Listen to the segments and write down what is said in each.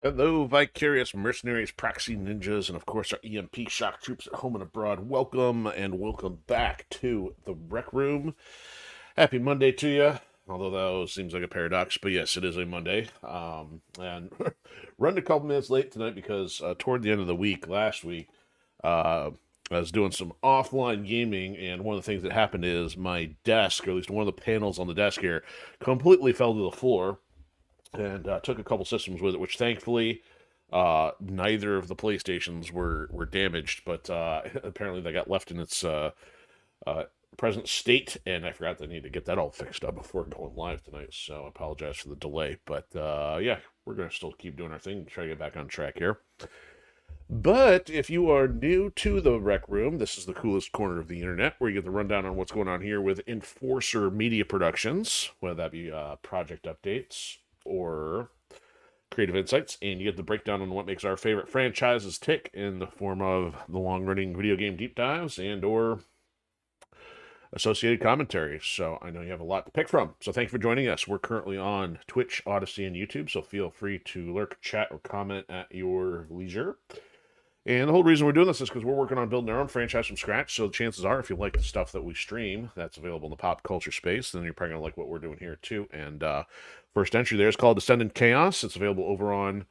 Hello, vicarious mercenaries, proxy ninjas, and of course our EMP shock troops at home and abroad. Welcome and welcome back to the Rec Room. Happy Monday to you. Although that seems like a paradox, but yes, it is a Monday. And running a couple minutes late tonight because toward the end of the week, last week, I was doing some offline gaming, and one of the things that happened is my desk, or at least one of the panels on the desk here, completely fell to the floor and took a couple systems with it, which thankfully neither of the PlayStations were damaged, but apparently they got left in its uh, present state, and I forgot that I need to get that all fixed up before going live tonight. So I apologize for the delay, but yeah, we're gonna still keep doing our thing to try to get back on track here. But if you are new to the Rec Room, this is the coolest corner of the internet where you get the rundown on what's going on here with Enforcer Media Productions, whether that be project updates or creative insights, and you get the breakdown on what makes our favorite franchises tick in the form of the long-running video game deep dives and or associated commentaries. So I know you have a lot to pick from. So thank you for joining us. We're currently on Twitch, Odysee, and YouTube, so feel free to lurk, chat, or comment at your leisure. And the whole reason we're doing this is because we're working on building our own franchise from scratch. So the chances are, if you like the stuff that we stream that's available in the pop culture space, then you're probably going to like what we're doing here too. And first entry there is called Ascendant Chaos. It's available over on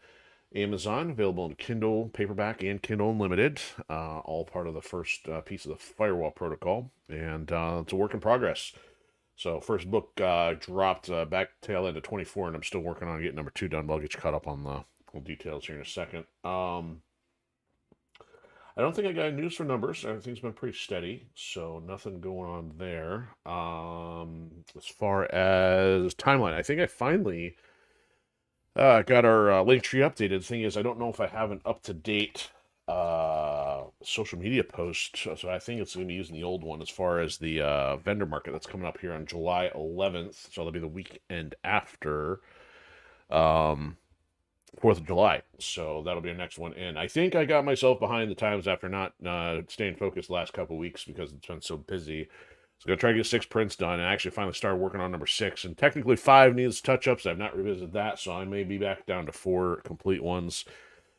Amazon, available in Kindle paperback and Kindle Unlimited, all part of the first piece of the firewall protocol. And it's a work in progress. So first book dropped back tail end of 24, and I'm still working on getting number 2 done, but I'll get you caught up on the details here in a second. I don't think I got any news for numbers. Everything's been pretty steady, so nothing going on there. As far as timeline, I think I finally got our Linktree updated. The thing is, I don't know if I have an up-to-date social media post, so I think it's going to be using the old one as far as the vendor market that's coming up here on July 11th. So that'll be the weekend after. 4th of July. So that'll be our next one. And I think I got myself behind the times after not staying focused the last couple weeks because it's been so busy. So I'm going to try to get 6 prints done and actually finally start working on number 6. And technically 5 needs touch-ups. I've not revisited that, so I may be back down to 4 complete ones.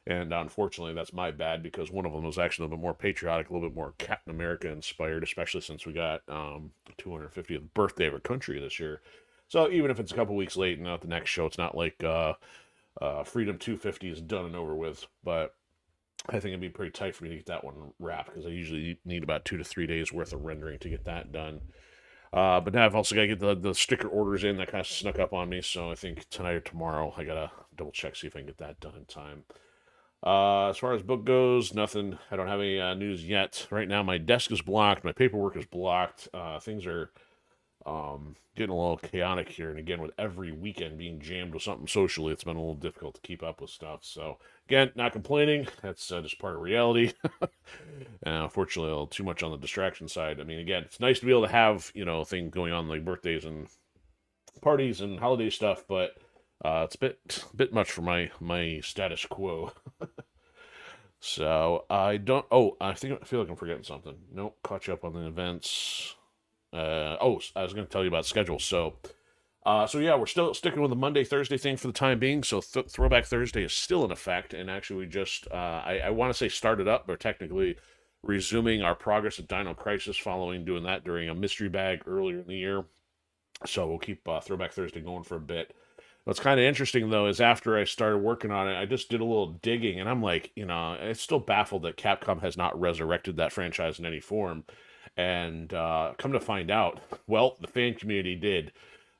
And unfortunately, that's my bad because one of them was actually a little bit more patriotic, a little bit more Captain America inspired, especially since we got the 250th birthday of our country this year. So even if it's a couple weeks late and not the next show, it's not like Freedom 250 is done and over with, but I think it'd be pretty tight for me to get that one wrapped because I usually need about 2 to 3 days worth of rendering to get that done. But now I've also got to get the sticker orders in that kind of snuck up on me, so I think tonight or tomorrow I gotta double check, see if I can get that done in time. As far as book goes, nothing. I don't have any news yet. Right now, my desk is blocked, my paperwork is blocked. Things are getting a little chaotic here, and again, with every weekend being jammed with something socially, it's been a little difficult to keep up with stuff. So, again, not complaining. That's just part of reality. Unfortunately, a little too much on the distraction side. I mean, again, it's nice to be able to have things going on like birthdays and parties and holiday stuff, but it's a bit much for my status quo. So I don't. Oh, I feel like I'm forgetting something. Nope, caught you up on the events. I was going to tell you about schedule. So yeah, we're still sticking with the Monday, Thursday thing for the time being. So Throwback Thursday is still in effect. And actually, we just, I want to say started up, but technically resuming our progress at Dino Crisis following doing that during a mystery bag earlier in the year. So we'll keep Throwback Thursday going for a bit. What's kind of interesting, though, is after I started working on it, I just did a little digging, and I'm like, it's still baffled that Capcom has not resurrected that franchise in any form. And come to find out, well, the fan community did.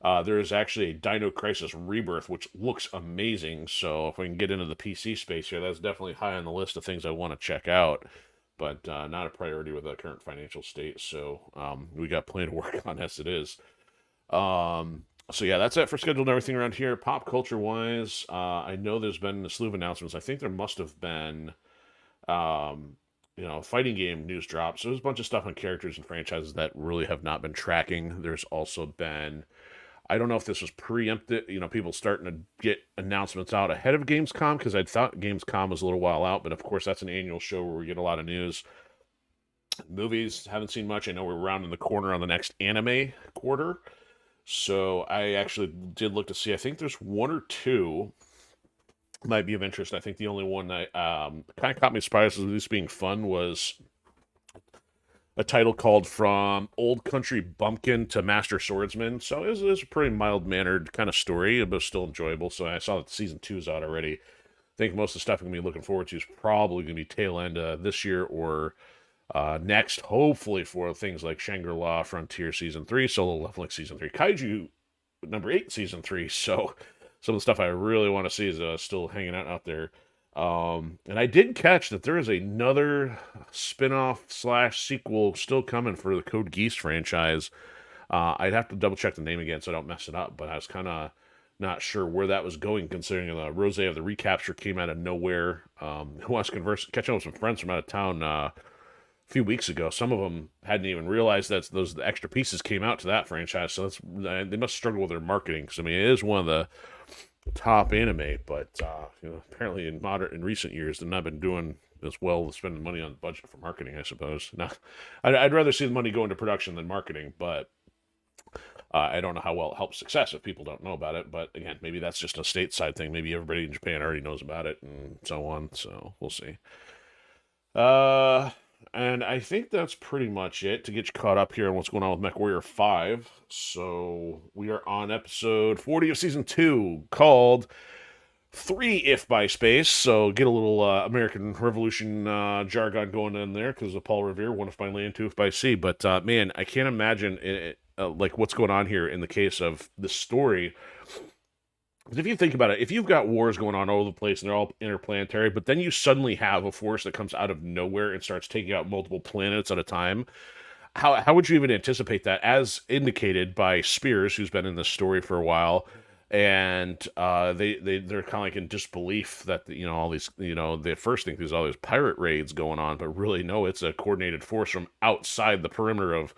There is actually a Dino Crisis Rebirth, which looks amazing. So if we can get into the PC space here, that's definitely high on the list of things I want to check out. But not a priority with the current financial state. So we got plenty to work on as it is. So yeah, that's it for scheduled and everything around here. Pop culture wise, I know there's been a slew of announcements. I think there must have been fighting game news drops. So there's a bunch of stuff on characters and franchises that really have not been tracking. There's also been, I don't know if this was preempted, people starting to get announcements out ahead of Gamescom, because I thought Gamescom was a little while out, but of course that's an annual show where we get a lot of news. Movies, haven't seen much. I know we're rounding the corner on the next anime quarter. So I actually did look to see, I think there's 1 or 2 might be of interest. I think the only one that kind of caught me surprised as this being fun was a title called From Old Country Bumpkin to Master Swordsman. So it was a pretty mild-mannered kind of story, but still enjoyable. So I saw that season 2 is out already. I think most of the stuff I'm going to be looking forward to is probably going to be tail end this year or next, hopefully for things like Shangri-La Frontier Season 3, Solo Leveling Season 3, Kaiju number 8 Season 3. So some of the stuff I really want to see is still hanging out there. And I did catch that there is another spin-off slash sequel still coming for the Code Geass franchise. I'd have to double check the name again so I don't mess it up, but I was kind of not sure where that was going considering the Rose of the Recapture came out of nowhere. I was catching up with some friends from out of town a few weeks ago. Some of them hadn't even realized that the extra pieces came out to that franchise, so they must struggle with their marketing, because I mean it is one of the top anime, but apparently in recent years they've not been doing as well spending money on the budget for marketing, I suppose. Now, I'd rather see the money go into production than marketing, but I don't know how well it helps success if people don't know about it. But again, maybe that's just a stateside thing. Maybe everybody in Japan already knows about it and so on. So we'll see. And I think that's pretty much it to get you caught up here on what's going on with MechWarrior 5. So we are on episode 40 of Season 2, called 3 If by Space. So get a little American Revolution jargon going in there, because of Paul Revere, 1 If by land, 2 If by sea. But man, I can't imagine like what's going on here in the case of the story. Because if you think about it, if you've got wars going on all over the place and they're all interplanetary, but then you suddenly have a force that comes out of nowhere and starts taking out multiple planets at a time, how would you even anticipate that? As indicated by Spears, who's been in this story for a while, and they're kind of like in disbelief that all these they first think there's all these pirate raids going on, but really no, it's a coordinated force from outside the perimeter of,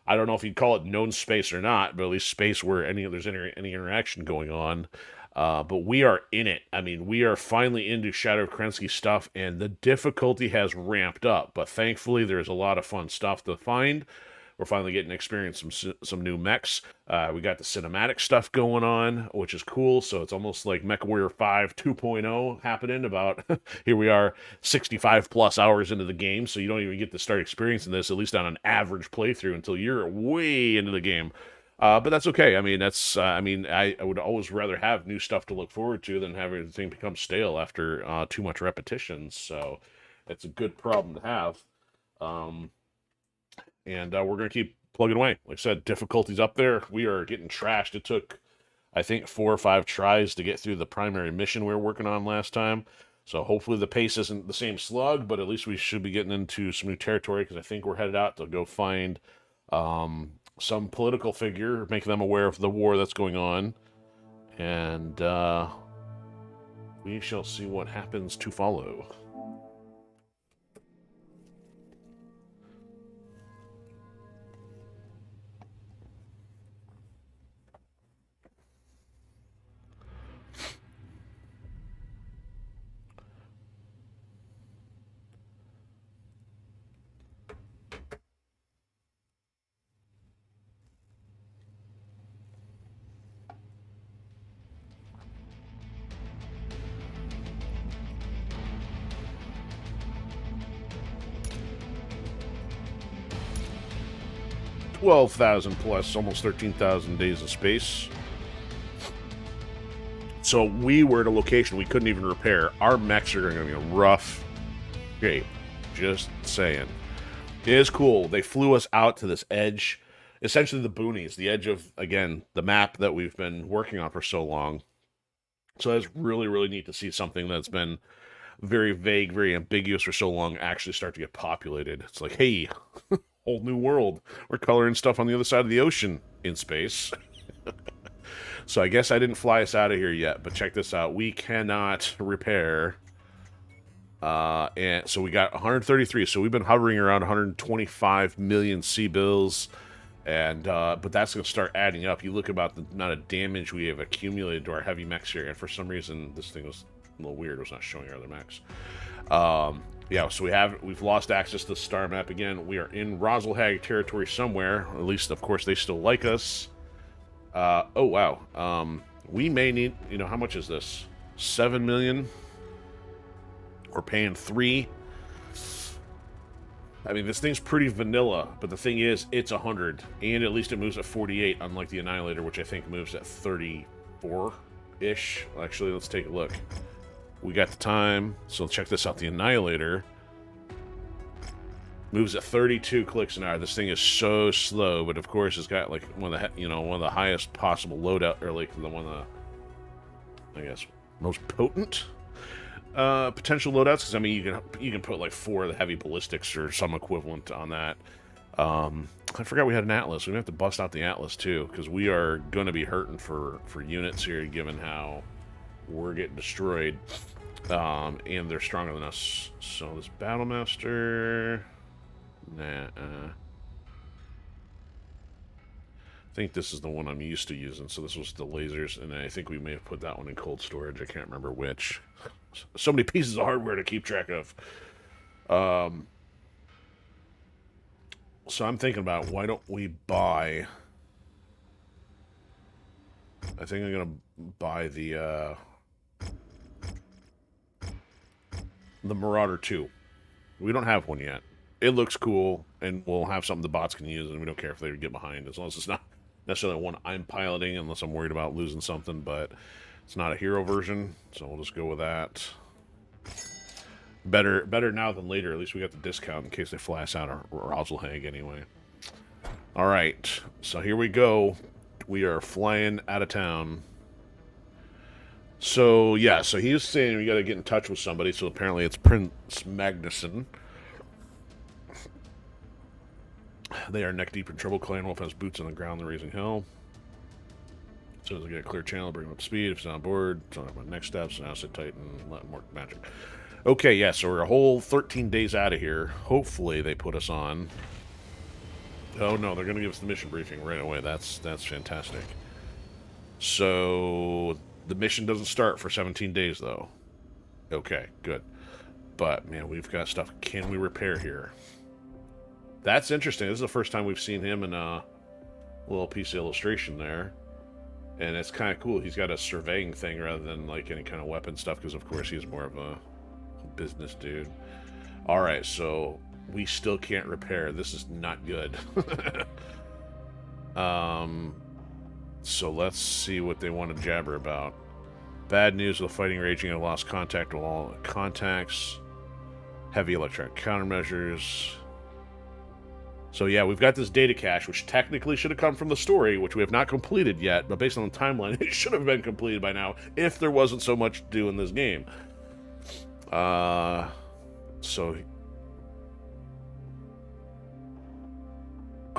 I don't know if you'd call it known space or not, but at least space where there's any interaction going on. But we are in it. I mean, we are finally into Shadow of Kerensky stuff, and the difficulty has ramped up. But thankfully, there's a lot of fun stuff to find. We're finally getting to experience some new mechs. We got the cinematic stuff going on, which is cool. So it's almost like MechWarrior 5 2.0 happening about, here we are 65 plus hours into the game. So you don't even get to start experiencing this, at least on an average playthrough, until you're way into the game. But that's okay. I mean, I would always rather have new stuff to look forward to than having everything become stale after too much repetition. So it's a good problem to have. And we're going to keep plugging away. Like I said, difficulty's up there. We are getting trashed. It took, I think, 4 or 5 tries to get through the primary mission we were working on last time. So hopefully the pace isn't the same slug, but at least we should be getting into some new territory, because I think we're headed out to go find some political figure, make them aware of the war that's going on. And we shall see what happens to follow. 12,000 plus, almost 13,000 days of space. So we were at a location we couldn't even repair. Our mechs are going to be in rough shape. Just saying. It is cool. They flew us out to this edge, essentially the boonies, the edge of, again, the map that we've been working on for so long. So it's really, really neat to see something that's been very vague, very ambiguous for so long actually start to get populated. It's like, hey, whole new world. We're coloring stuff on the other side of the ocean in space. So I guess I didn't fly us out of here yet, but check this out. We cannot repair. And so we got 133. So we've been hovering around 125 million C-bills. And but that's going to start adding up. You look about the amount of damage we have accumulated to our heavy mechs here. And for some reason, this thing was a little weird. It was not showing our other mechs. Yeah, so we've lost access to the star map again. We are in Rosalhag territory somewhere. At least, of course, they still like us. Oh, wow. We may need, how much is this? 7 million. We're paying 3. I mean, this thing's pretty vanilla, but the thing is, it's 100, and at least it moves at 48, unlike the Annihilator, which I think moves at 34-ish. Actually, let's take a look. We got the time, so check this out. The Annihilator moves at 32 clicks an hour. This thing is so slow, but of course, it's got like one of the highest possible loadout, or like the one of the, I guess, most potent potential loadouts, because I mean you can put like 4 of the heavy ballistics or some equivalent on that. I forgot we had an Atlas. We have to bust out the Atlas too, because we are going to be hurting for units here, given how we're getting destroyed, and they're stronger than us. So this Battlemaster, I think this is the one I'm used to using. So this was the lasers, and I think we may have put that one in cold storage. I can't remember which. So many pieces of hardware to keep track of. So I'm thinking about, why don't we buy... I think I'm going to buy the Marauder 2. We don't have one yet. It looks cool, and we'll have something the bots can use, and we don't care if they get behind, as long as it's not necessarily one I'm piloting, unless I'm worried about losing something, but it's not a hero version, so we'll just go with that. Better now than later. At least we got the discount in case they fly us out, or Oswald anyway. Alright, so here we go. We are flying out of town. So, yeah, so he was saying we got to get in touch with somebody, so apparently it's Prince Magnuson. They are neck deep in trouble. Clan Wolf has boots on the ground, they're raising hell. As soon as I get a clear channel, bring them up to speed. If it's on board, it's on my next steps, and now sit tight and let them work magic. Okay, yeah, so we're a whole 13 days out of here. Hopefully they put us on. Oh no, they're going to give us the mission briefing right away. That's fantastic. So the mission doesn't start for 17 days, though. Okay, good. But, man, we've got stuff. Can we repair here? That's interesting. This is the first time we've seen him in a little piece of illustration there. And it's kind of cool. He's got a surveying thing rather than, like, any kind of weapon stuff, because, of course, he's more of a business dude. Alright, so we still can't repair. This is not good. So let's see what they want to jabber about. Bad news with fighting raging. I lost contact with all contacts. Heavy electronic countermeasures. So yeah, we've got this data cache, which technically should have come from the story, which we have not completed yet, but based on the timeline, it should have been completed by now, if there wasn't so much to do in this game. So...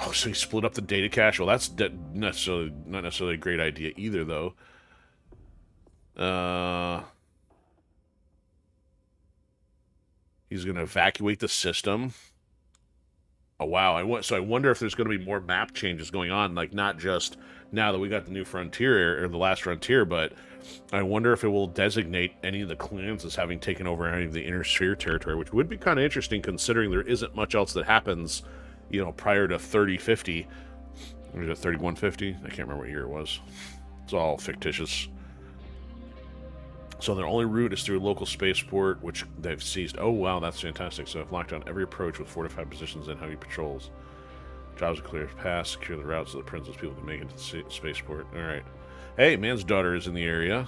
Oh, so he split up the data cache? Well, that's not necessarily a great idea either, though. He's going to evacuate the system. Oh, wow. So I wonder if there's going to be more map changes going on, like not just now that we got the new frontier, or the last frontier, but I wonder if it will designate any of the clans as having taken over any of the inner sphere territory, which would be kind of interesting considering there isn't much else that happens, you know, prior to 3050. Or is it 3150? I can't remember what year it was. It's all fictitious. So their only route is through a local spaceport, which they've seized. Oh, wow, that's fantastic. So I've locked down every approach with fortified positions and heavy patrols. Jobs are clear. Pass, secure the route so the princess people can make it to the spaceport. All right. Hey, man's daughter is in the area.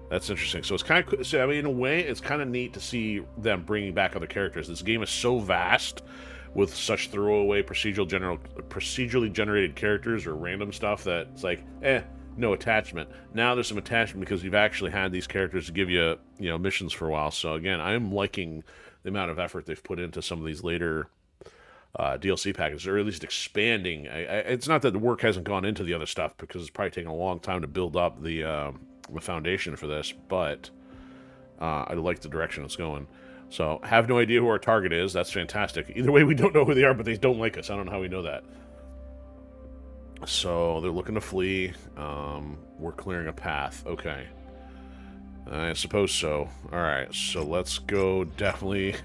That's interesting. So it's kind of... So, I mean, in a way, it's kind of neat to see them bringing back other characters. This game is so vast with such throwaway procedurally generated characters or random stuff that it's like, no attachment. Now there's some attachment because you've actually had these characters to give you, you know, missions for a while. So again, I'm liking the amount of effort they've put into some of these later DLC packages, or at least expanding. It's not that the work hasn't gone into the other stuff, because it's probably taken a long time to build up the foundation for this, but I like the direction it's going. So, have no idea who our target is. That's fantastic. Either way, we don't know who they are, but they don't like us. I don't know how we know that. So, they're looking to flee. We're clearing a path. Okay. I suppose so. Alright, so let's go definitely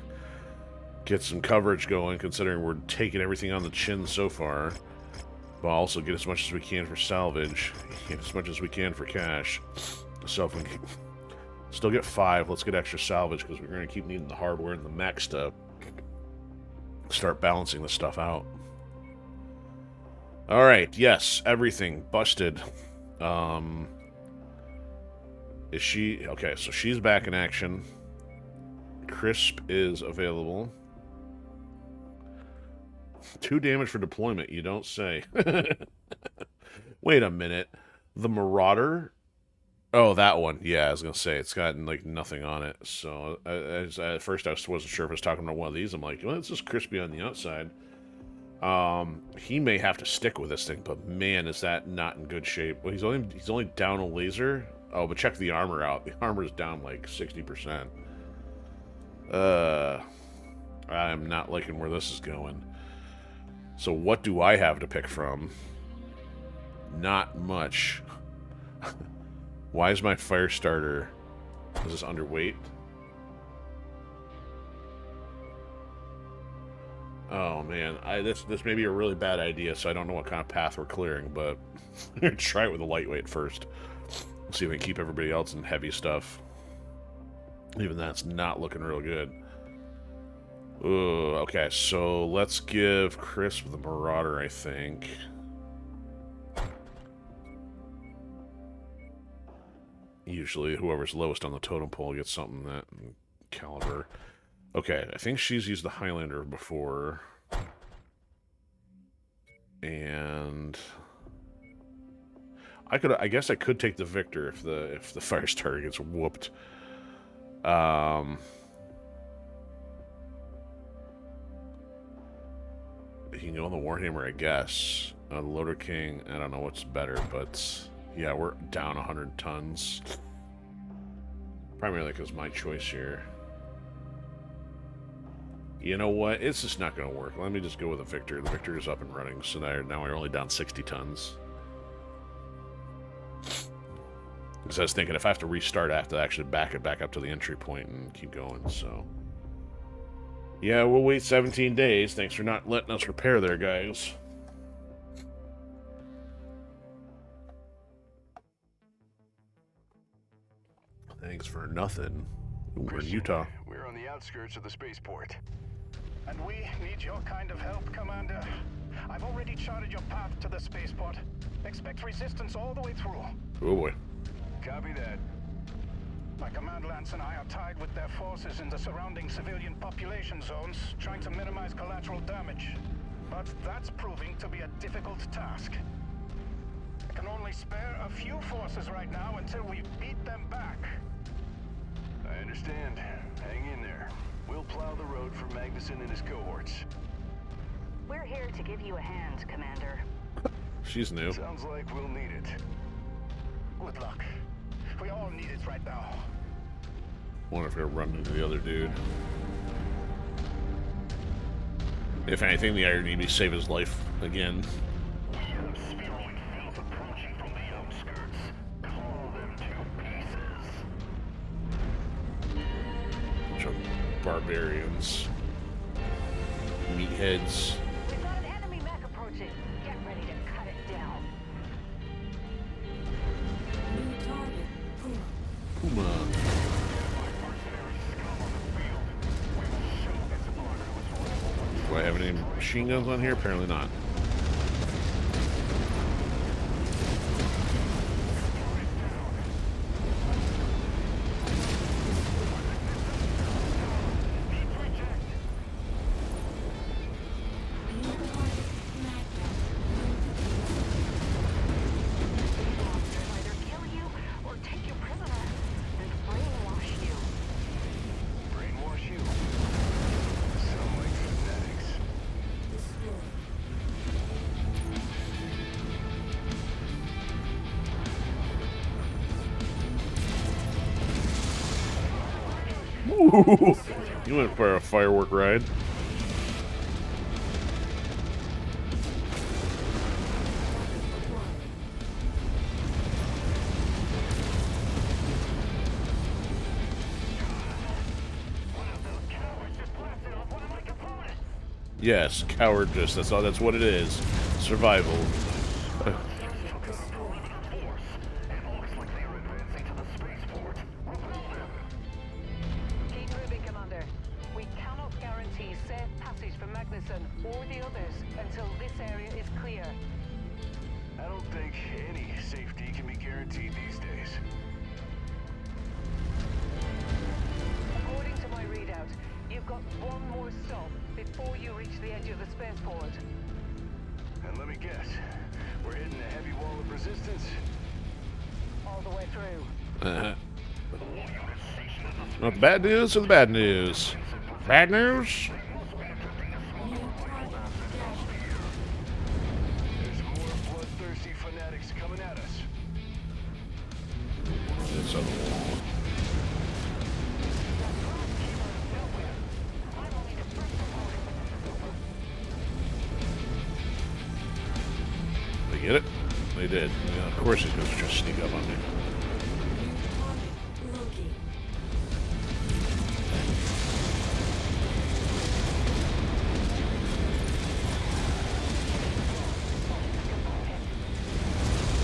get some coverage going, considering we're taking everything on the chin so far. but also get as much as we can for salvage, get as much as we can for cash. So if we can still get 5, let's get extra salvage because we're going to keep needing the hardware and the mechs to start balancing this stuff out. All right, yes, everything busted. Is she okay? So she's back in action. Crisp is available. 2 damage for deployment, you don't say. Wait a minute. The Marauder? Oh, that one. Yeah, I was going to say, it's got, like, nothing on it. So, at first I wasn't sure if I was talking about one of these. I'm like, well, it's just crispy on the outside. He may have to stick with this thing, but man, is that not in good shape. Well, he's only down a laser. Oh, but check the armor out. The armor is down, like, 60%. I'm not liking where this is going. So what do I have to pick from? Not much. Why is my Firestarter... Is this underweight? Oh man, this may be a really bad idea, so I don't know what kind of path we're clearing, but I'm gonna try it with a lightweight first. See if we can keep everybody else in heavy stuff. Even that's not looking real good. Ooh, okay, so let's give Crisp the Marauder, I think. Usually, whoever's lowest on the totem pole gets something that caliber. Okay, I think she's used the Highlander before. And I guess I could take the Victor if the Firestarter gets whooped. You can go on the Warhammer, I guess. The Loader King, I don't know what's better, but yeah, we're down 100 tons. Primarily because my choice here. You know what? It's just not going to work. Let me just go with the Victor. The Victor is up and running, so now we're only down 60 tons. Because I was thinking if I have to restart, I have to actually back it back up to the entry point and keep going, so... Yeah, we'll wait 17 days. Thanks for not letting us repair there, guys. Thanks for nothing. We're in Utah. We're on the outskirts of the spaceport. And we need your kind of help, Commander. I've already charted your path to the spaceport. Expect resistance all the way through. Oh boy. Copy that. My command lance and I are tied with their forces in the surrounding civilian population zones, trying to minimize collateral damage. But that's proving to be a difficult task. I can only spare a few forces right now until we beat them back. I understand. Hang in there. We'll plow the road for Magnuson and his cohorts. We're here to give you a hand, Commander. She's new. Sounds like we'll need it. Good luck. We all need it right now. Wonder if we're gonna run into the other dude. If anything, the irony may save his life again. We have spheroid filth approaching from the outskirts. Call them to pieces. Bunch of barbarians. Meatheads. We've got an enemy mech approaching. Get ready to cut it down. New target. Puma. Do I have any machine guns on here? Apparently not. Ooh, you went for a firework ride. Yes, cowardice. That's all. That's what it is. Survival. Keep moving, Commander. We cannot guarantee safe passage for Magnuson or the others until this area is clear. I don't think any safety can be guaranteed these days. According to my readout, you've got one more stop before you reach the edge of the spaceport. And let me guess, we're hitting a heavy wall of resistance? All the way through. Not the bad news or the bad news? Bad news? There's more bloodthirsty fanatics coming at us. This other wall. They get it? They did. Yeah, of course he's going to just sneak up on me.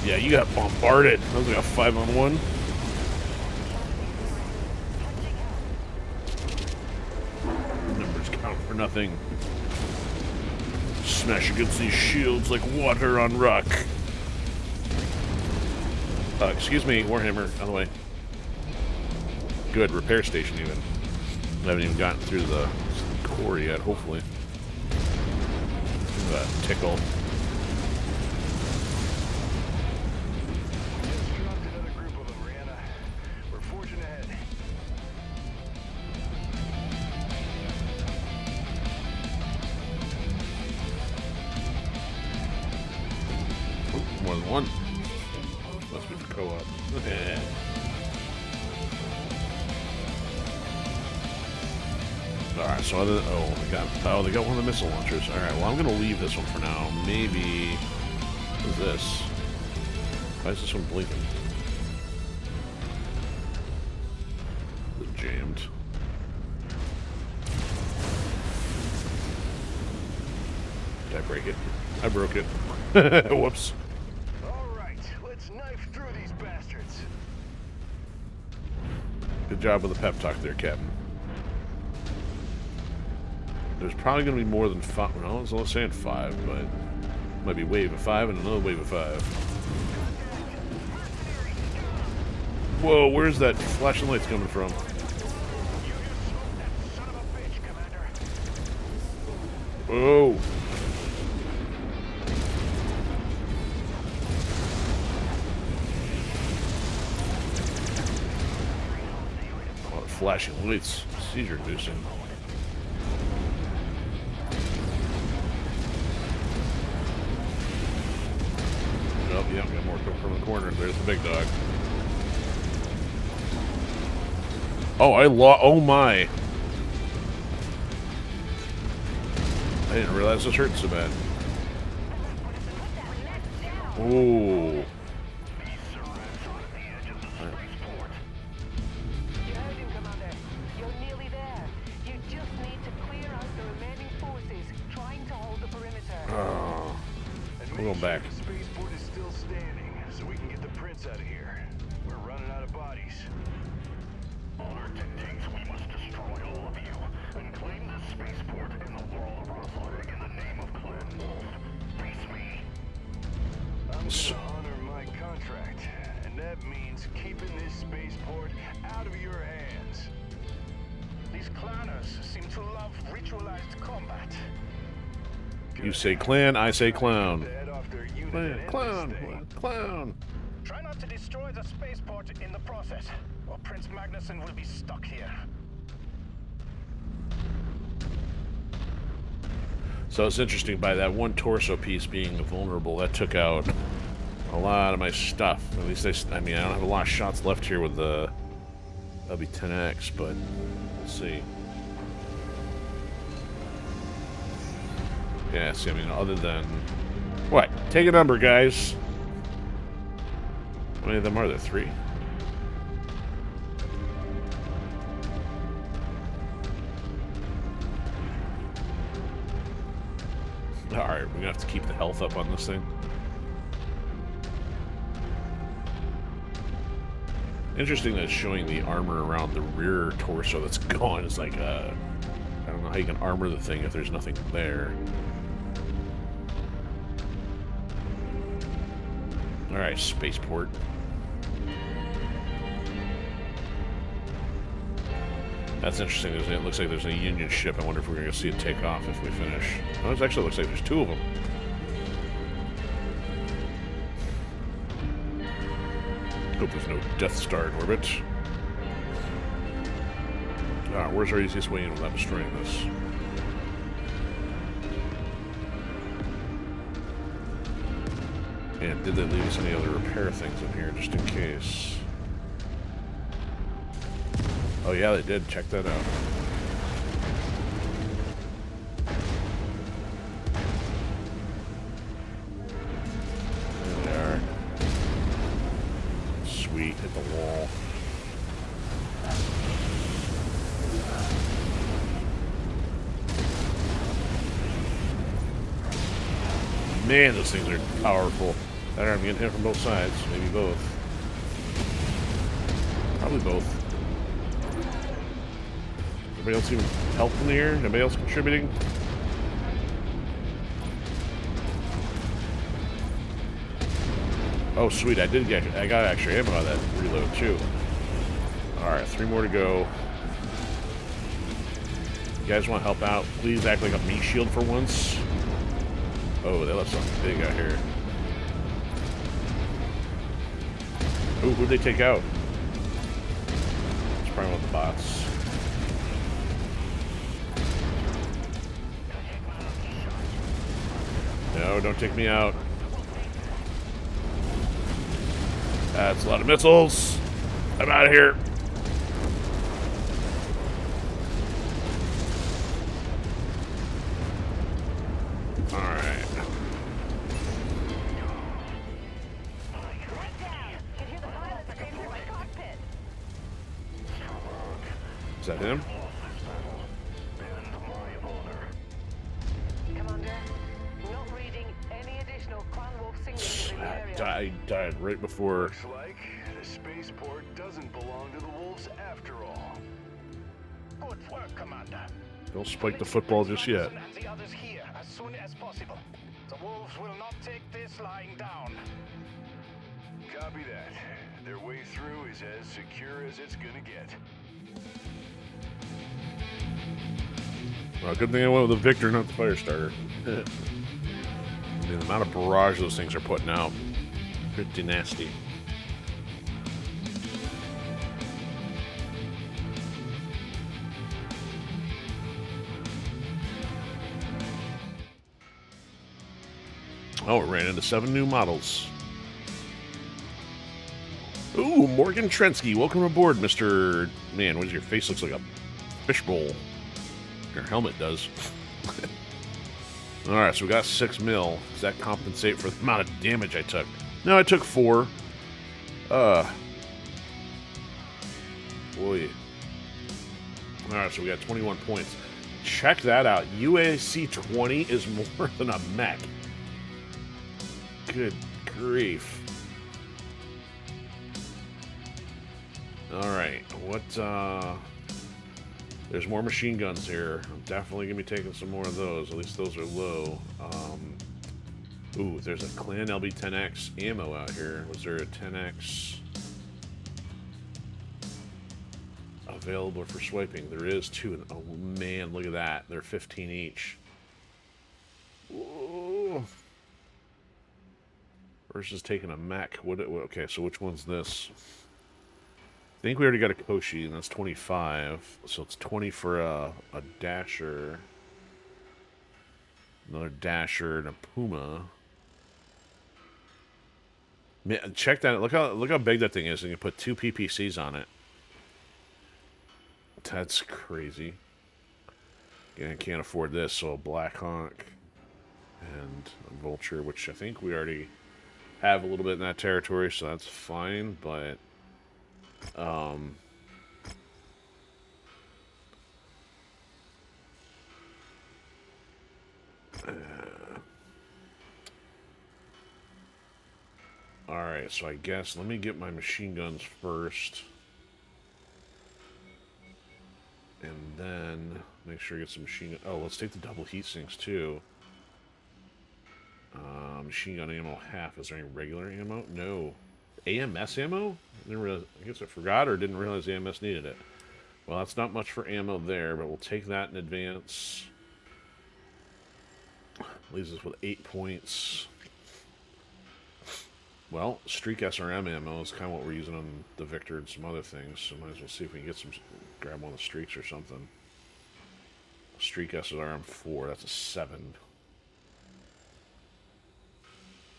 Yeah, you got bombarded. That was like a 5-on-1. Numbers count for nothing. Smash against these shields like water on rock. Excuse me, Warhammer, out of the way. Good, repair station even. I haven't even gotten through the core yet, hopefully. Tickle. More than one. Must be for co-op. Alright, so they got one of the missile launchers. Alright, well I'm gonna leave this one for now. Maybe what is this? Why is this one blinking? It's jammed. Did I break it? I broke it. Whoops. Alright, let's knife through these bastards. Good job with the pep talk there, Captain. There's probably going to be more than 5. No, I was only saying 5, but might be wave of 5 and another wave of 5. Whoa, where's that flashing lights coming from? Whoa. Flashing lights, seizure inducing. Oh, yeah, got more coming from the corner. There's the big dog. Oh, oh my. I didn't realize this hurt so bad. Ooh. We're going back. The spaceport is still standing, so we can get the prince out of here. We're running out of bodies. Order dictates we must destroy all of you and claim the spaceport in the world of Earth in the name of Clan Wolf. Face me. I'm gonna honor my contract, and that means keeping this spaceport out of your hands. These clanners seem to love ritualized combat. You say clan, I say clown. Head off their unit Clan, and end clown, this thing. clown. Try not to destroy the spaceport in the process, or Prince Magnuson will be stuck here. So it's interesting, by that one torso piece being vulnerable, that took out a lot of my stuff. At least I mean, I don't have a lot of shots left here with the LB-10X, but we'll see. Yeah, see, I mean, other than... What? Take a number, guys. How many of them are there? 3? Alright, we're gonna have to keep the health up on this thing. Interesting that it's showing the armor around the rear torso that's gone. It's like, I don't know how you can armor the thing if there's nothing there. Alright, spaceport. That's interesting. It looks like there's a Union ship. I wonder if we're going to see it take off if we finish. Oh, it actually looks like there's two of them. Hope there's no Death Star in orbit. Alright, where's our easiest way in without destroying this? And did they leave us any other repair things in here, just in case? Oh yeah, they did. Check that out. There they are. Sweet, hit the wall. Man, those things are powerful. I'm getting hit from both sides. Maybe both. Probably both. Anybody else even helping here? Anybody else contributing? Oh, sweet. I got extra ammo on that reload, too. Alright, 3 more to go. You guys want to help out? Please act like a meat shield for once. Oh, they left something big out here. Ooh, who'd they take out? It's probably one of the bots. No, don't take me out. That's a lot of missiles. I'm out of here. Alright. Is that him? Commander, not reading any additional clan wolf signals in the area. I died right before. Looks like the spaceport doesn't belong to the wolves after all. Good work, Commander. Don't spike the football just yet. And the others here as soon as possible. The wolves will not take this lying down. Copy that. Their way through is as secure as it's gonna get. Well, good thing I went with the Victor, not the Firestarter. The amount of barrage those things are putting out. Pretty nasty. Oh, it ran into 7 new models. Ooh, Morgan Trensky, welcome aboard, Mr. Man, what is your face? Looks like a fishbowl. Your helmet does. Alright, so we got 6 mil. Does that compensate for the amount of damage I took? No, I took 4. Boy. Alright, so we got 21 points. Check that out. UAC 20 is more than a mech. Good grief. Alright, what, there's more machine guns here. I'm definitely going to be taking some more of those. At least those are low. Ooh, there's a Clan LB-10X ammo out here. Was there a 10X available for swiping? There is 2. Oh, man, look at that. They're 15 each. Ooh. Versus taking a mech. Okay, so which one's this? I think we already got a Koshi, and that's 25. So it's 20 for a Dasher. Another Dasher and a Puma. Man, check that. Look how big that thing is, and you put 2 PPCs on it. That's crazy. Again, I can't afford this, so a Black Hawk and a Vulture, which I think we already have a little bit in that territory, so that's fine, but Alright, so I guess let me get my machine guns first. And then make sure I get some machine gun. Oh, let's take the double heat sinks too. Machine gun ammo half. Is there any regular ammo? No. AMS ammo? Didn't realize, I guess I forgot or didn't realize AMS needed it. Well, that's not much for ammo there, but we'll take that in advance. Leaves us with 8 points. Well, Streak SRM ammo is kind of what we're using on the Victor and some other things, so might as well see if we can get some, grab one of the Streaks or something. Streak SRM 4, that's a 7.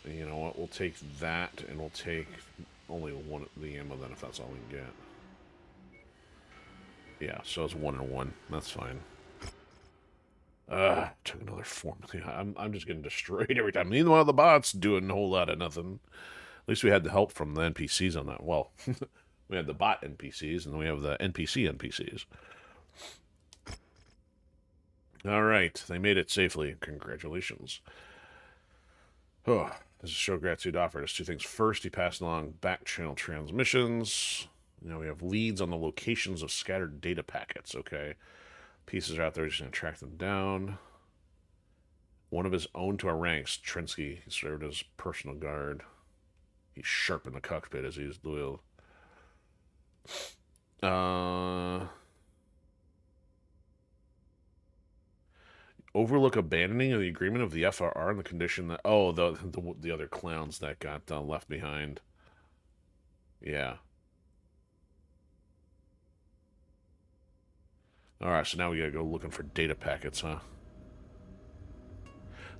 And you know what, we'll take that, and we'll take only one of the ammo then if that's all we can get. Yeah, so it's 1 and 1, that's fine. Took another 4 million. I'm just getting destroyed every time. Meanwhile, the bot's doing a whole lot of nothing. At least we had the help from the NPCs on that. Well, we had the bot NPCs, and then we have the NPC NPCs. All right, they made it safely. Congratulations. Oh, this is show gratitude offered us 2 things. First, he passed along back-channel transmissions. Now we have leads on the locations of scattered data packets. Okay. Pieces are out there, just going to track them down. One of his own to our ranks, Trinsky, he served as personal guard. He's sharp in the cockpit as he's loyal. Overlook abandoning of the agreement of the FRR on the condition that... Oh, the other clowns that got left behind. Yeah. Alright, so now we gotta go looking for data packets, huh?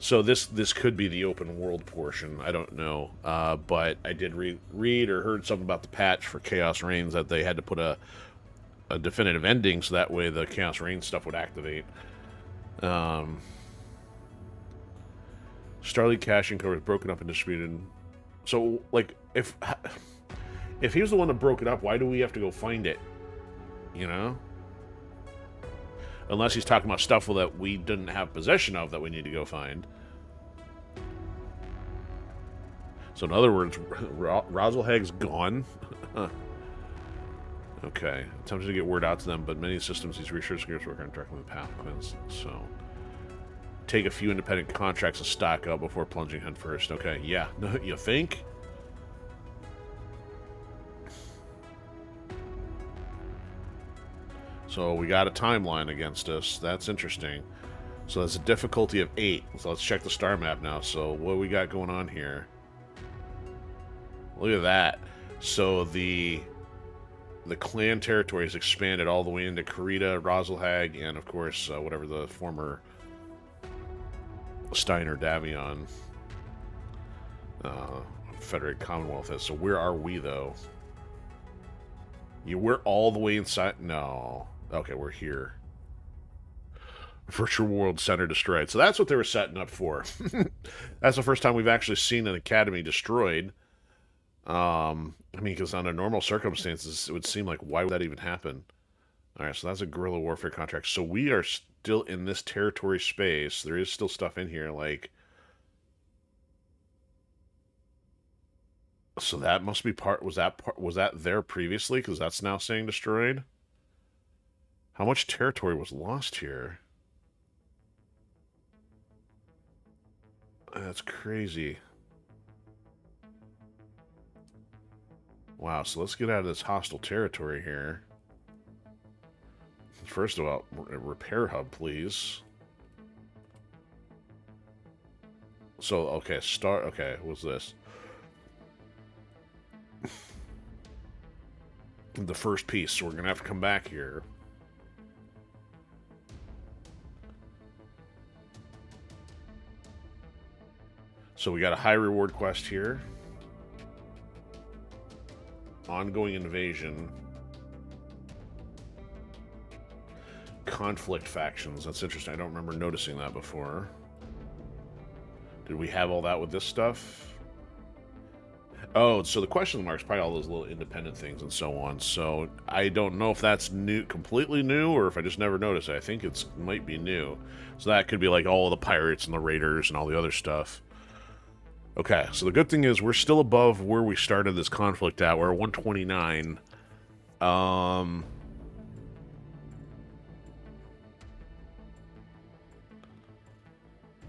So this could be the open world portion, I don't know. But I did read or heard something about the patch for Chaos Reigns that they had to put a definitive ending so that way the Chaos Reigns stuff would activate. Starleague caching core is broken up and distributed. So, like, if he was the one that broke it up, why do we have to go find it? You know? Unless he's talking about stuff that we didn't have possession of that we need to go find. So in other words, Rosalhag's gone. Okay. Attempted to get word out to them, but many systems these research groups work on directly with pathways. So take a few independent contracts and stock up before plunging head first. Okay, yeah. You think? So we got a timeline against us. That's interesting. So that's a difficulty of 8. So let's check the star map now. So what we got going on here? Look at that. So the clan territory has expanded all the way into Karita, Rosalhag, and of course whatever the former Steiner Davion Federated Commonwealth is. So where are we though? We're all the way inside. No. Okay, we're here. Virtual World Center destroyed. So that's what they were setting up for. That's the first time we've actually seen an academy destroyed. I mean, because under normal circumstances, it would seem like, why would that even happen? Alright, so that's a guerrilla warfare contract. So we are still in this territory space. There is still stuff in here, like... So that must be part... Was that there previously? Because that's now saying destroyed? How much territory was lost here? That's crazy. Wow, so let's get out of this hostile territory here. First of all, repair hub, please. So, okay, okay, what's this? The first piece, so we're gonna have to come back here. So we got a high reward quest here. Ongoing invasion. Conflict factions. That's interesting. I don't remember noticing that before. Did we have all that with this stuff? Oh, so the question mark is probably all those little independent things and so on. So I don't know if that's new, completely new, or if I just never noticed it. I think it might be new. So that could be like all the pirates and the raiders and all the other stuff. Okay, so the good thing is we're still above where we started this conflict at. We're at 129. I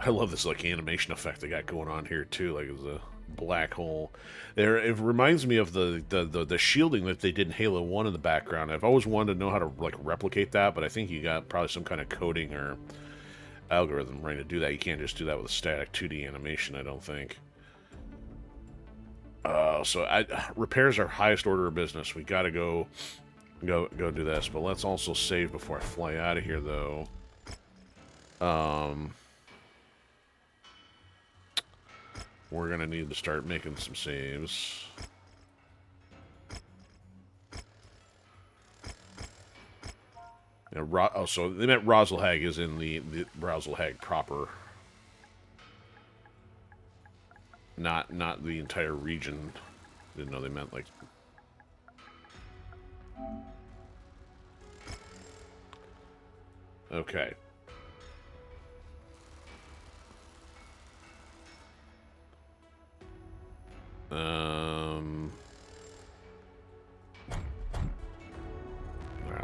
love this like animation effect they got going on here too, like it's a black hole. There, it reminds me of the shielding that they did in Halo 1 in the background. I've always wanted to know how to like replicate that, but I think you got probably some kind of coding or algorithm right to do that. You can't just do that with a static 2D animation, I don't think. So repairs are highest order of business. We gotta go do this, but let's also save before I fly out of here, though. We're gonna need to start making some saves. Oh, so they meant Rosalhag is in the Rosalhag proper. Not the entire region. Didn't know they meant like... Okay. Alright,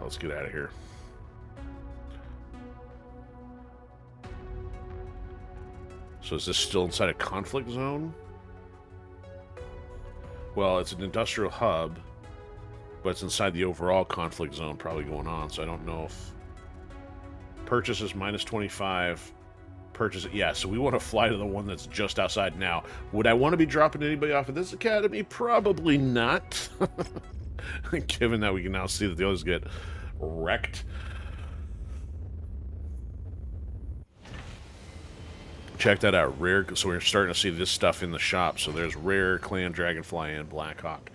let's get out of here. So is this still inside a conflict zone? Well, it's an industrial hub, but it's inside the overall conflict zone probably going on, so I don't know if... Purchases minus 25. Purchase it. Yeah, so we want to fly to the one that's just outside now. Would I want to be dropping anybody off at this academy? Probably not. Given that we can now see that the others get wrecked. Check that out. Rare. So we're starting to see this stuff in the shop. So there's Rare, Clan, Dragonfly, and Blackhawk.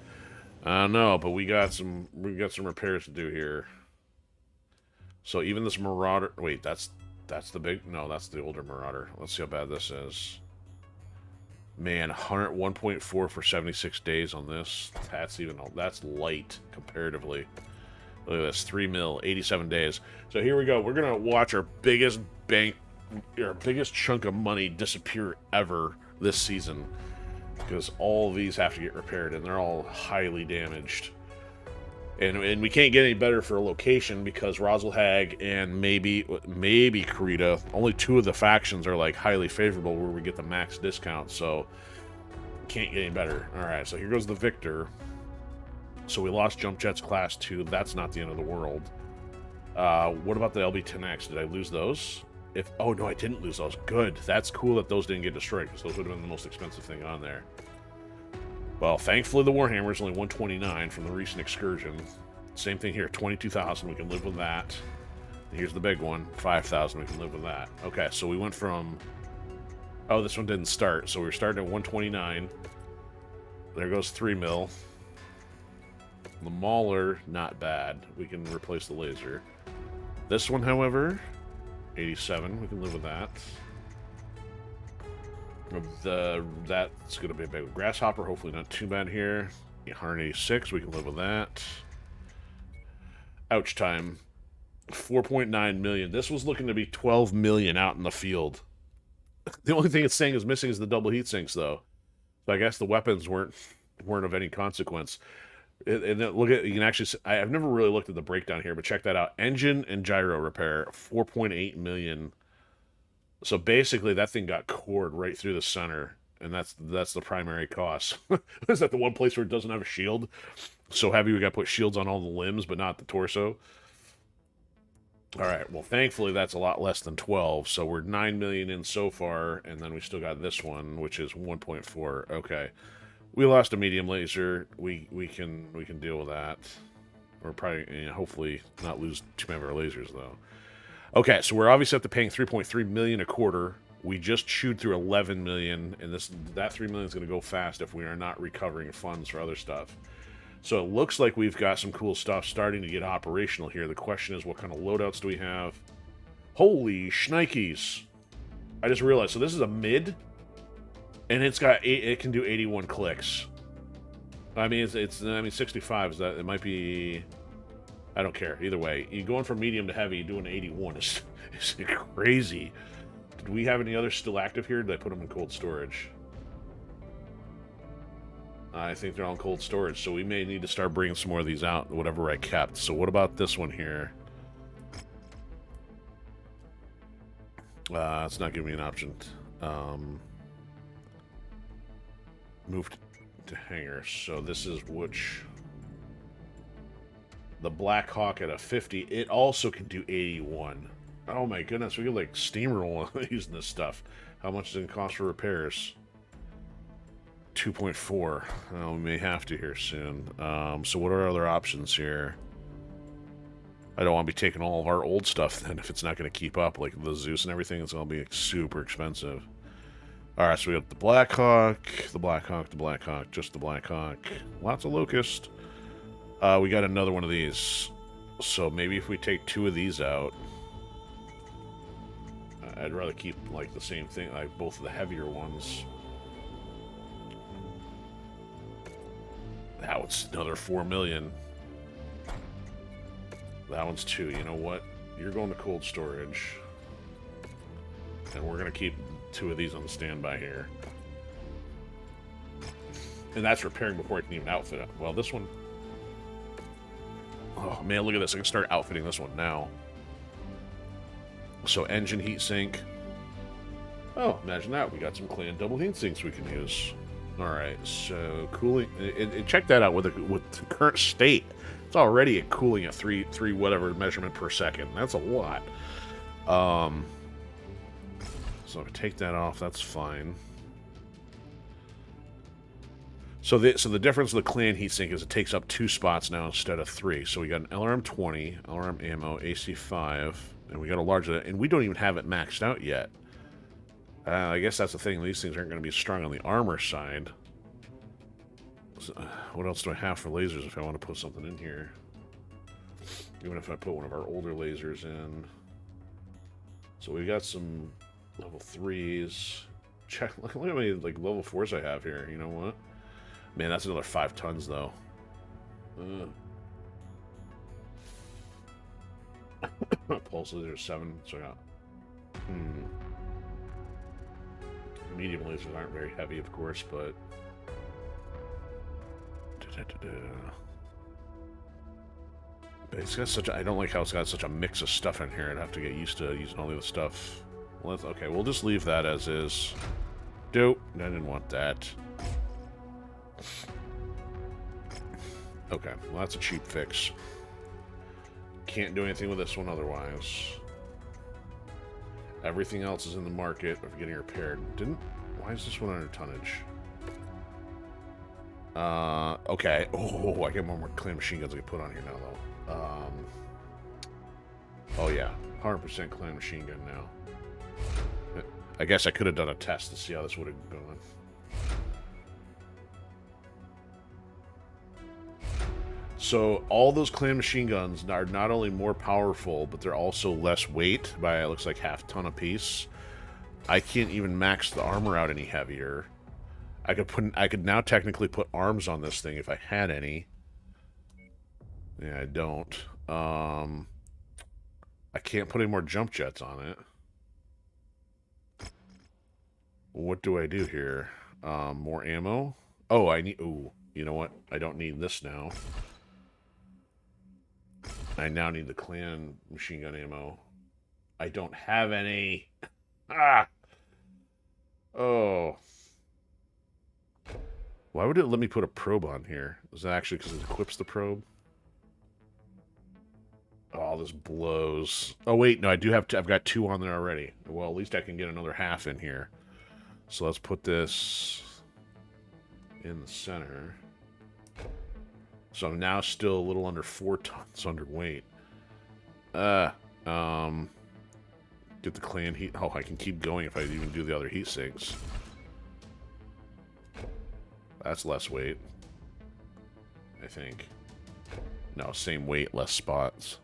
I don't know, but we got some repairs to do here. So even this Marauder... Wait, that's the big... No, that's the older Marauder. Let's see how bad this is. Man, 101.4 for 76 days on this. That's light, comparatively. Look at this. 3 mil, 87 days. So here we go. We're going to watch our biggest chunk of money disappear ever this season. Because all of these have to get repaired, and they're all highly damaged. And we can't get any better for a location because Rosalhag and maybe Karita, only 2 of the factions are like highly favorable where we get the max discount, so can't get any better. Alright, so here goes the Victor. So we lost Jump Jets Class 2. That's not the end of the world. What about the LB-10X? Did I lose those? Oh no, I didn't lose those. Good. That's cool that those didn't get destroyed because those would have been the most expensive thing on there. Well, thankfully the Warhammer is only 129 from the recent excursion. Same thing here, 22,000, we can live with that. And here's the big one, 5,000, we can live with that. Okay, so we went from... Oh, this one didn't start, so we were starting at 129. There goes 3 mil. The Mauler, not bad. We can replace the laser. This one, however, 87, we can live with that. That's going to be a big Grasshopper, hopefully not too bad here. 186, we can live with that. Ouch time. 4.9 million. This was looking to be 12 million out in the field. The only thing it's saying is missing is the double heat sinks, though. So I guess the weapons weren't of any consequence. And look at, you can actually, I've never really looked at the breakdown here, but check that out. Engine and gyro repair, 4.8 million. So basically, that thing got cored right through the center, and that's the primary cost. Is that the one place where it doesn't have a shield? So heavy we got to put shields on all the limbs, but not the torso. All right, well, thankfully, that's a lot less than 12, so we're 9 million in so far, and then we still got this one, which is 1.4. Okay. We lost a medium laser. We can deal with that. Or probably, hopefully not lose too many of our lasers, though. Okay, so we're obviously up to paying 3.3 million a quarter. We just chewed through 11 million, and that 3 million is going to go fast if we are not recovering funds for other stuff. So it looks like we've got some cool stuff starting to get operational here. The question is, what kind of loadouts do we have? Holy shnikes! I just realized. So this is a mid, and it can do 81 clicks. I mean, I mean 65 is that it might be. I don't care. Either way, you going from medium to heavy, doing 81 is crazy. Did we have any others still active here? Did I put them in cold storage? I think they're all in cold storage, so we may need to start bringing some more of these out, whatever I kept. So what about this one here? It's not giving me an option. Moved to hangar. So this is which... The Black Hawk at a 50. It also can do 81. Oh my goodness, we could like steamroll using this stuff. How much does it cost for repairs? 2.4. We may have to here soon. So what are other options here? I don't want to be taking all of our old stuff then if it's not going to keep up. Like the Zeus and everything, it's going to be like, super expensive. Alright, so we got the Black Hawk, the Black Hawk, the Black Hawk, just the Black Hawk. Lots of Locust. We got another one of these. So maybe if we take 2 of these out... I'd rather keep, like, the same thing, like, both of the heavier ones. That one's another 4 million. That one's 2. You know what? You're going to cold storage. And we're going to keep 2 of these on the standby here. And that's repairing before I can even outfit it. Well, this one... Oh, man, look at this. I can start outfitting this one now. So, engine heatsink. Oh, imagine that. We got some clan double heatsinks we can use. Alright, so cooling... And check that out with the current state. It's already at cooling at 3 whatever measurement per second. That's a lot. So if I take that off, that's fine. So the difference with the clan heatsink is it takes up 2 spots now instead of 3. So we got an LRM 20, LRM ammo, AC5, and we got a larger, and we don't even have it maxed out yet. I guess that's the thing. These things aren't going to be strong on the armor side. So, what else do I have for lasers if I want to put something in here? Even if I put one of our older lasers in. So we got some level 3s. Check. Look at how many like level 4s I have here. You know what? Man, that's another 5 tons, though. Pulse laser 7, so I got... Medium lasers aren't very heavy, of course, but... But it's got such a... I don't like how it's got such a mix of stuff in here. I'd have to get used to using all the other stuff. Well, okay, we'll just leave that as is. Dope. I didn't want that. Okay, well that's a cheap fix. Can't do anything with this one otherwise. Everything else is in the market of getting repaired. Why is this one under tonnage? Okay. Oh, I get more clan machine guns I can put on here now, though. Oh yeah, 100% clan machine gun now. I guess I could have done a test to see how this would have gone. So all those clan machine guns are not only more powerful, but they're also less weight by, it looks like, half ton a piece. I can't even max the armor out any heavier. I could now technically put arms on this thing if I had any. Yeah, I don't. I can't put any more jump jets on it. What do I do here? More ammo? Oh, I need... Ooh, you know what? I don't need this now. I now need the clan machine gun ammo. I don't have any. Ah! Oh. Why would it let me put a probe on here? Is that actually because it equips the probe? Oh, this blows. Oh, wait, no, I do have I've got 2 on there already. Well, at least I can get another half in here. So let's put this in the center. So I'm now still a little under 4 tons underweight. Get the clan heat. Oh, I can keep going if I even do the other heat sinks. That's less weight, I think. No, same weight, less spots.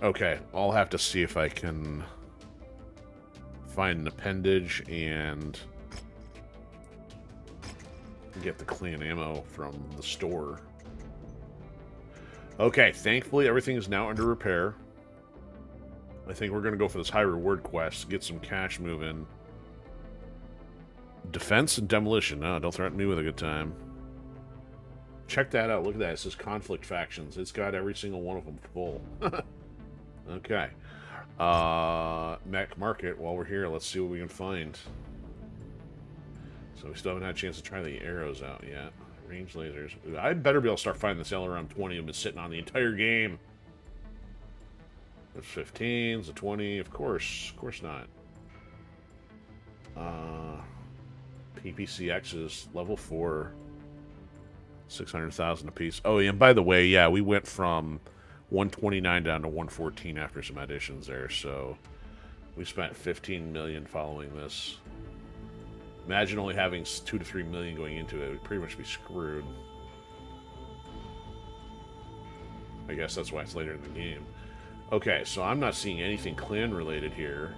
Okay, I'll have to see if I can find an appendage and get the clan ammo from the store. Okay, thankfully everything is now under repair. I think we're going to go for this high reward quest, get some cash moving. Defense and demolition. No, don't threaten me with a good time. Check that out. Look at that. It says conflict factions. It's got every single one of them full. Okay. Mech Market. While we're here, let's see what we can find. So we still haven't had a chance to try the arrows out yet. Range lasers. I'd better be able to start finding this LRM-20. I've been sitting on the entire game. There's 15s, a 20. Of course not. PPCXs, level 4. 600,000 apiece. Oh, and by the way, yeah, we went from 129 down to 114 after some additions there, so we spent 15 million following this. Imagine only having 2 to 3 million going into it. We'd pretty much be screwed. I guess that's why it's later in the game. Okay, so I'm not seeing anything clan related here.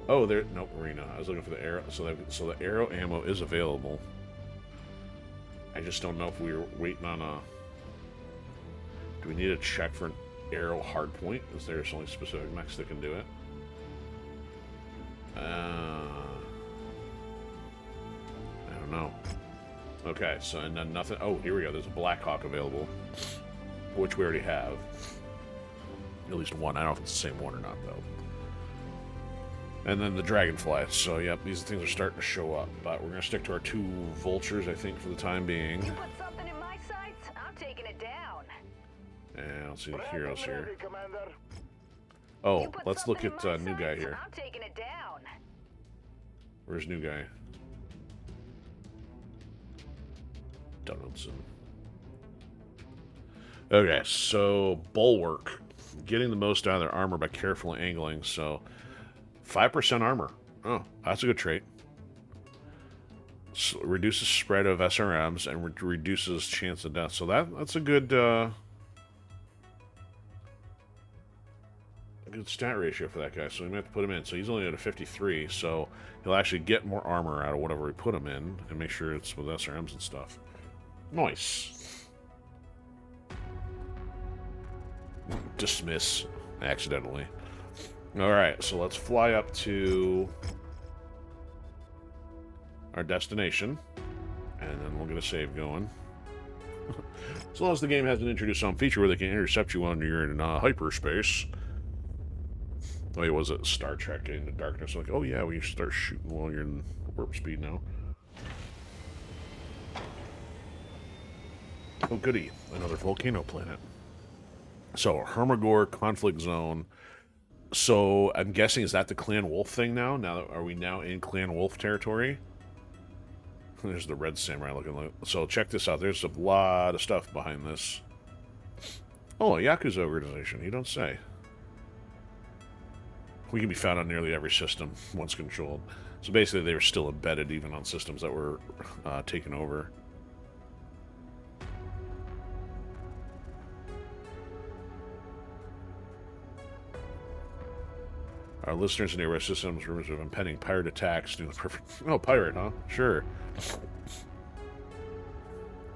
Oh, there. Nope, arena. I was looking for the arrow. So the arrow ammo is available. I just don't know if we were waiting on a. Do we need to check for an arrow hardpoint? Is there only specific mechs that can do it? I don't know. Okay, so and then nothing. Oh, here we go. There's a Blackhawk available, which we already have. At least one. I don't know if it's the same one or not, though. And then the Dragonfly. So, yep, these things are starting to show up. But we're going to stick to our 2 Vultures, I think, for the time being. You put something in my sights, I'm taking it down. And I don't see the heroes here. Oh, let's look at new guy here. I'm taking it down. Where's new guy? Donaldson. Okay, so Bulwark. Getting the most out of their armor by carefully angling, so 5% armor. Oh, that's a good trait. So reduces spread of SRMs and reduces chance of death. So that's a good stat ratio for that guy. So we might have to put him in. So he's only at a 53, so he'll actually get more armor out of whatever we put him in and make sure it's with SRMs and stuff. Nice. Dismiss accidentally. Alright, so let's fly up to our destination, and then we'll get a save going. As long as the game hasn't introduced some feature where they can intercept you when you're in hyperspace. Wait, was it Star Trek Into Darkness? Like, oh yeah, we start shooting while you're in warp speed now. Oh goody, another volcano planet. So, Hermagor Conflict Zone. So, I'm guessing, is that the Clan Wolf thing now? Are we now in Clan Wolf territory? There's the Red Samurai looking like. So, check this out. There's a lot of stuff behind this. Oh, a Yakuza organization. You don't say. We can be found on nearly every system once controlled. So, basically, they were still embedded even on systems that were taken over. Our listeners in nearby systems rumors of impending pirate attacks. Do the perfect. Oh, pirate, huh? Sure.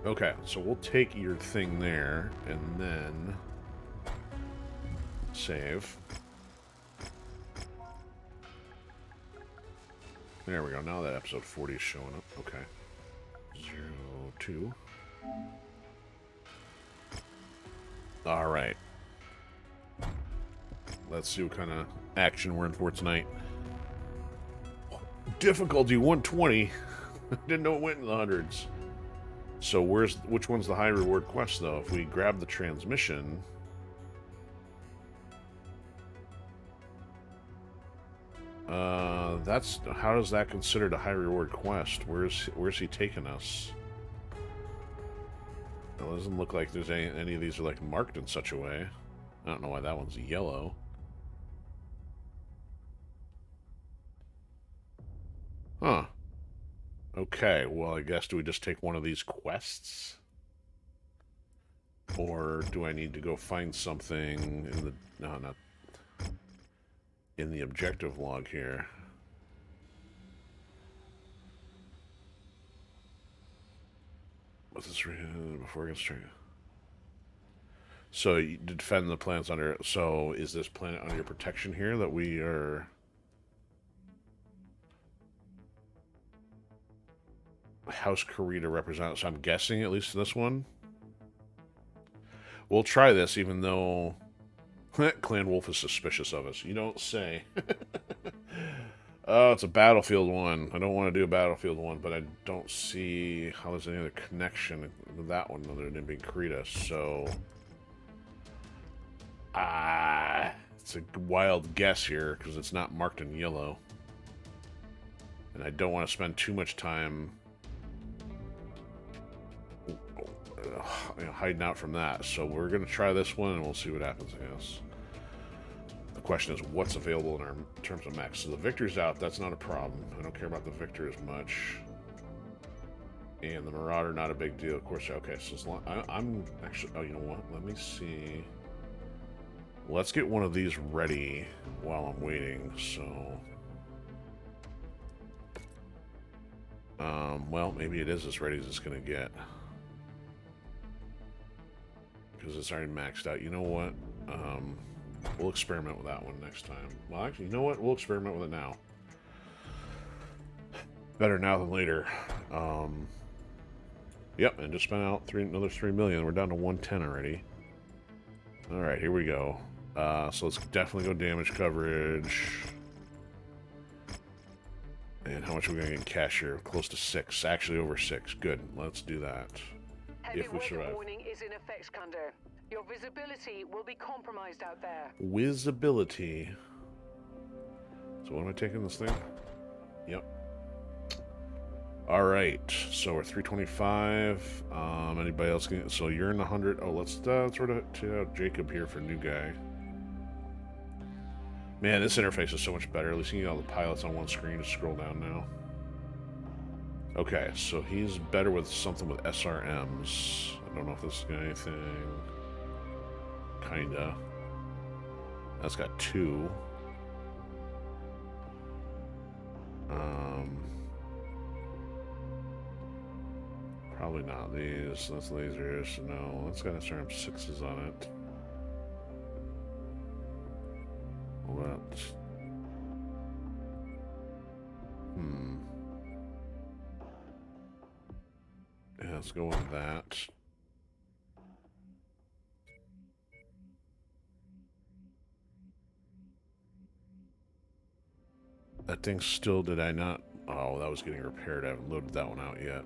Okay, so we'll take your thing there and then save. There we go. Now that episode 40 is showing up. Okay. 02. All right. Let's see what kind of action we're in for tonight. Difficulty 120. Didn't know it went in the hundreds. So which one's the high reward quest though? If we grab the transmission, that's how is that considered a high reward quest? Where's he taking us? Well, it doesn't look like there's any of these are like marked in such a way. I don't know why that one's yellow. Huh. Okay, well, I guess do we just take one of these quests? Or do I need to go find something in the... No, not... in the objective log here. What's this before it gets triggered? So, you defend the planets under... So, is this planet under your protection here that we are... House Karita represent, so I'm guessing at least this one. We'll try this, even though Clan Wolf is suspicious of us. You don't say. Oh, it's a Battlefield 1. I don't want to do a Battlefield 1, but I don't see how there's any other connection with that one other than being Karita, so... it's a wild guess here, because it's not marked in yellow. And I don't want to spend too much time hiding out from that. So we're going to try this one, and we'll see what happens, I guess. The question is, what's available in terms of mechs? So the Victor's out. That's not a problem. I don't care about the Victor as much. And the Marauder, not a big deal. Of course, okay. So as long, I'm actually... Oh, you know what? Let me see... Let's get one of these ready while I'm waiting, so... well, maybe it is as ready as it's going to get. Because it's already maxed out. You know what? We'll experiment with that one next time. Well, actually, you know what? We'll experiment with it now. Better now than later. Yep, and just spent out another 3 million. We're down to 110 already. Alright, here we go. So let's definitely go damage coverage. And how much are we going to get in cash here? Close to 6. Actually over 6. Good. Let's do that. Heavy If we weather survive. warning is in effect, Commander. Your visibility will be compromised out there. Visibility. So what am I taking this thing? Yep. Alright. So we're 325. Anybody else can... So you're in the 100. Oh, let's sort of check out Jacob here for new guy. Man, this interface is so much better. At least you can get all the pilots on one screen to scroll down now. Okay, so he's better with something with SRMs. I don't know if this is got anything. Kinda. That's got 2. Probably not these. That's lasers. No, that's got SRM 6s on it. What? Yeah, let's go with that. That thing still, did I not? Oh, that was getting repaired. I haven't loaded that one out yet.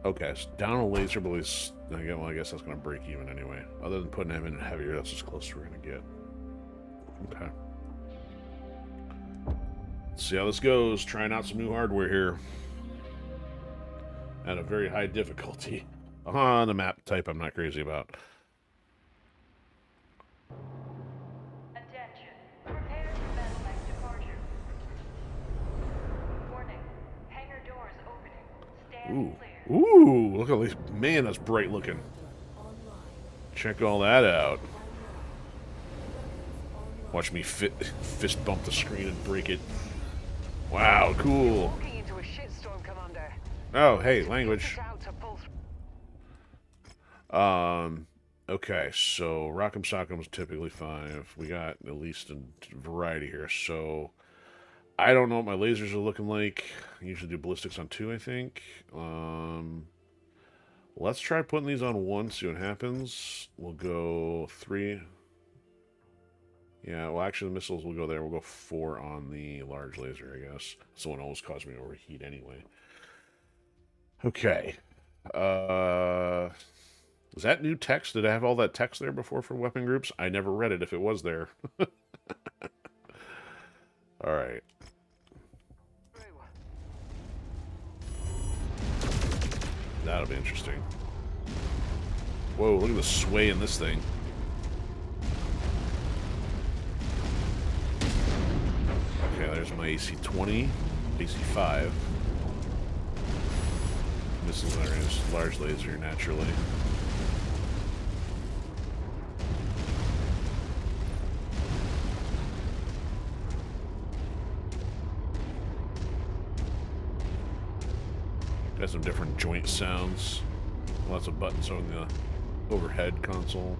Okay, so down a laser, but well, I guess that's going to break even anyway. Other than putting him in heavier, that's as close as we're going to get. Okay. Let's see how this goes. Trying out some new hardware here. At a very high difficulty. On the map type I'm not crazy about. Attention. Prepare for battle mech departure. Warning. Hangar doors opening. Stand clear. Ooh, look at this. Man, that's bright looking. Check all that out. Watch me fist bump the screen and break it. Wow, cool. Walking into a shitstorm, Commander. Oh, hey, language. Out to pull Okay, so Rock'em Sock'em's typically 5. We got at least a variety here, so... I don't know what my lasers are looking like. I usually do ballistics on 2, I think. Let's try putting these on 1, see what happens. We'll go 3. Yeah, well, actually, the missiles will go there. We'll go 4 on the large laser, I guess. This one almost caused me to overheat anyway. Okay. Is that new text? Did I have all that text there before for weapon groups? I never read it if it was there. Alright. That'll be interesting. Whoa, look at the sway in this thing. Okay, there's my AC-20, AC-5. This is our large laser, naturally. Got some different joint sounds. Lots of buttons on the overhead console.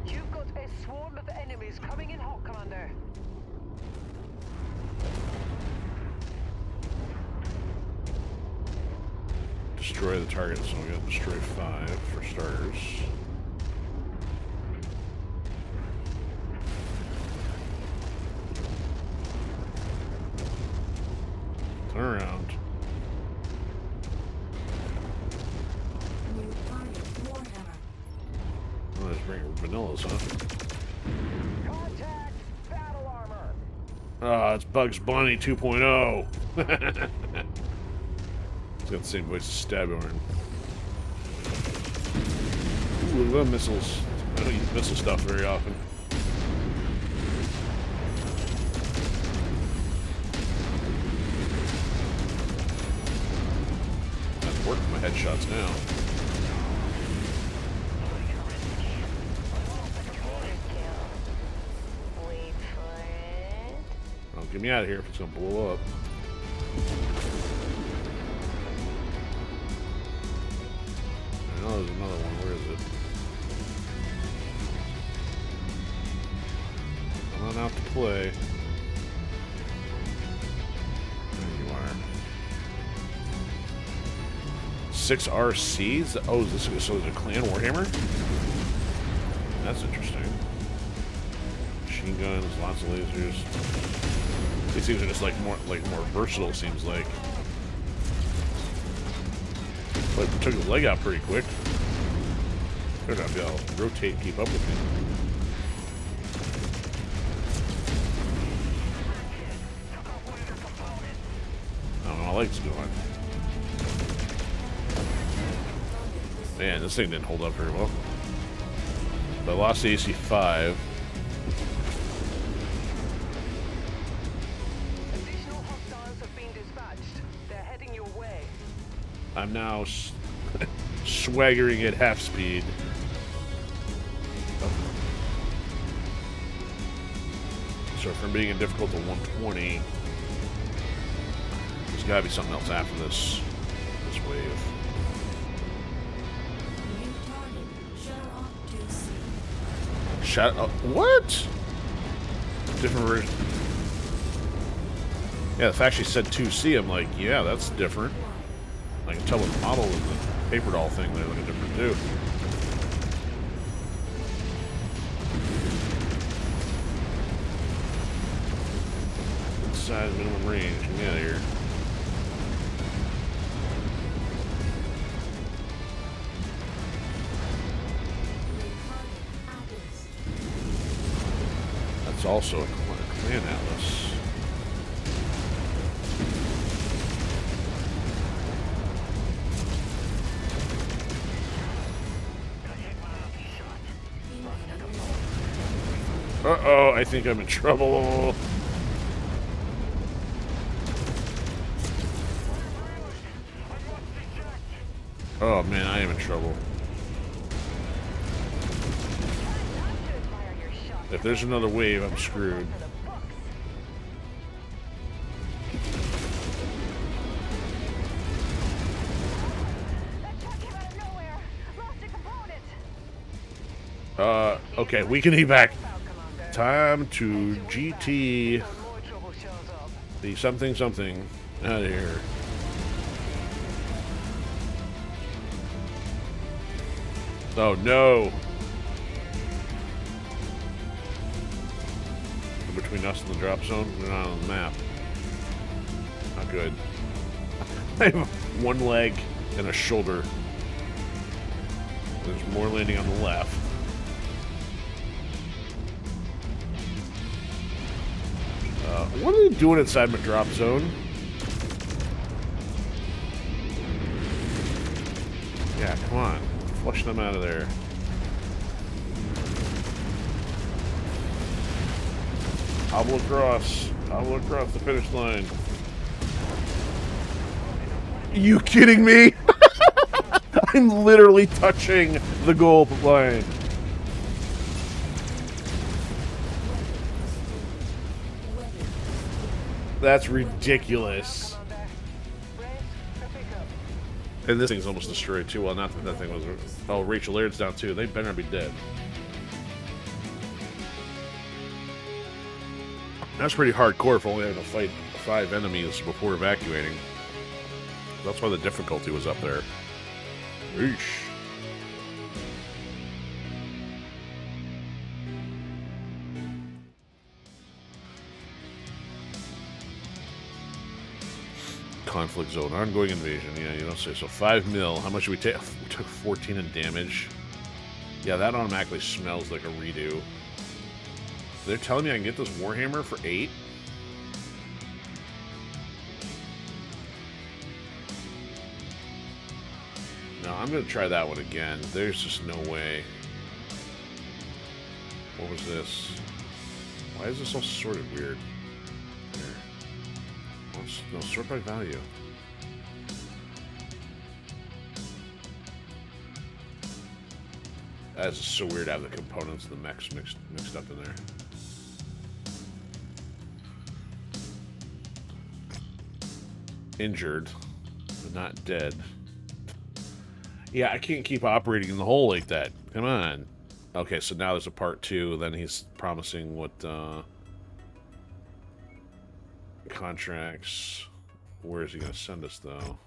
You've got a swarm of enemies coming in hot, Commander. destroy the target, so we gotta destroy 5 for starters. Turn around. Oh, let's bring vanillas, huh? Contact! Battle armor! Ah, it's Bugs Bunny 2.0. It's got the same voice as Stabhorn. Ooh, I love missiles. I don't use missile stuff very often. That's working for my headshots now. Wait for it. Oh, get me out of here if it's gonna blow up. I know there's another one. Where is it? Come on out to play. There you are. 6 RCs? Oh, is this so? Is it a clan Warhammer? That's interesting. Machine guns, lots of lasers. These things are just more versatile. Seems like. But it took his leg out pretty quick. They're not be able to rotate and keep up with me. I don't know, my leg's going. Man, this thing didn't hold up very well. But I lost the AC-5. Additional hostiles have been dispatched. They're heading your way. I'm now swaggering at half speed. So from being in difficult to 120, there's gotta be something else after this wave. Shut up. What? Different version. Yeah, the fact she said 2C, I'm like, yeah, that's different. I can tell with the model and the paper doll thing, they're looking different too. Size, minimum range. Get me out of here. That's also a clan atlas. Uh-oh, I think I'm in trouble. Oh man, I am in trouble. If there's another wave, I'm screwed. Okay, we can evac. Time to GT the something out of here. Oh no! Between us and the drop zone, we're not on the map. Not good. I have one leg and a shoulder. There's more landing on the left. What are they doing inside my drop zone? Yeah, come on. Flush them out of there. Hobble across the finish line. You kidding me? I'm literally touching the goal line. That's ridiculous. And this thing's almost destroyed too. Well, not that thing was. Oh, Rachel Laird's down too. They better be dead. That's pretty hardcore for only having to fight 5 enemies before evacuating. That's why the difficulty was up there. Eesh. Conflict zone, ongoing invasion. Yeah, you don't say so. 5 mil. How much did we take? We took 14 in damage. Yeah, that automatically smells like a redo. They're telling me I can get this Warhammer for 8? No, I'm going to try that one again. There's just no way. What was this? Why is this all sorted weird? Here. No, sort by value. That's just so weird to have the components of the mechs mixed up in there. Injured, but not dead. Yeah, I can't keep operating in the hole like that. Come on. Okay, so now there's a part 2. Then he's promising what contracts. Where is he going to send us, though?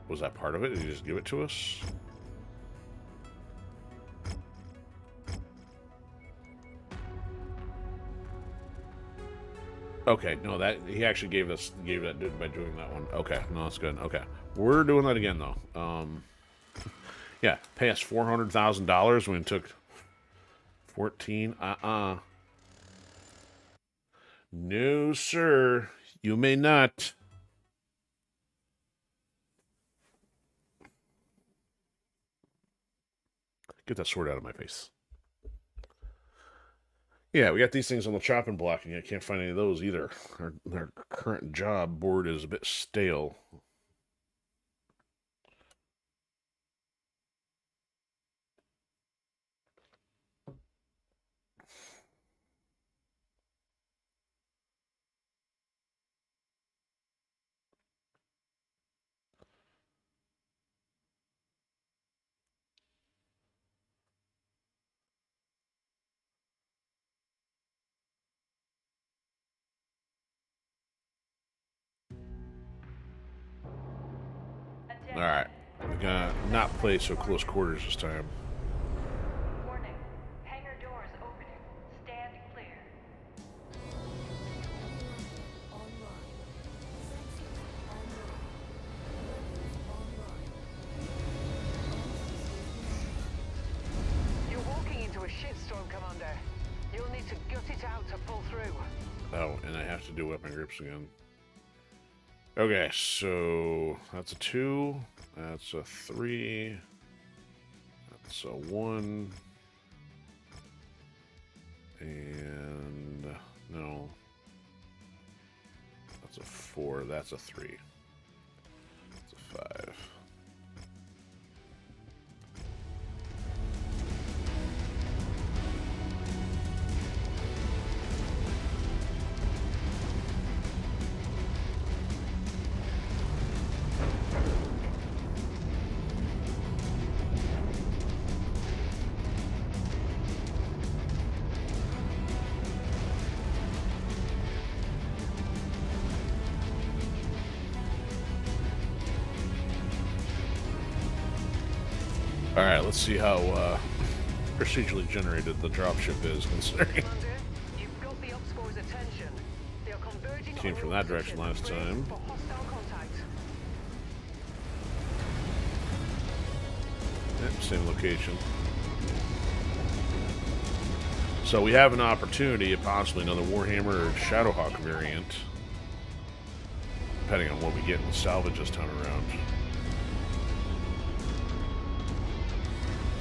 Was that part of it? Did he just give it to us? Okay, no, that he actually gave that by doing that one. Okay, no, that's good. Okay, we're doing that again though. Yeah, pay us $400,000 when it took 14. No, sir, you may not. Get that sword out of my face. Yeah, we got these things on the chopping block, and I can't find any of those either. Our current job board is a bit stale. Alright, we're gonna not play so close quarters this time. Warning. Hangar doors opening. Stand clear. You're walking into a shitstorm, Commander. You'll need to gut it out to pull through. Oh, and I have to do weapon grips again. Okay, so that's a 2, that's a 3, that's a 1, and no, that's a 4, that's a 3, that's a 5. Alright, let's see how procedurally generated the dropship is, considering Commander, you've got the Ops Corps' attention. They are converging came on from your that direction position. last time. For hostile contact. Yep, same location. So we have an opportunity of possibly another Warhammer or Shadowhawk variant, depending on what we get in the salvage this time around.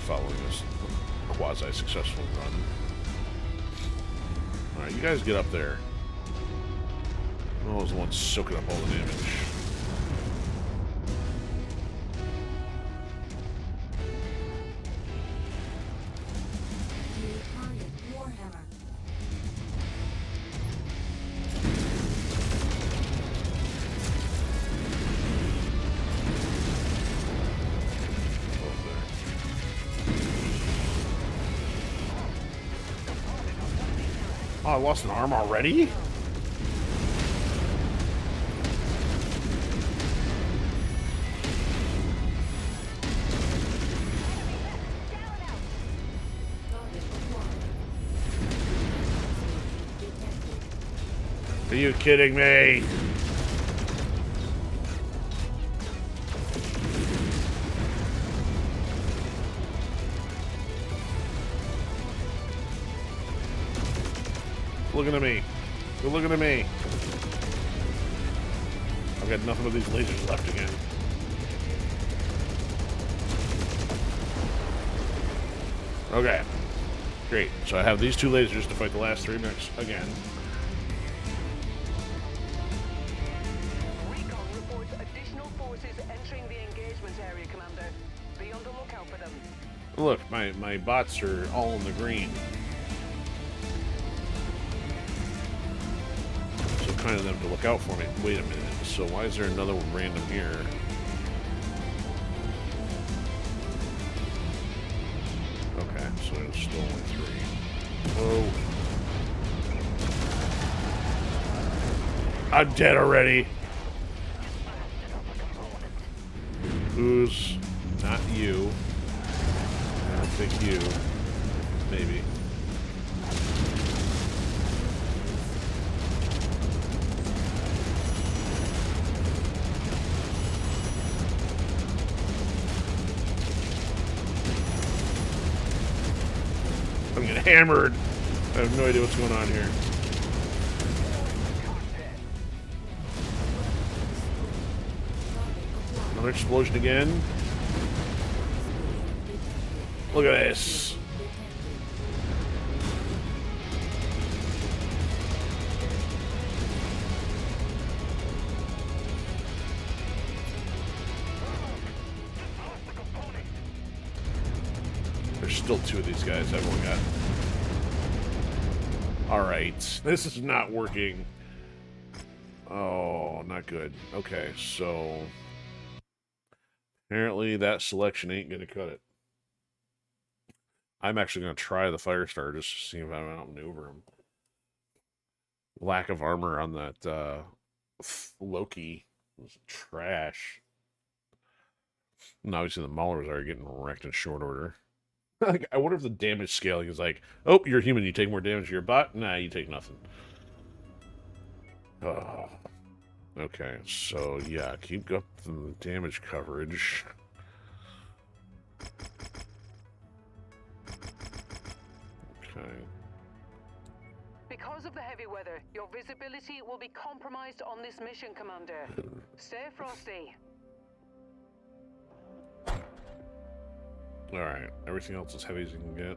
Following this quasi-successful run. Alright, you guys get up there. I was the one soaking up all the damage. Oh, I lost an arm already? Are you kidding me? Looking at me. They're looking at me. I've got nothing but these lasers left again. Okay. Great. So I have these two lasers to fight the last 3 mechs again. Recon reports additional forces entering the engagement area, Commander. Be on the lookout for them. Look, my bots are all in the green. So kind of them to look out for me. Wait a minute. So why is there another one random here? Okay, so there's still only 3. Whoa. I'm dead already. Who's not you? I don't think you. Maybe. I'm getting hammered. I have no idea what's going on here. Another explosion again. Look at this. There's still 2 of these guys. Everyone got. Alright. This is not working. Oh, not good. Okay, so apparently that selection ain't gonna cut it. I'm actually gonna try the Firestarter just to see if I can outmaneuver him. Lack of armor on that Loki was trash. And obviously the Maulers are getting wrecked in short order. Like, I wonder if the damage scaling is like, oh, you're human, you take more damage to your bot? Nah, you take nothing. Oh. Okay, so yeah, keep up the damage coverage. Okay. Because of the heavy weather, your visibility will be compromised on this mission, Commander. Stay frosty. Alright, everything else as heavy as you can get.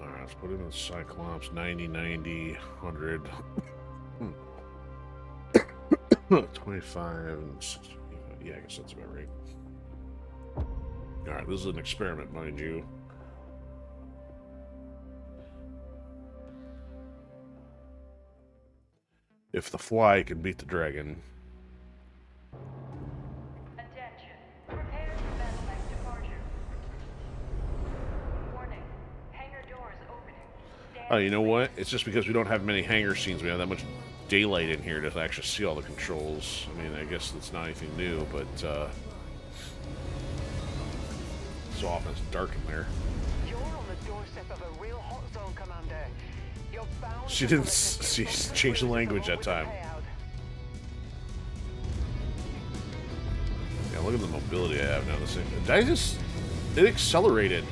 Alright, let's put in the Cyclops 90, 90, 100. 25 and 60. Yeah, I guess that's about right. Alright, this is an experiment, mind you. If the fly can beat the dragon. Attention. Prepare for battle mech departure. Warning. Hangar doors opening. Oh, you know what? It's just because we don't have many hangar scenes. We have that much daylight in here to actually see all the controls. I mean, I guess it's not anything new, but so often it's dark in there. You're on the doorstep of a real hot zone, Commander. You're bound She to didn't collect she changed the language that time. Yeah, look at the mobility I have now. This thing, did I just, it accelerated.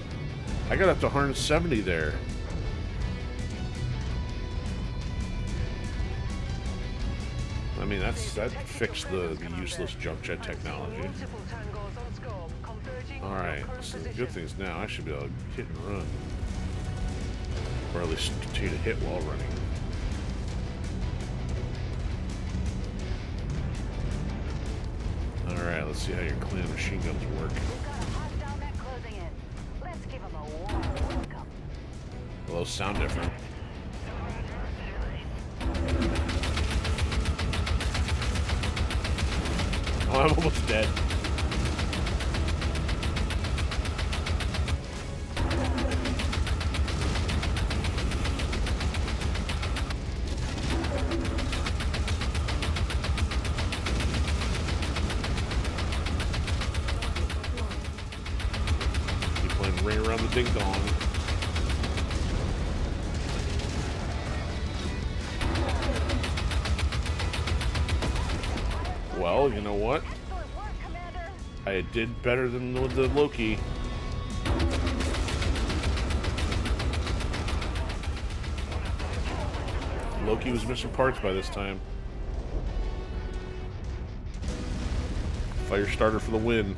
I got up to 170 there. I mean, that fixed the useless jump jet technology. Alright, so the good thing is now I should be able to hit and run. Or at least continue to hit while running. Alright, let's see how your clan machine guns work. Well, those sound different. Oh, I'm almost dead. ring around the ding dong. Well, you know what? I did better than the Loki. Loki was missing parts by this time. Firestarter for the win.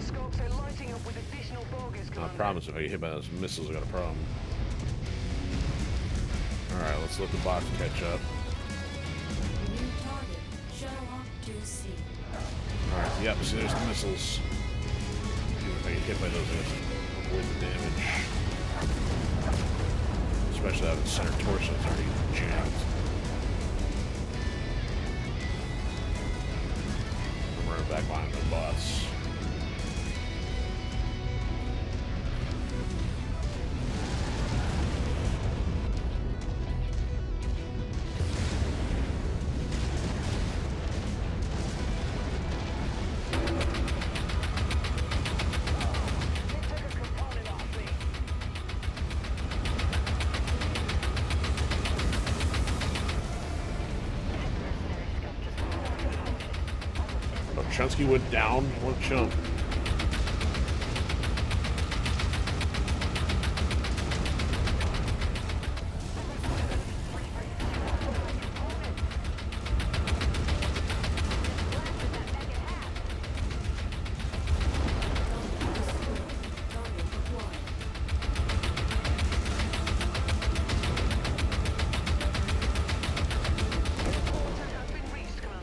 Scopes are lighting up with additional bogies, I Commander. promise if I get hit by those missiles, I got a problem. Alright, let's let the bots catch up. New target, Sherlock to sea. Alright, yep, see there's the missiles. If I get hit by those, I gotta avoid the damage. Especially out of the center torso, it's already jammed. I'm running back behind the bots. Chunsky went down one chunk.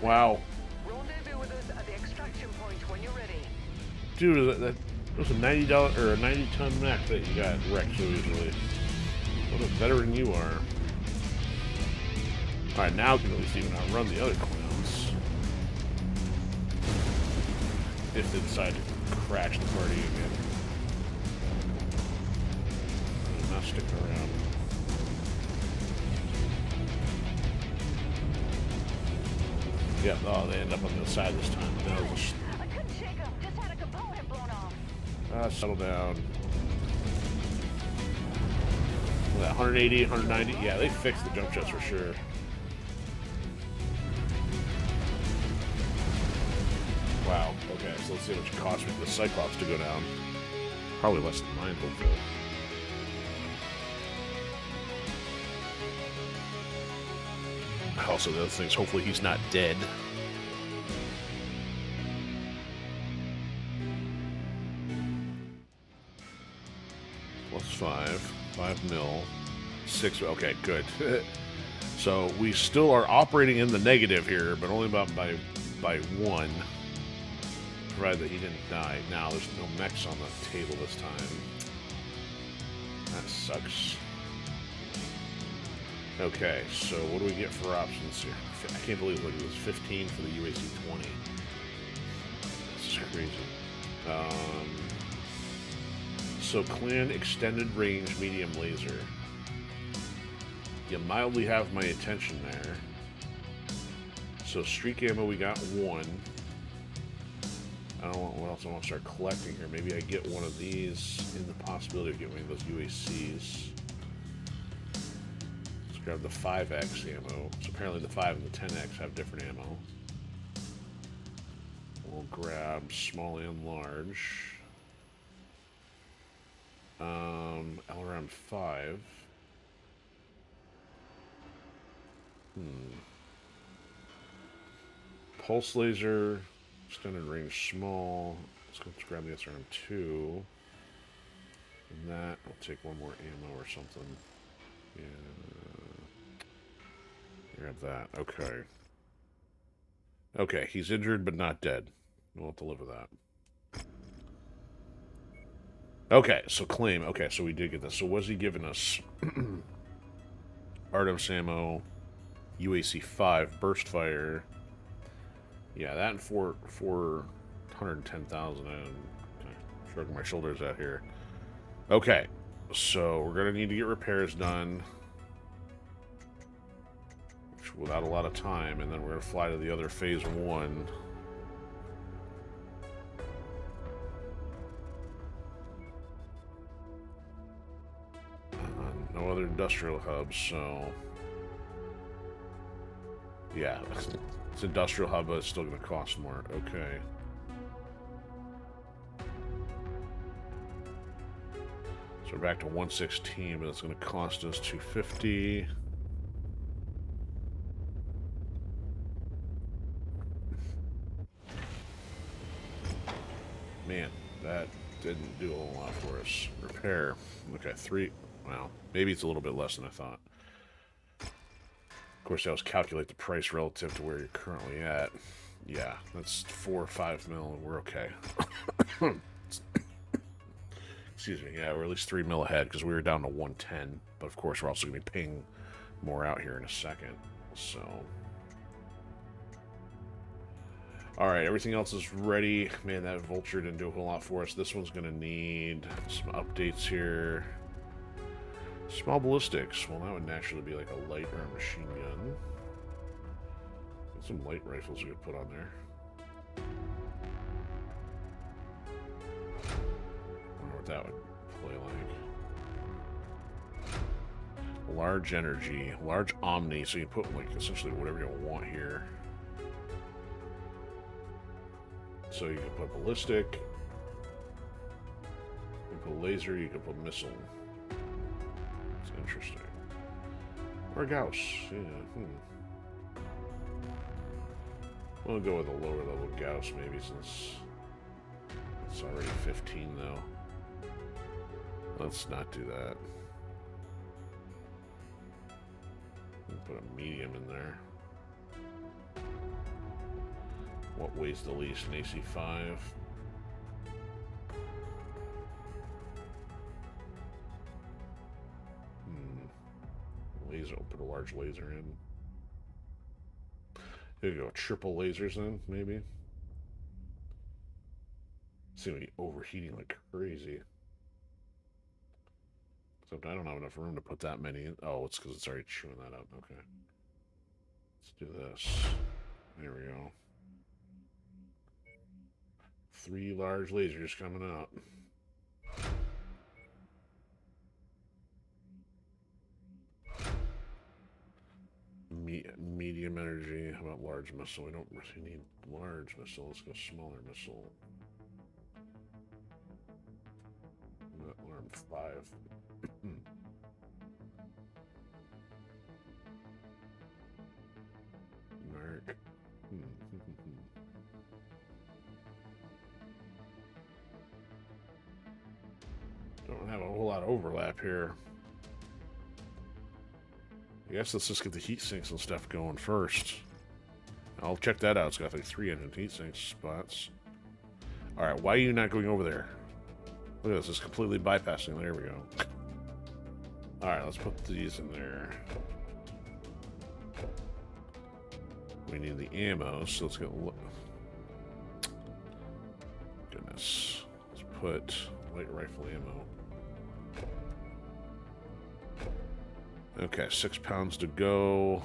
Wow. Rendezvous with us at the extraction point when you're ready. Dude, that was a $90 or a 90-ton mech that you got wrecked so easily. What a veteran you are. Alright, now we can at least even outrun the other clowns. If they decide to crash the party again. I'm not sticking around. Yeah, oh, they end up on the side this time. That was just... I couldn't shake him. Just had a component blown off. settle down. Well, that 180, 190. Yeah, they fixed the jump jets for sure. Wow. Okay, so let's see how much it costs for the Cyclops to go down. Probably less than mine, hopefully. Also, the other thing is hopefully he's not dead. Plus 5 mil, 6. Okay, good. So we still are operating in the negative here, but only about by 1. Provided that he didn't die. Now there's no mechs on the table this time. That sucks. Okay, so what do we get for options here? I can't believe it was 15 for the UAC 20. This is crazy. So clan extended range medium laser. You mildly have my attention there. So streak ammo we got 1. I don't know what else I want to start collecting here. Maybe I get one of these in the possibility of getting one of those UACs. Let's grab the 5X ammo. So apparently the 5 and the 10X have different ammo. We'll grab small and large. LRM 5. Pulse laser, extended range small. Let's grab the SRM 2. And that, I'll take one more ammo or something. Yeah. Grab that. Okay. Okay, he's injured but not dead. We'll have to live with that. Okay, so claim. Okay, so we did get this. So what's he giving us? Artemis ammo, UAC 5, burst fire. Yeah, that and 410,000. I'm shrugging my shoulders out here. Okay, so we're gonna need to get repairs done, without a lot of time, and then we're gonna fly to the other phase 1. no other industrial hubs, so... Yeah, it's industrial hub, but it's still going to cost more. Okay. So we're back to 116, but it's going to cost us 250. Man, that didn't do a whole lot for us. Repair. Okay, 3. Wow. Maybe it's a little bit less than I thought. Of course, I always calculate the price relative to where you're currently at. Yeah, that's 4 or 5 mil, and we're okay. Excuse me. Yeah, we're at least 3 mil ahead because we were down to 110. But of course, we're also going to be paying more out here in a second. So... Alright, everything else is ready. Man, that Vulture didn't do a whole lot for us. This one's going to need some updates here. Small ballistics. Well, that would naturally be like a light or a machine gun. Some light rifles we could put on there. Wonder what that would play like. Large energy. Large omni, so you can put like essentially whatever you want here. So you can put ballistic, you can put laser, you can put missile. It's interesting. Or Gauss, yeah. We'll go with a lower level Gauss maybe since it's already 15 though. Let's not do that. We'll put a medium in there. What weighs the least? An AC5. Laser. We'll put a large laser in. There you go. Triple lasers then, maybe. Seem to be overheating like crazy. Except I don't have enough room to put that many in. Oh, it's because it's already chewing that up. Okay. Let's do this. There we go. 3 large lasers coming out. Medium energy. How about large missile? We don't really need large missile. Let's go smaller missile. Alarm 5. Merc. Don't have a whole lot of overlap here. I guess let's just get the heat sinks and stuff going first. I'll check that out. It's got like 3 engine heat sink spots. Alright, why are you not going over there? Look at this, it's completely bypassing. There we go. Alright, let's put these in there. We need the ammo, so let's get... Goodness. Let's put light rifle ammo. Okay, 6 pounds to go.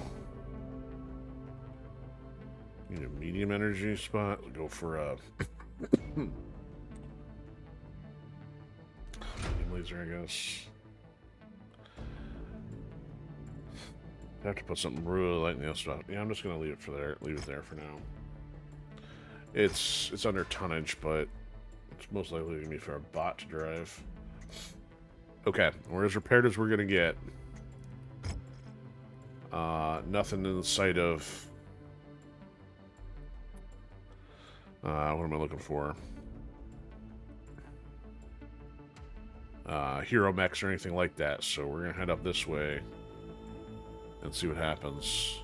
Need a medium energy spot. We'll go for a medium laser, I guess. I have to put something really light in the other spot. Yeah, I'm just gonna leave it there for now. It's under tonnage, but it's most likely gonna be for a bot to drive. Okay, we're as repaired as we're gonna get. Nothing in the sight of... what am I looking for? Hero mechs or anything like that. So we're going to head up this way and see what happens.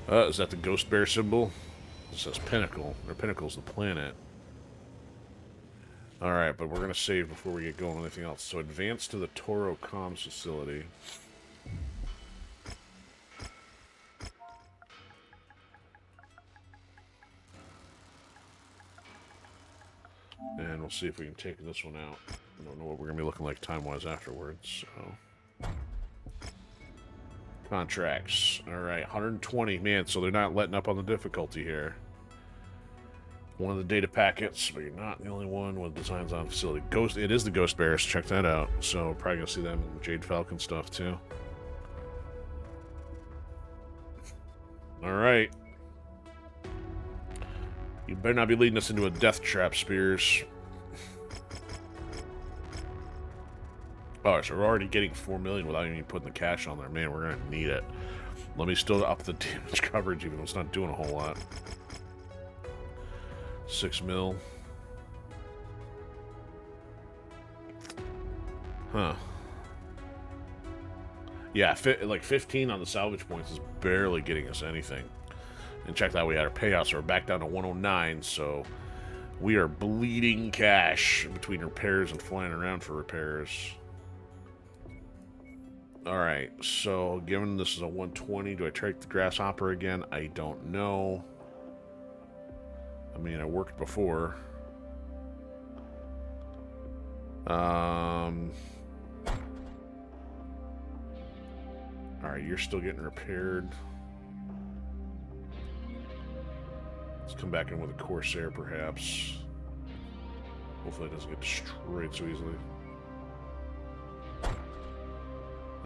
Is that the ghost bear symbol? It says Pinnacle. Or Pinnacle's the planet. Alright, but we're going to save before we get going on anything else. So advance to the Toro Comms facility. And we'll see if we can take this one out. I don't know what we're going to be looking like time-wise afterwards, so... Contracts. Alright, 120. Man, so they're not letting up on the difficulty here. one of the data packets, but you're not the only one with designs on facility. Ghost, it is the Ghost Bears. Check that out. So we're probably gonna see them in Jade Falcon stuff too. All right. You better not be leading us into a death trap, Spears. Oh, so we're already getting 4 million without even putting the cash on there. Man, we're gonna need it. Let me still up the damage coverage, even though it's not doing a whole lot. 6 mil. Huh. Yeah, like 15 on the salvage points is barely getting us anything. And check that, we had our payouts, so we're back down to 109, so we are bleeding cash between repairs and flying around for repairs. Alright, so given this is a 120, do I take the Grasshopper again? I don't know. I mean, I worked before. Alright, you're still getting repaired. Let's come back in with a Corsair, perhaps. Hopefully it doesn't get destroyed so easily.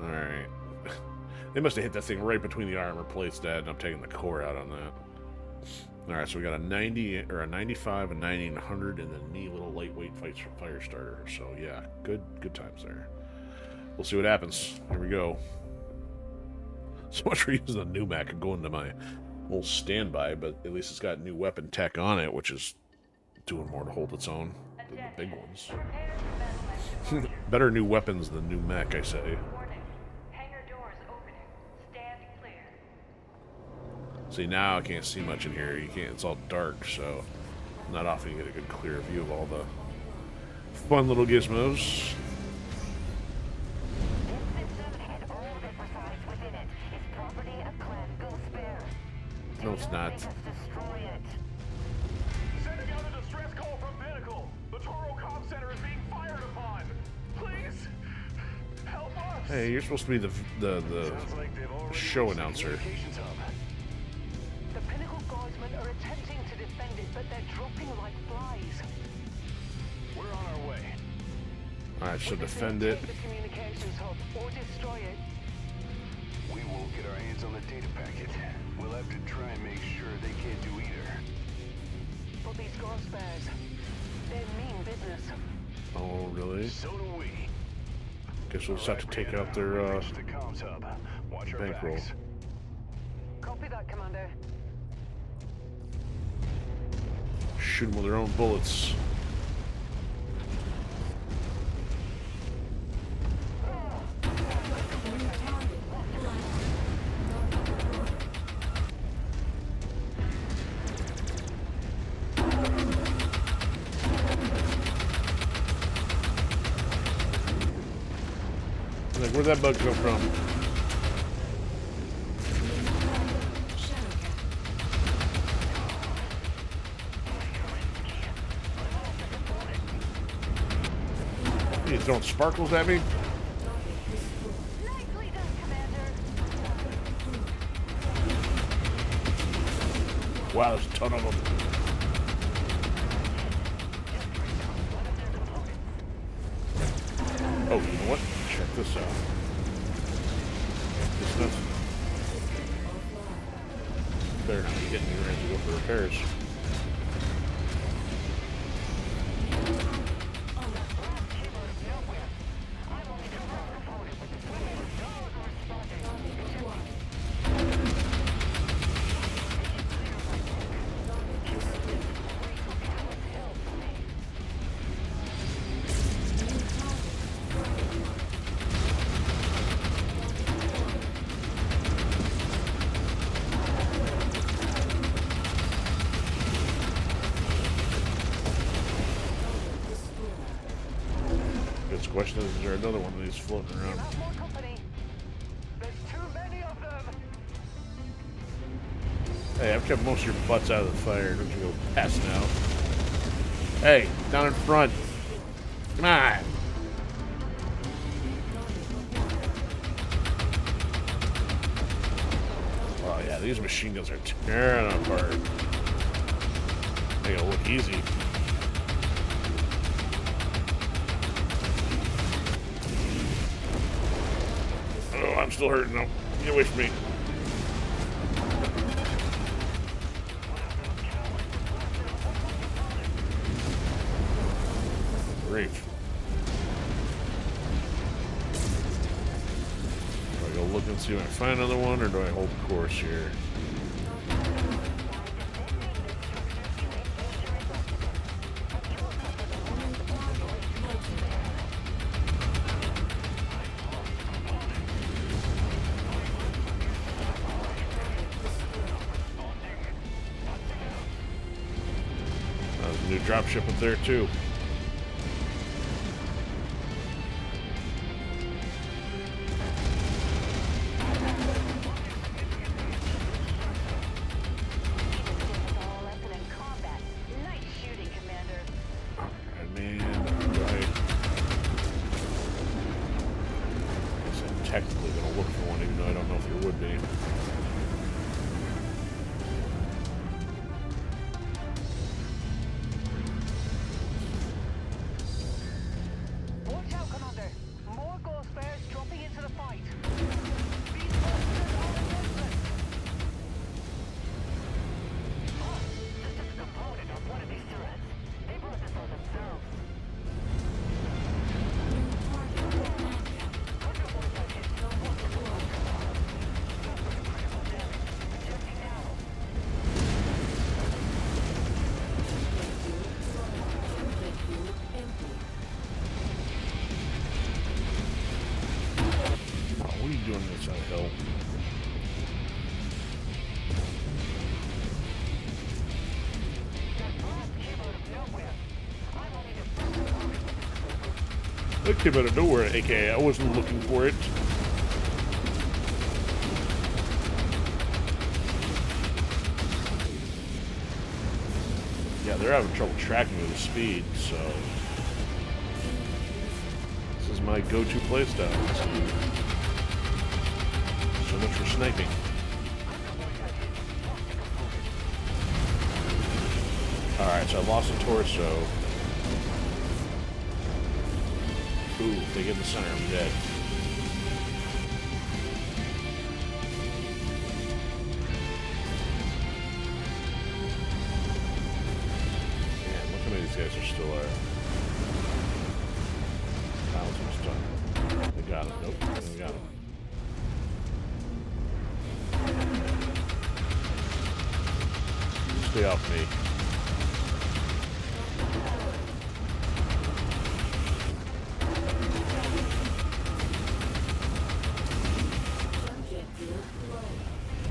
Alright. They must have hit that thing right between the armor plates, Dad, and I'm taking the core out on that. Alright, so we got a 90, or a 95, a 90, and 100, and then me little lightweight fire starter. So yeah, good times there. We'll see what happens. Here we go. So much for using the new Mac and going to my old standby, but at least it's got new weapon tech on it, which is doing more to hold its own than the big ones. Better new weapons than new mech, I say. See, now I can't see much in here. You can't. It's all dark, so not often you get a good clear view of all the fun little gizmos. No, it's not. Sending out a distress call from Pinnacle. The Toro Comm Center is being fired upon. Please help us. Hey, you're supposed to be the show announcer. The Pinnacle guardsmen are attempting to defend it, but they're dropping like flies. We're on our way. Alright, so defend it. Take the communications hub or destroy it. We won't get our hands on the data packet. We'll have to try and make sure they can't do either. But these ghost bears, they mean business. Oh, really? So do we. Guess we'll just have to take out their The comms hub. Watch our bankroll. backs. Copy that, Commander. Shoot them with their own bullets. Like, where'd that bug come from? You throwing sparkles at me? Nicely done, Commander. Wow, there's a ton of them. Oh, you know what? Check this out. This nuts. Better not be hitting me as we go for repairs. Guess the question is there another one of these floating around? Have more company. There's too many of them. Hey, I've kept most of your butts out of the fire. Don't you go passing out. Hey, down in front. Come on. Oh yeah, these machine guns are tearing apart. Make it look easy. Oh, I'm still hurting though. Get away from me. Great. Do I go look and see if I find another one, or do I hold the course here? There's a new dropship up there too. Technically gonna look for one, even though I don't know if there would be. Watch out, Commander. More ghost bears dropping into the fight. These monsters are relentless. Oh, this is a component of one of these turrets. They brought this on themselves. What are you doing this hill? It came out of nowhere, aka I wasn't looking for it. Yeah, they're having trouble tracking with the speed, so this is my go-to playstyle. So much for sniping. Alright, so I lost a torso. Ooh, if they get in the center, I'm dead. Man, look how many of these guys are still there. Almost done. They got him. Nope, they got him. Stay off me.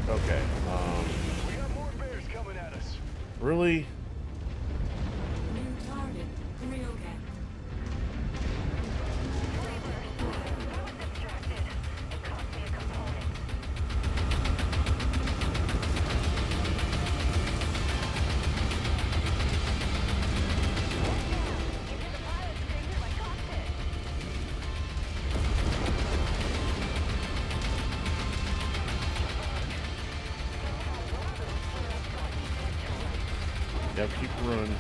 Okay, We got more bears coming at us. really? New target, Ryokan. Yep, keep running.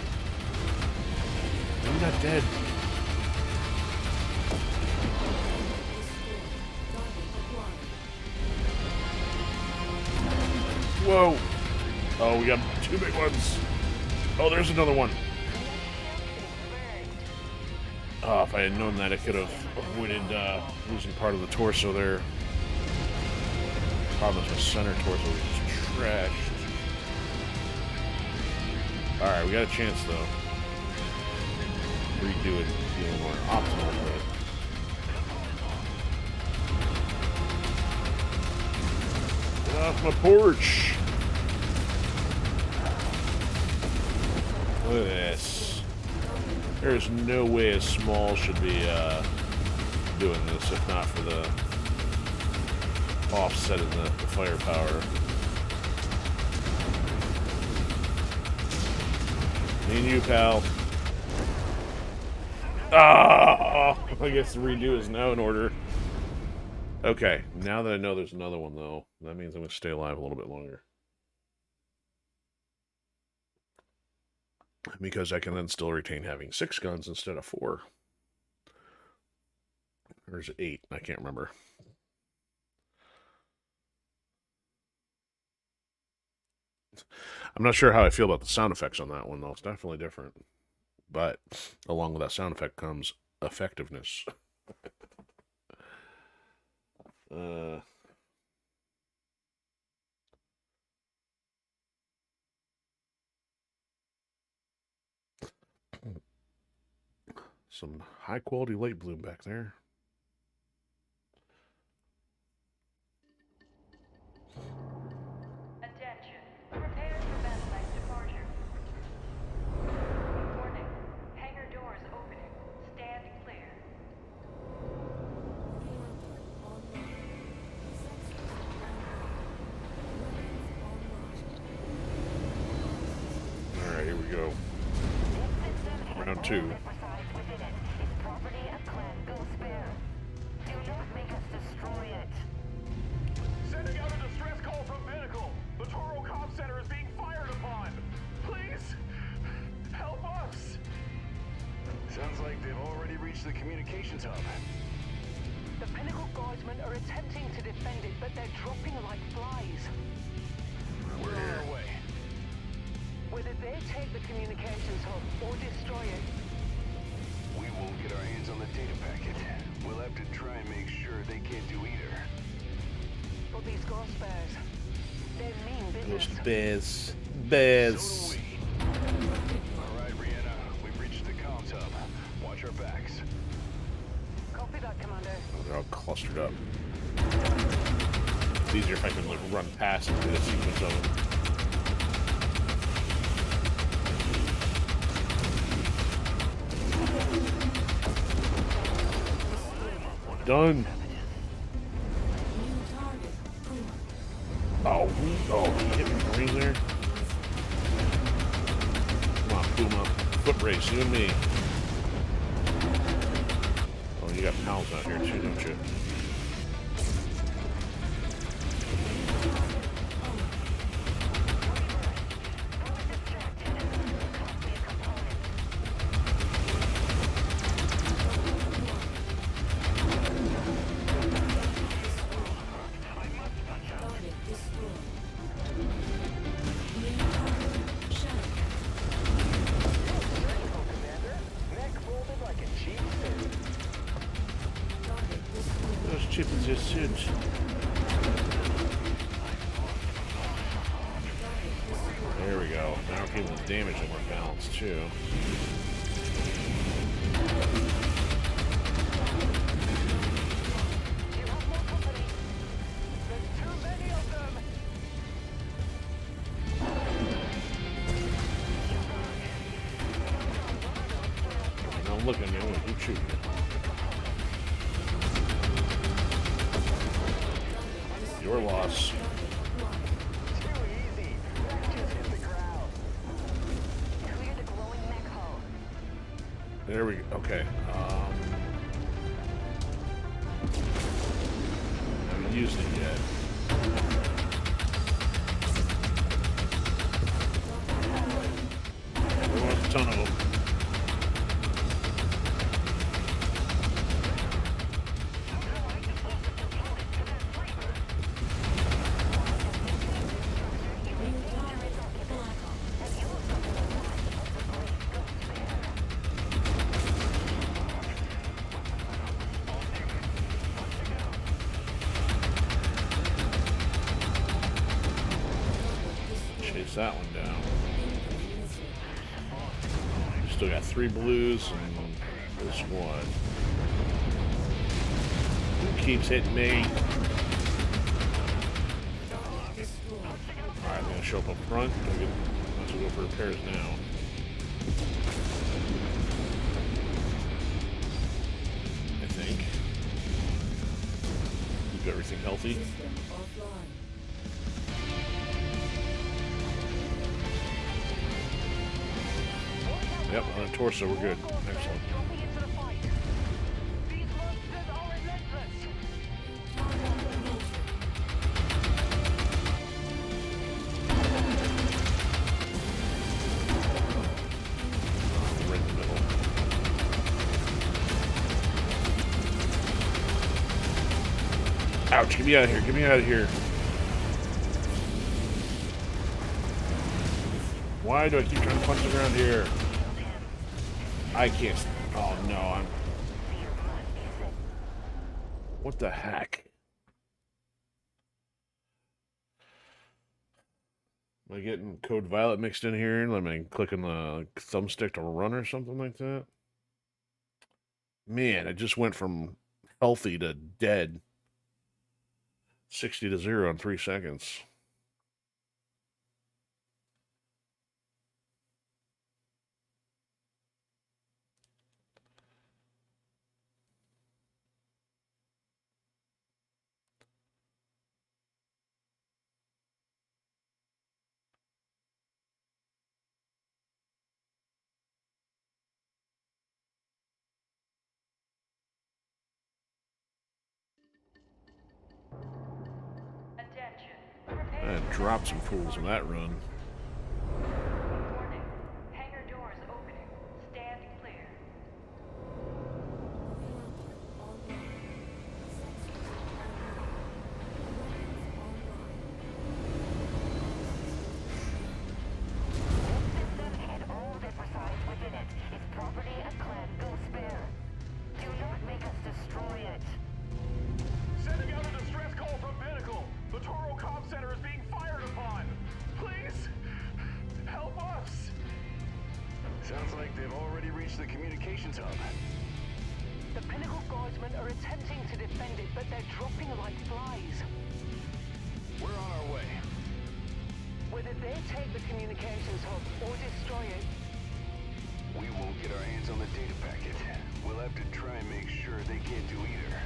I'm not dead. Whoa! Oh, we got two big ones. Oh, there's another one. Oh, if I had known that, I could have avoided losing part of the torso there. Problem is my center torso was just trashed. Alright, we got a chance though. Redo it, be a little more optimal, but get off my porch! Look at this. There's no way a small should be doing this, if not for the offset in the firepower. Me and you, pal. Ah! I guess the redo is now in order. Okay, now that I know there's another one, though, that means I'm going to stay alive a little bit longer. because I can then still retain having 6 guns instead of 4. Or is it 8? I can't remember. I'm not sure how I feel about the sound effects on that one, though. It's definitely different. But along with that sound effect comes effectiveness. Some high-quality light bloom back there. Attention. Prepare for battle-like departure. Warning. Hangar doors opening. Stand clear. Alright, here we go. Round 2. Sending out a distress call from Pinnacle. The Toro Comm Center is being fired upon. Please, help us. Sounds like they've already reached the communications hub. The Pinnacle Guardsmen are attempting to defend it, but they're dropping like flies. We're on our way. Whether they take the communications hub or destroy it, We won't get our hands on the data packet. We'll have to try and make sure they can't do either. but these ghost bears, they mean business. Those bears. So Bears. do we. All right, Rihanna, we've reached the comms hub. Watch our backs. Copy that, Commander. Oh, they're all clustered up. It's easier if I can like run past into the sequence zone. Done. Oh, he hit me green there. Come on, Puma. Foot race, you and me. Oh, you got pals out here too, don't you? As cheap as your suit. There we go. Now we're keeping the damage in more balanced too. You have more company. There's too many of them. Now look at me, I'm gonna keep shooting. Your loss. Too easy. That just hit the ground. Clear the glowing mech hull. There we go. Okay. Haven't used it yet. We want a ton of them. Chase that one down. Still got 3 blues and this one. Who keeps hitting me? Alright, I'm gonna show up front. Might as well go for repairs now. I think. Keep everything healthy. Yep, on a torso, we're good. Excellent. Dropping into the fight. These monsters are relentless. Ouch, get me out of here, get me out of here. Why do I keep trying to punch around here? I can't. Oh no, I'm. What the heck? Am I getting Code Violet mixed in here? Let me click on the thumbstick to run or something like that. Man, it just went from healthy to dead. 60 to 0 in 3 seconds. I dropped some fools in that run. Warning. Hangar doors opening. Stand clear. System and all that resides within it is property of Clan Ghostbear. Do not make us destroy it. Sending out a distress call from Pinnacle. The Toro Comm Center is being fired upon. Please, help us. Sounds like they've already reached the communications hub. The Pinnacle Guardsmen are attempting to defend it, but they're dropping like flies. We're on our way. Whether they take the communications hub or destroy it, We won't get our hands on the data packet. We'll have to try and make sure they can't do either.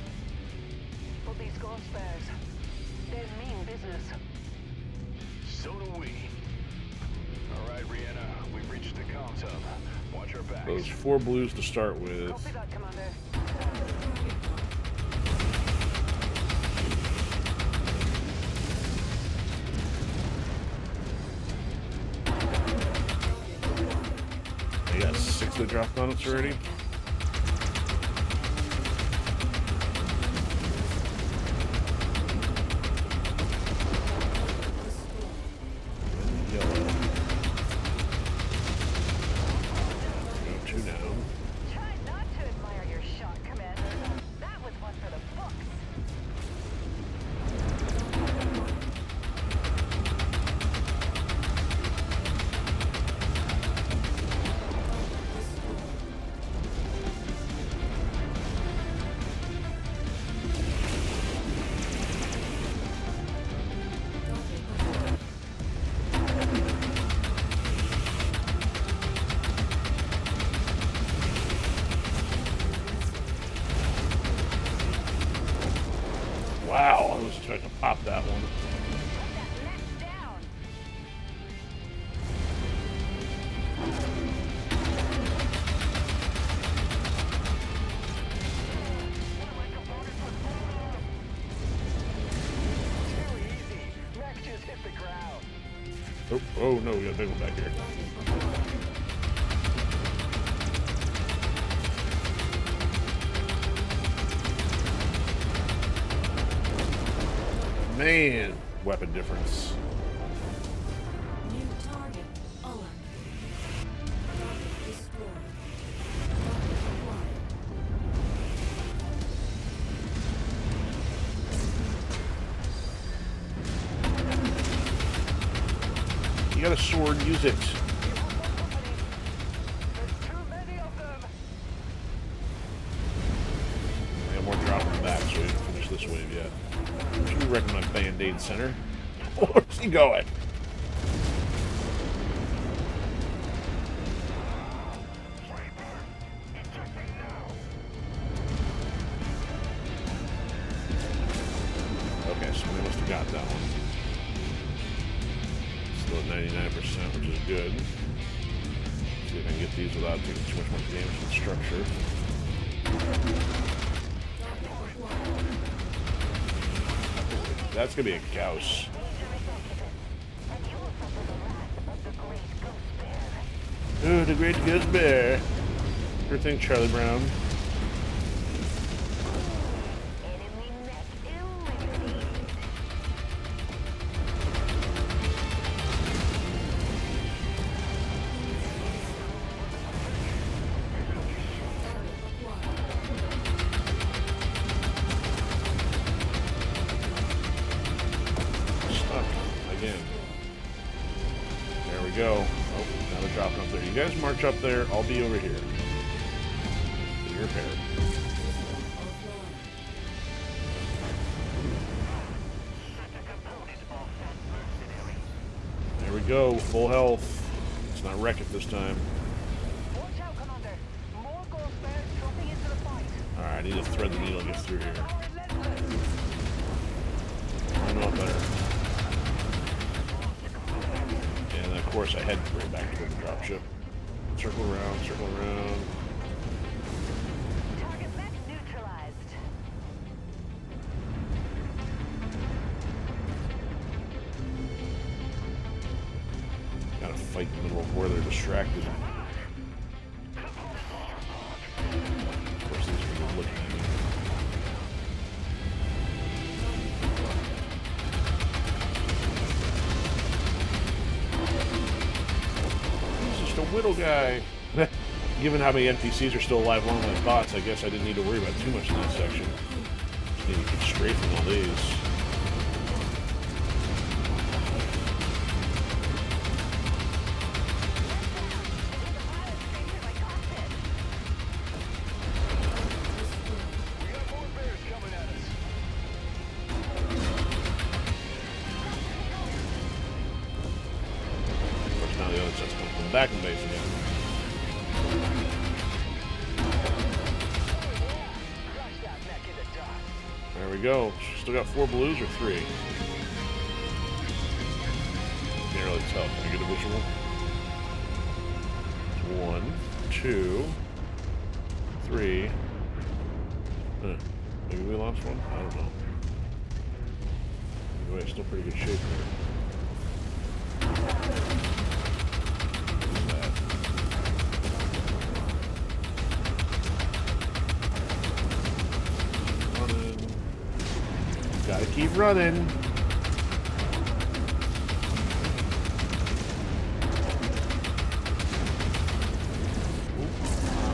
but these ghost bears, they mean business. So do we. All right, Rihanna, we've reached the comms hub. Watch our backs. Those 4 blues to start with. Copy that, Commander. I got 6 that dropped on us already. Yellow. Got 2 down. Try not to admire your shot, Commander. That was one for the books. Wow, I was trying to pop that one. Put that mech down. Too easy. Mac just hit the ground. Oh no, we got a big one back here. Man, weapon difference. New target, Owen. Target destroyed. Target acquired. You got a sword, use it. There's too many of them. I got more dropping back, so we didn't finish this wave yet. Should we reckon my Band-Aid center? Where's he going? Okay, so we must have got that one. Still at 99%, which is good. See if I can get these without taking too much more damage from the structure. That's gonna be a Gauss. Oh, the great ghost bear. Good thing, Charlie Brown. Enemy mech illuminated. go. Oh, now they're dropping up there. You guys march up there. I'll be over here. Getting repaired. There we go. Full health. Let's not wreck it this time. Watch out, Commander. More ghost bears dropping into the fight. Alright, I need to thread the needle and get through here. Power relentless. I know better. And then, of course, I head right back to the dropship. Circle around, circle around. Target mech neutralized. Gotta fight in the middle of where they're distracted. Of course, these people looking at me. He's just a whittle guy. Given how many NPCs are still alive along with bots, I guess I didn't need to worry about too much in that section. Just need to keep strafing all these. We got more bears coming at us. Of course, now the other set's coming from the back in base again. Crush that mech in the dust. There we go. Still got 4 blues or 3? Can't really tell. Can I get a visual? 1, 2, 3. Maybe we lost one? I don't know. Anyway, still pretty good shape there. Running. Gotta keep running.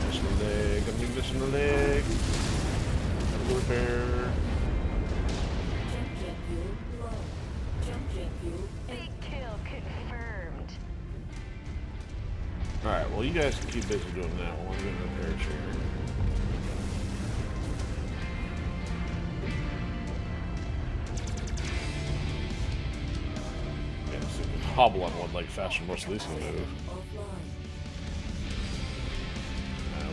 Missing a leg. I'm missing a leg. Gotta go repair. Jump jet fuel low. Jump jet fuel Big kill confirmed. Alright, well, you guys can keep busy doing that while I'm getting repairs here. Yeah, so you can hobble on one leg faster than most of these can move. offline.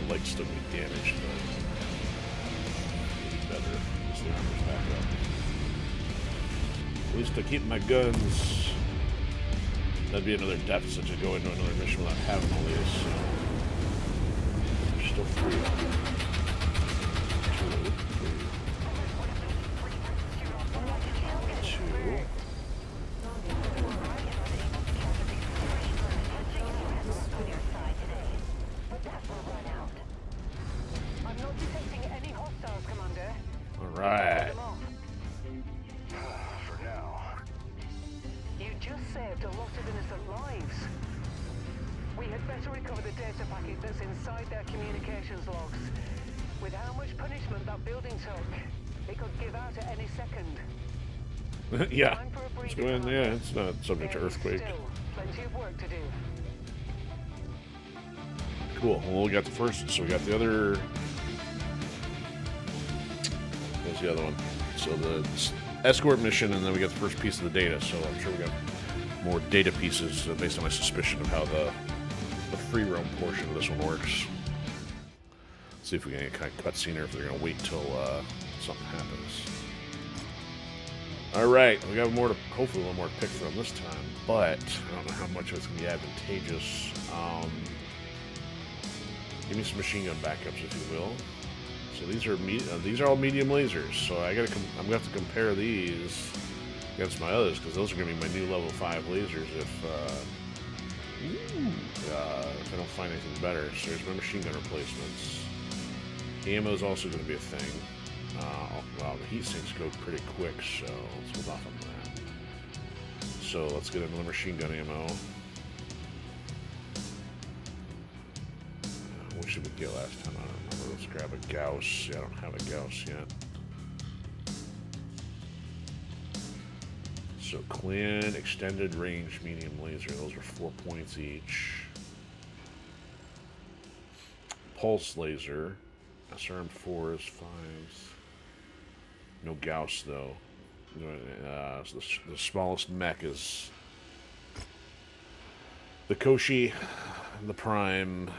Legs still get damaged, but maybe better. As the armor's back up. At least I keep my guns. That'd be another deficit to go into another mission without having all these. So. There's still 3 of them. 2, 3. 2. I'm not detecting any hostiles, Commander. Alright. Them off. For now. You just saved a lot of innocent lives. We had better recover the data packet that's inside their communications logs. With how much punishment that building took, it could give out at any second. Yeah. Time for a Let's breather, go in. Yeah, Commander. it's not subject to Stay earthquake. still. Plenty of work to do. Cool. Well, we got the first, so we got the other. What's the other one? So the escort mission, and then we got the first piece of the data. So I'm sure we got more data pieces based on my suspicion of how the free roam portion of this one works. See if we can get kind of cutscene or if they're gonna wait till something happens. All right, we got more to hopefully a little more to pick from this time, but I don't know how much of it's gonna be advantageous. Give me some machine gun backups, if you will. So these are all medium lasers. So I'm gonna have to compare these against my others because those are gonna be my new level 5 lasers if I don't find anything better. So there's my machine gun replacements. Ammo is also gonna be a thing. Wow, the heat sinks go pretty quick, so let's hold off on that. So let's get another machine gun ammo. What should we get last time? I don't remember. Let's grab a Gauss. Yeah, I don't have a Gauss yet. So clan extended range medium laser. Those are 4 points each. Pulse laser. SRM 4s, 5s. No Gauss though. So the smallest mech is the Koshi, the Prime,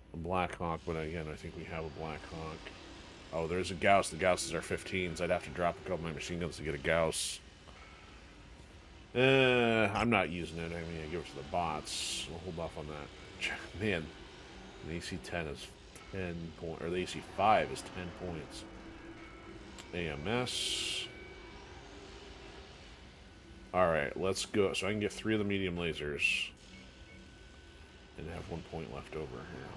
the Blackhawk. But again, I think we have a Blackhawk. Oh, there's a Gauss. The Gausses are 15s. I'd have to drop a couple of my machine guns to get a Gauss. I'm not using it. I mean, I give it to the bots. We'll hold off on that. Man, the AC-10 is 10 points, or the AC-5 is 10 points. AMS. Alright, let's go. So I can get 3 of the medium lasers. And have 1 point left over here.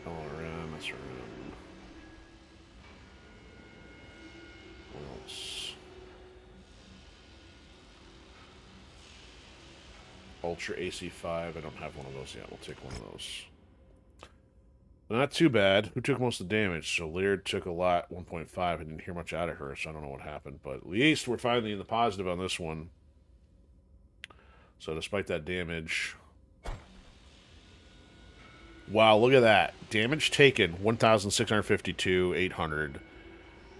LRM, SRM. What else? Ultra AC-5. I don't have one of those yet. We'll take one of those. Not too bad. Who took most of the damage? So Laird took a lot, 1.5. I didn't hear much out of her, so I don't know what happened. But at least we're finally in the positive on this one. So despite that damage... Wow, look at that. Damage taken, 1,652, 800,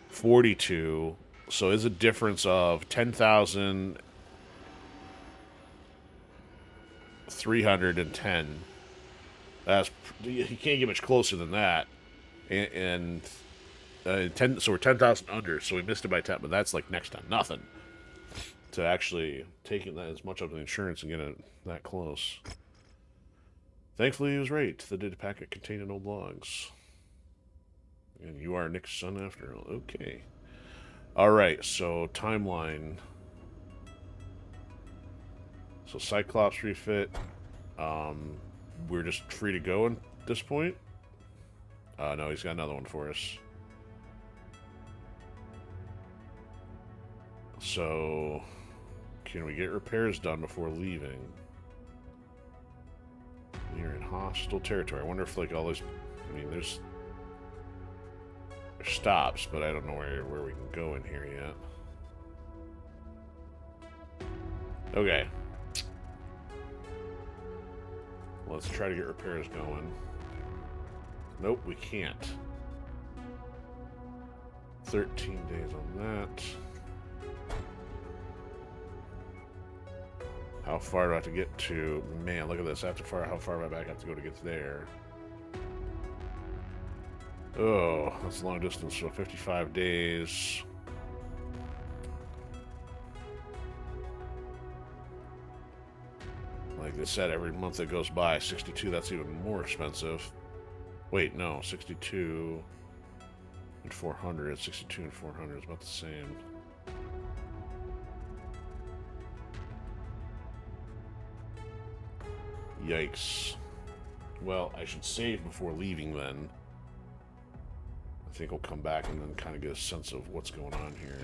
42. So it's a difference of 10,310. That's, you can't get much closer than that. And 10, so we're 10,000 under, so we missed it by 10, but that's like next to nothing. To actually taking that as much of the insurance and get it that close. Thankfully, he was right. The data packet contained in old logs. And you are Nick's son after all. Okay. Alright, so timeline. So Cyclops refit. We're just free to go at this point. No, he's got another one for us. So, can we get repairs done before leaving? You're in hostile territory. I wonder if, like, all those... I mean, there's stops, but I don't know where we can go in here yet. Okay. Let's try to get repairs going. Nope, we can't. 13 days on that. How far do I have to get to? Man, look at this. How far am I back have to go to get there? Oh, that's long distance, so 55 days. Like I said, every month that goes by, 62, that's even more expensive. Wait, no, 62 and 400. 62 and 400 is about the same. Yikes. Well, I should save before leaving then. I think we'll come back and then kind of get a sense of what's going on here.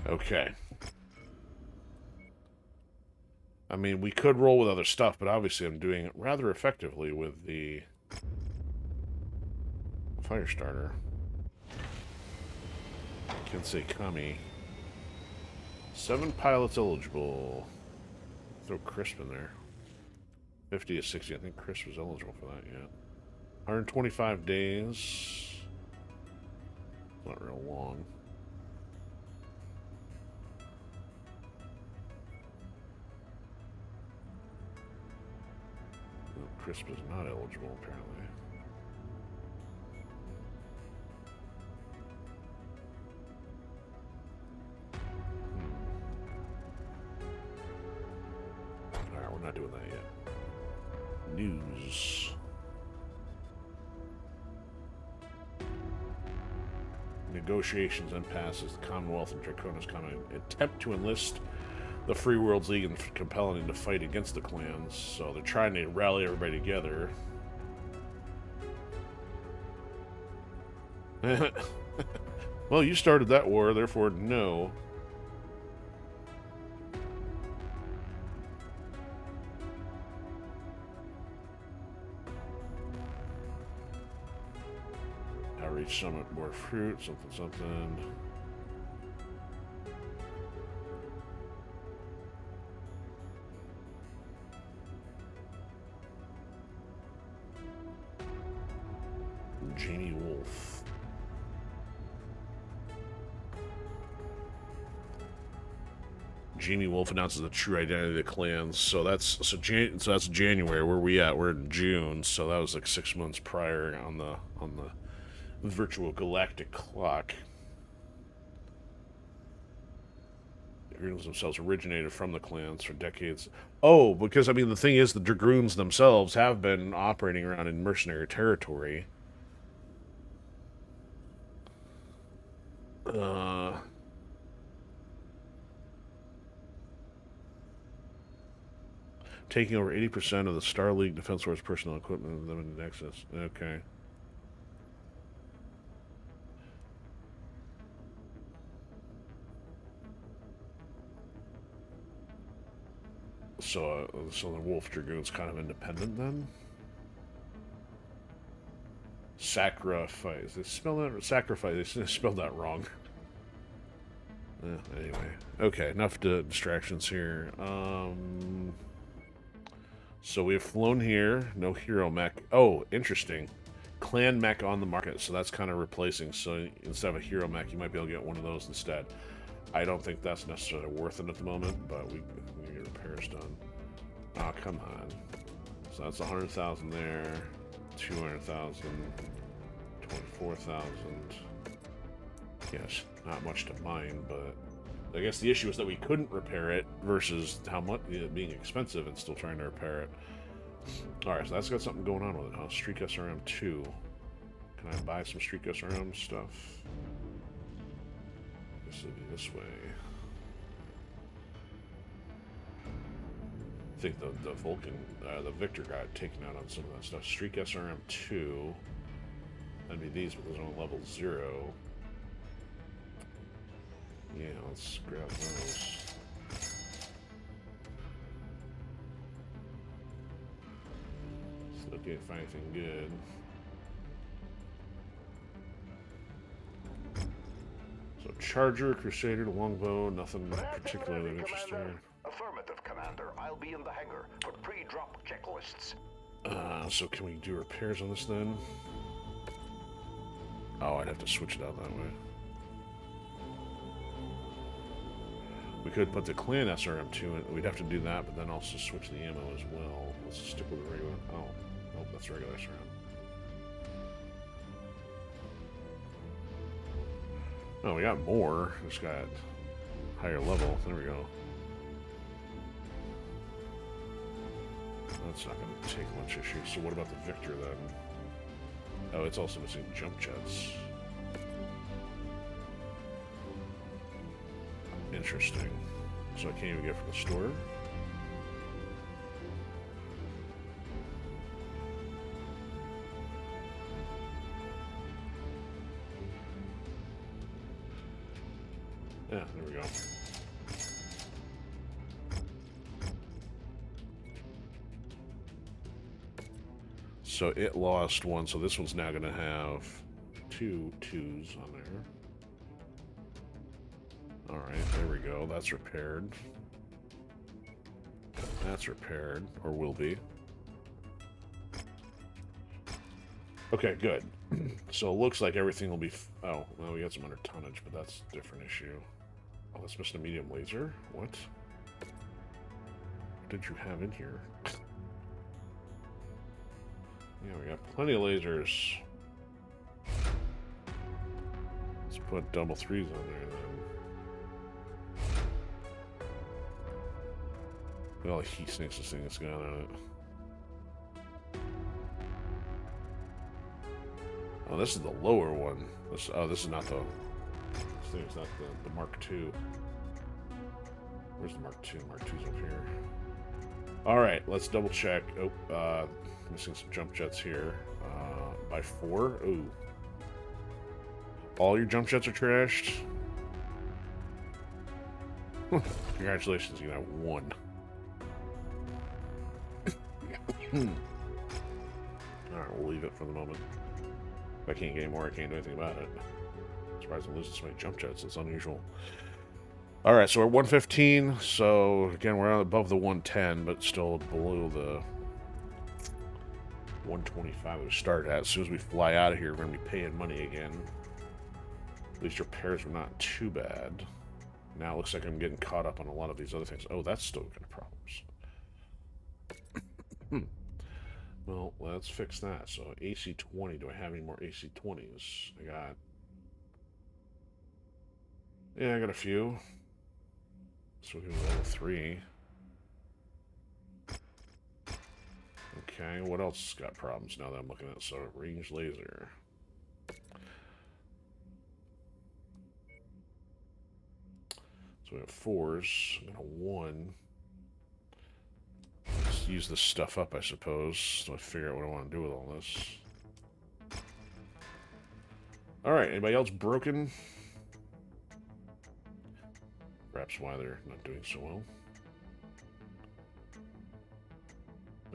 Okay. I mean, we could roll with other stuff, but obviously I'm doing it rather effectively with the Firestarter. Can't say Kami. 7 pilots eligible. Throw Crisp in there. 50 to 60. I think Crisp was eligible for that yet. 125 days. Not real long. Crisp is not eligible, apparently. Alright, we're not doing that yet. News. Negotiations impasse as the Commonwealth and Draconis attempt to enlist the Free Worlds League and compelling them to fight against the clans. So they're trying to rally everybody together. Well, you started that war, therefore no. Outreach Summit, more fruit, something, something. Jamie Wolf. Jamie Wolf announces the true identity of the clans. So that's that's January. Where are we at? We're in June. So that was like 6 months prior on the virtual galactic clock. The Dragoons themselves originated from the clans for decades. Oh, because I mean the thing is, the Dragoons themselves have been operating around in mercenary territory. Taking over 80% of the Star League Defense Force personnel equipment and limited access. Okay. So the Wolf Dragoon's kind of independent then? Sacrifice. They spell that sacrifice. They spelled that wrong. Anyway, okay. Enough distractions here. So we've flown here. No hero mech. Oh, interesting. Clan mech on the market. So that's kind of replacing. So instead of a hero mech, you might be able to get one of those instead. I don't think that's necessarily worth it at the moment, but we can get repairs done. Oh, come on. So that's 100,000 there. 200,000. 24,000. Yes, not much to mine, but I guess the issue is that we couldn't repair it versus how much it being expensive and still trying to repair it. Alright, so that's got something going on with it, huh? Streak SRM 2. Can I buy some Streak SRM stuff? This will be this way. I think the Vulcan, the Victor got taken out on some of that stuff. Streak SRM 2. That'd be these, but those are on level 0. Yeah, let's grab those. Still can't find anything good. So Charger, Crusader, Longbow, nothing particularly interesting. Affirmative, Commander. I'll be in the hangar for pre-drop checklists. So can we do repairs on this then? Oh, I'd have to switch it out that way. We could put the clan SRM2 in. We'd have to do that, but then also switch the ammo as well. Let's stick with the regular. Oh, nope, that's regular SRM. Oh, we got more. Just got higher level. There we go. That's not going to take much issue. So what about the Victor then? Oh, it's also missing jump jets. Interesting. So I can't even get from the store? Yeah, there we go. So it lost one, so this one's now going to have 2 2s on there. Alright, there we go. That's repaired. That's repaired, or will be. Okay, good. So it looks like everything will be... oh, well, we got some under tonnage, but that's a different issue. Oh, that's missing a medium laser? What? What did you have in here? Yeah, we got plenty of lasers. Let's put double 3s on there then. Look at all the heat sinks this thing has got on it. Oh, this is the lower one. This is not the... this thing is not the Mark II. Where's the Mark II? Mark II's up here. Alright, let's double check. Oh, missing some jump jets here. By 4? Ooh. All your jump jets are trashed? Congratulations, you got one. Alright, we'll leave it for the moment. If I can't get any more, I can't do anything about it. I'm surprised I'm losing so many jump jets. It's unusual. Alright, so we're 115. So, again, we're above the 110, but still below the 125 we started at. As soon as we fly out of here, we're going to be paying money again. At least repairs were not too bad. Now it looks like I'm getting caught up on a lot of these other things. Oh, that's still got problems. Well, let's fix that. So AC-20. Do I have any more AC-20s? Yeah, I got a few. So we'll go level 3. Okay, what else got problems now that I'm looking at? So range laser. So we have 4s and a 1. Just use this stuff up, I suppose. So I figure out what I want to do with all this. Alright, anybody else broken? Perhaps why they're not doing so well.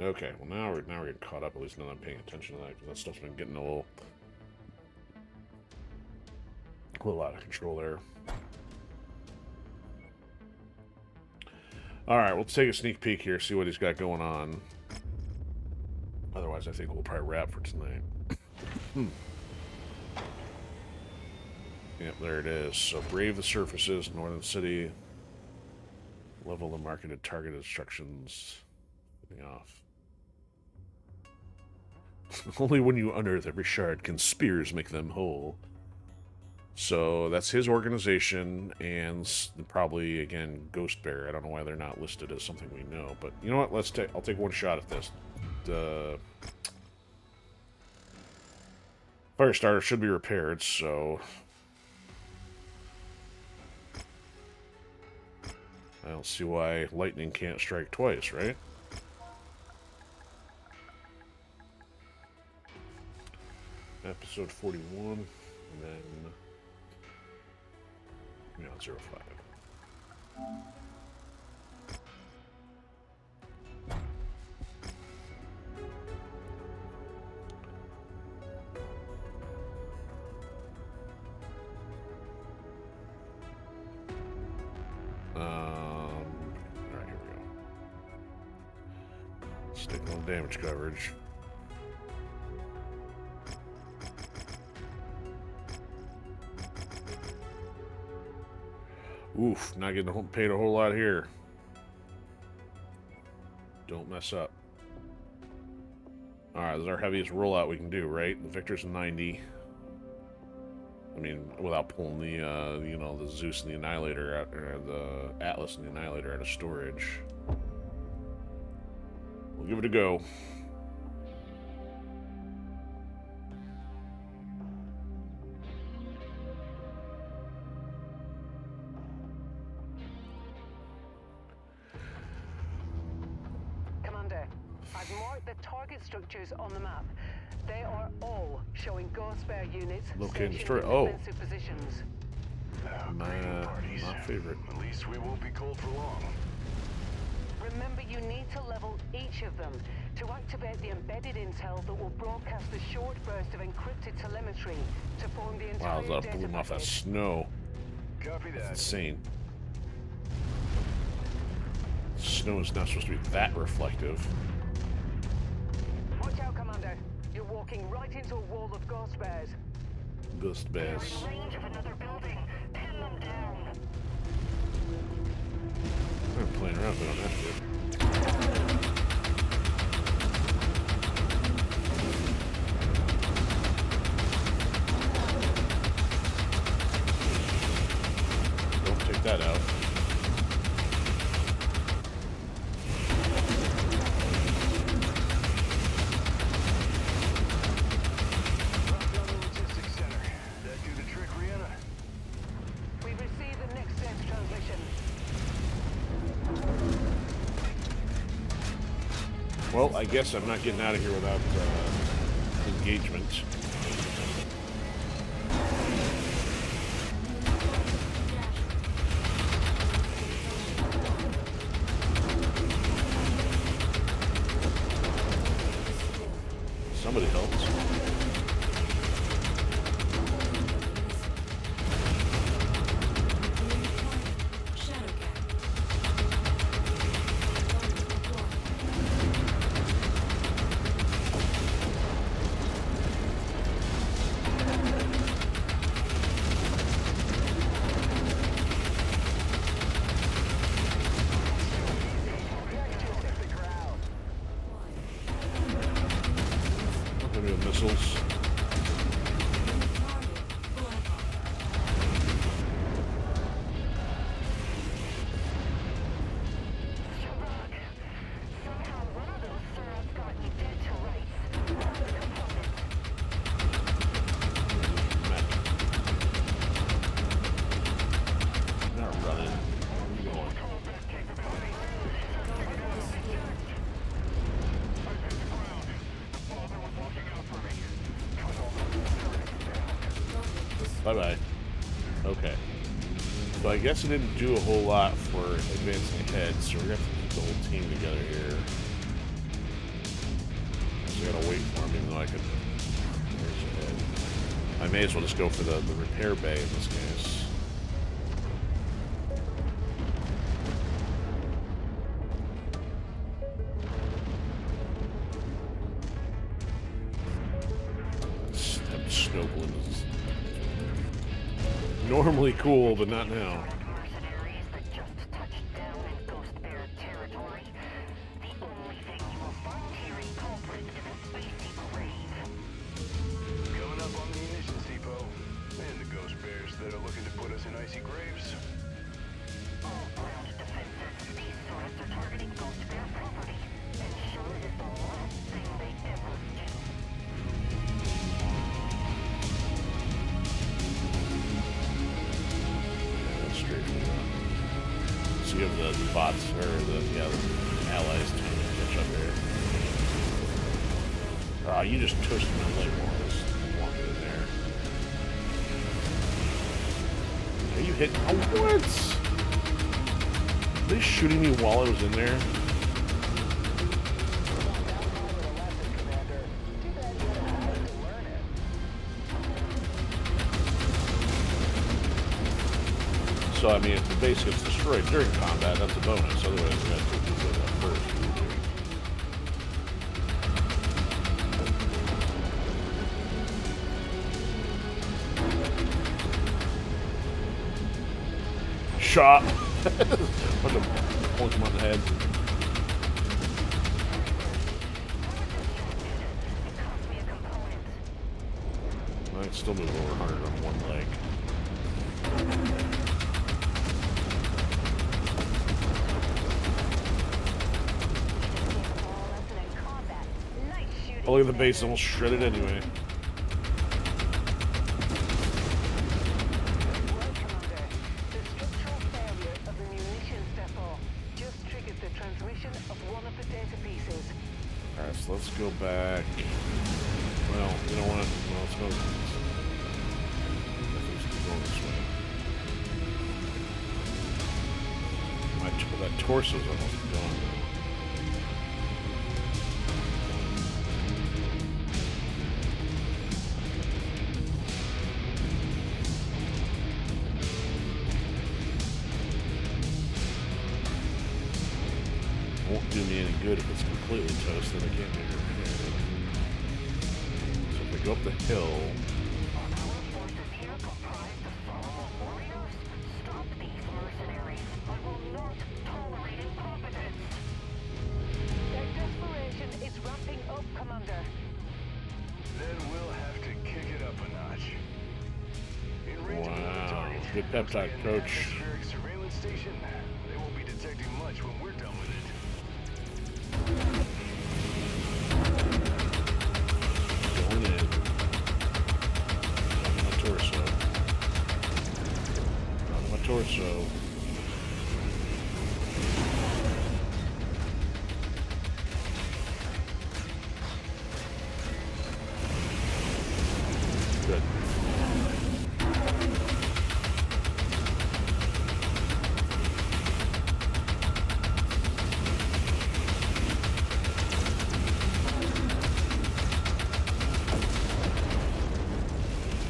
Okay, well now we're getting caught up. At least now I'm paying attention to that, because that stuff's been getting a little out of control there. Alright, we'll take a sneak peek here, see what he's got going on. Otherwise, I think we'll probably wrap for tonight. Yep, there it is. So, brave the surfaces, northern city. Level the marketed target instructions. Getting off. Only when you unearth every shard can spears make them whole. So that's his organization, and probably again Ghost Bear. I don't know why they're not listed as something we know, but you know what? I'll take one shot at this. The Firestarter should be repaired, so I don't see why lightning can't strike twice, right? Episode 41, and then. Yeah, 05. Alright, here we go. Stick on damage coverage. Oof, not getting paid a whole lot here. Don't mess up. Alright, this is our heaviest rollout we can do, right? The Victor's 90. I mean, without pulling the, you know, the Zeus and the Annihilator out, or the Atlas and the Annihilator out of storage. We'll give it a go. Structures on the map. They are all showing Ghost Bear units. Locate and destroy. Oh, positions. my favorite. At least we won't be cold for long. Remember, you need to level each of them to activate the embedded intel that will broadcast the short burst of encrypted telemetry to form the entire wow, that blew him off that snow. Copy that. That's insane. Snow is not supposed to be that reflective. Watch out, Commander. You're walking right into a wall of Ghost Bears. Ghost Bears. They're in range of another building. Pin them down. I'm playing around, but I don't have to. Don't take that out. Well, I guess I'm not getting out of here without engagement. pixels. Bye-bye. Okay. So I guess it didn't do a whole lot for advancing ahead, so we're going to have to keep the whole team together here. So I gotta wait for him, even though I could... There's ahead. I may as well just go for the repair bay in this case. Snow balloons. Normally cool, but not now. Mercenaries that just touched down in Ghost Bear territory. The only thing you will find here in culprit is a spacey grave. Coming up on the munitions depot. And the ghost bears that are looking to put us in icy graves. All ground defenses, these sorts are targeting Ghost Bear property. And sure is the last thing they ever do. So you have the bots, or the allies trying to catch up here. Ah, you just toasted my leg walls. Walk in there. Are you hitting? Oh, what? Are they shooting me while I was in there? So, I mean, if the base gets destroyed during combat, that's a bonus. Otherwise, we got to do that first. Shot! Bunch of points him on the head. I can still move over 100 on one leg. Oh, look at the base, almost shredded anyway. Right, Commander. The structural failure of the munitions depot just triggered the transmission of one of the data pieces. Alright, so let's go back. Well, you don't want to... Well, let's go... Let's keep going this way. That torso's almost gone. Won't do me any good if it's completely toasted. I can't make it. So if I go up the hill... Our forces here comprise the Solomon warriors. Stop these mercenaries. I will not tolerate incompetence. Their desperation is ramping up, Commander. Then we'll have to kick it up a notch. In range of the Wow. target. Good pep talk, Coach. Atmospheric surveillance station. They won't be detecting much when we're done with it. Going in. On my torso. On my torso. Good.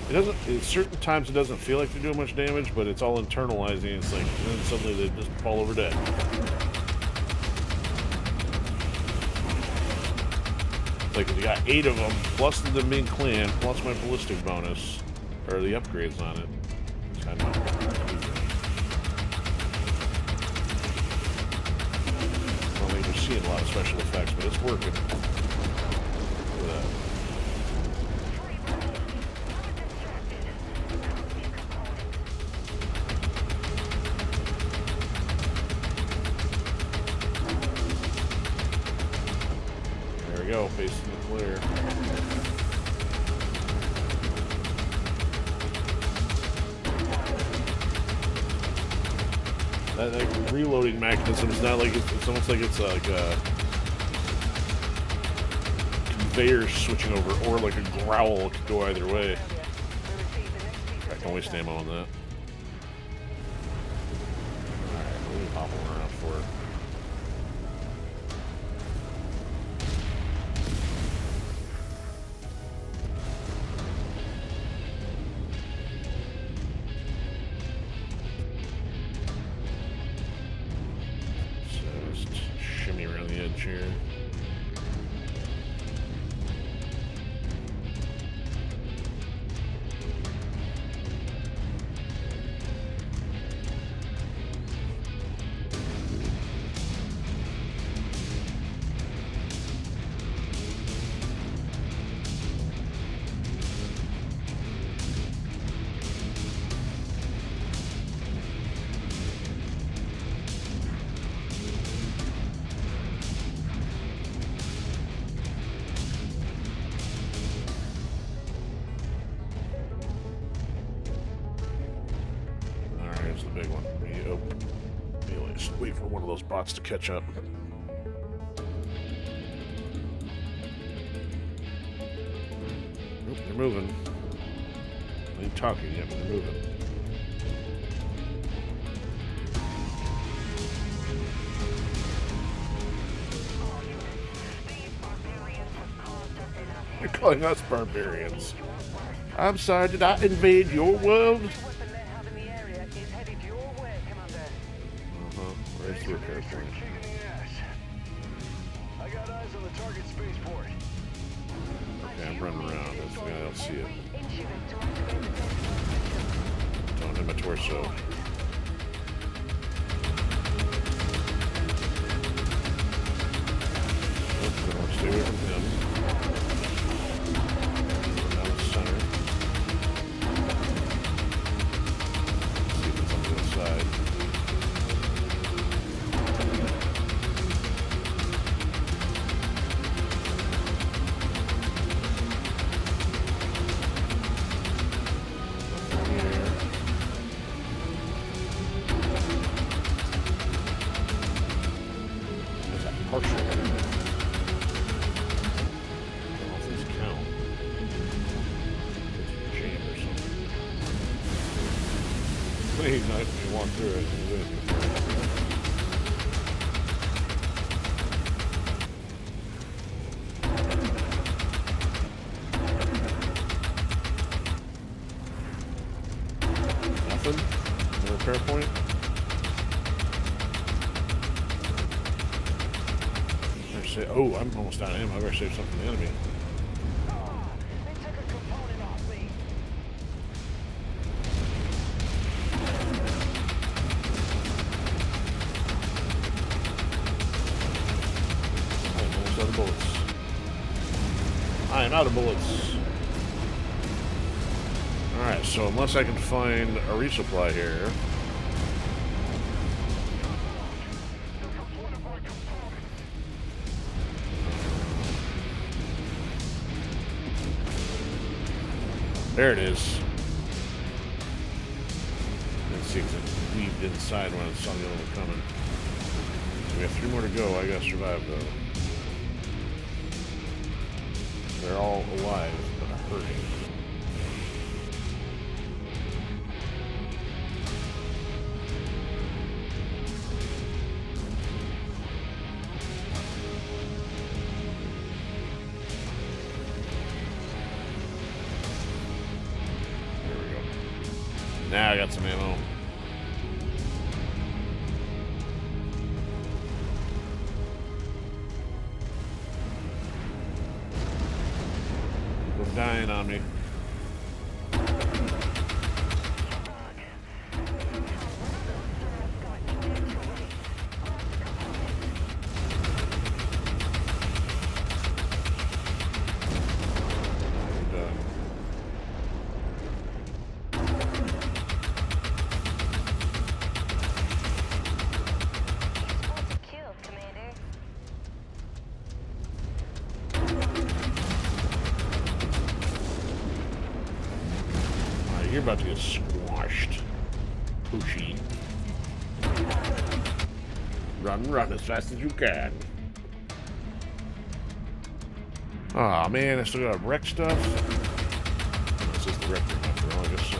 It doesn't. At certain times, it doesn't feel like they're doing much damage, but it's all internalizing. It's like, and then suddenly they just fall over dead. It's like you got 8 of them, plus them being clan, plus my ballistic bonus, or the upgrades on it. I don't think we're seeing a lot of special effects, but it's working. Look at that. go, based in the clear. That reloading mechanism is not like it's almost like it's like a conveyor switching over, or like a growl could go either way. I can waste ammo on that. Alright, we'll hop around for it. Shimmy around the edge here. Here's the big one. Anyway, just wait for one of those bots to catch up. Nope, they're moving. They ain't talking yet, but they're moving. You're calling us barbarians. I'm sorry, did I invade your world? Right to a repair point. I got eyes on the target spaceport. Okay, I'm running around. I don't see it. Don't hit my torso. Stay away from him. Down the center. See if it's on the other side. He's nice when you walk through it. Nothing? No repair point? Oh, I'm almost out of ammo. I better save something for the enemy. Bullets. I am out of bullets. Alright, so unless I can find a resupply here. There it is. Let's see, because it weaved inside when I saw the other one coming. So we have 3 more to go. I gotta survive though. They're all alive, but hurting. There we go. Now I got some ammo. Dying on me. you're about to get squashed. Pushy. Run as fast as you can. Aw, man, I still got wreck stuff. This is the wreck room after all, I guess so.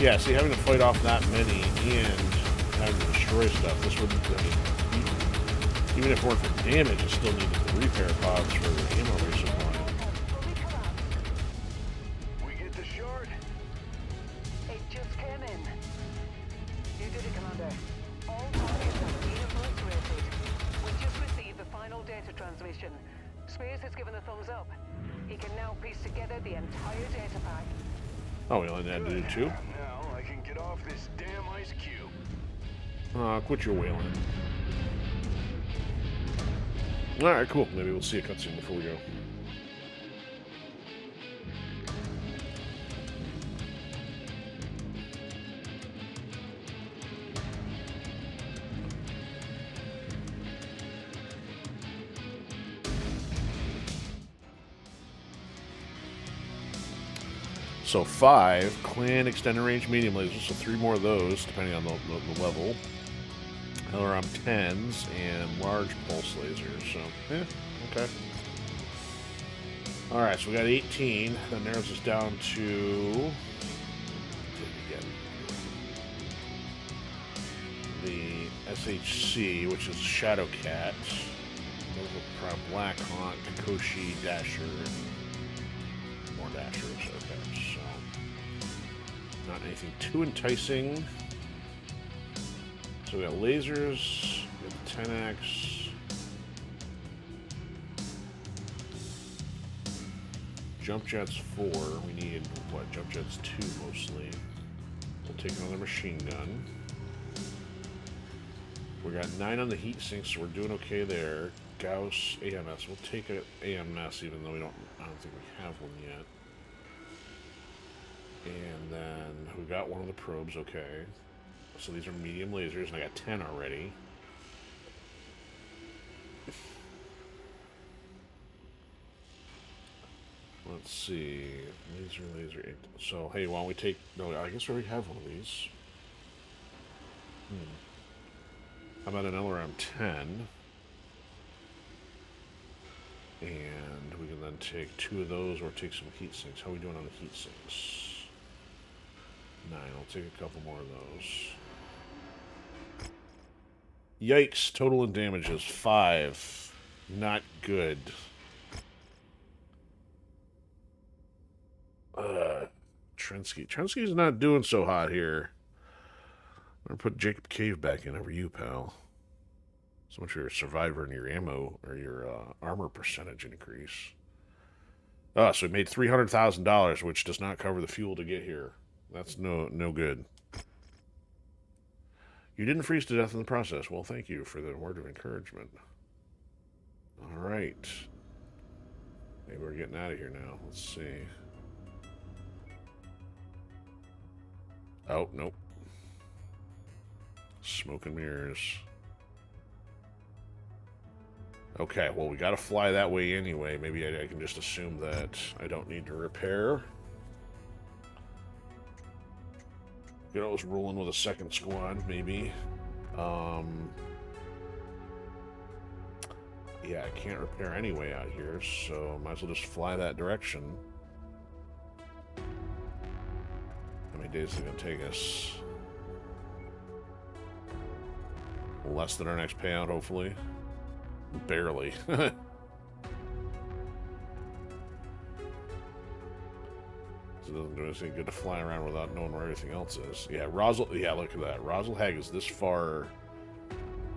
Yeah, see, having to fight off that many and having to destroy stuff, this would, I mean, even if it weren't for damage, it still needed the repair pods for the ammo resupply. We get the shard? It just came in. You did it, Commander. All targets have been obliterated. We just received the final data transmission. Spears has given a thumbs up. He can now piece together the entire data pack. Oh, we only had to do 2? Now I can get off this damn ice cube. Quit your wailing. Alright, cool. Maybe we'll see a cutscene before we go. So 5 clan extended range medium lasers, so 3 more of those, depending on the level. Another on 10s and large pulse lasers. So, yeah, okay. Alright, so we got 18. That narrows us down to the SHC, which is Shadowcat, Blackhawk, Koshi, Dasher, and more Dashers. Okay, so not anything too enticing. So we got lasers, we got the 10X, jump jets 4. We need what? Jump jets 2 mostly. We'll take another machine gun. We got 9 on the heat sink, so we're doing okay there. Gauss, AMS. We'll take an AMS, even though I don't think we have one yet. And then we got one of the probes, okay. So these are medium lasers, and I got 10 already. Let's see. Laser 8. So, hey, why don't we take... No, I guess we already have one of these. How about an LRM 10? And we can then take 2 of those or take some heat sinks. How are we doing on the heat sinks? 9. I'll take a couple more of those. Yikes. Total in damages 5. Not good. Trensky. Trensky's not doing so hot here. I'm going to put Jacob Cave back in over you, pal. So much for your survivor and your ammo or your armor percentage increase. So we made $300,000, which does not cover the fuel to get here. That's no good. You didn't freeze to death in the process. Well, thank you for the word of encouragement. All right. Maybe we're getting out of here now. Let's see. Oh, nope. Smoke and mirrors. Okay, well, we got to fly that way anyway. Maybe I can just assume that I don't need to repair. You know, I was rolling with a second squad, maybe. Yeah, I can't repair anyway out here, so might as well just fly that direction. How many days is it going to take us? Less than our next payout, hopefully. Barely. It doesn't do anything good to fly around without knowing where everything else is. Yeah, yeah, look at that. Rosalhag is this far.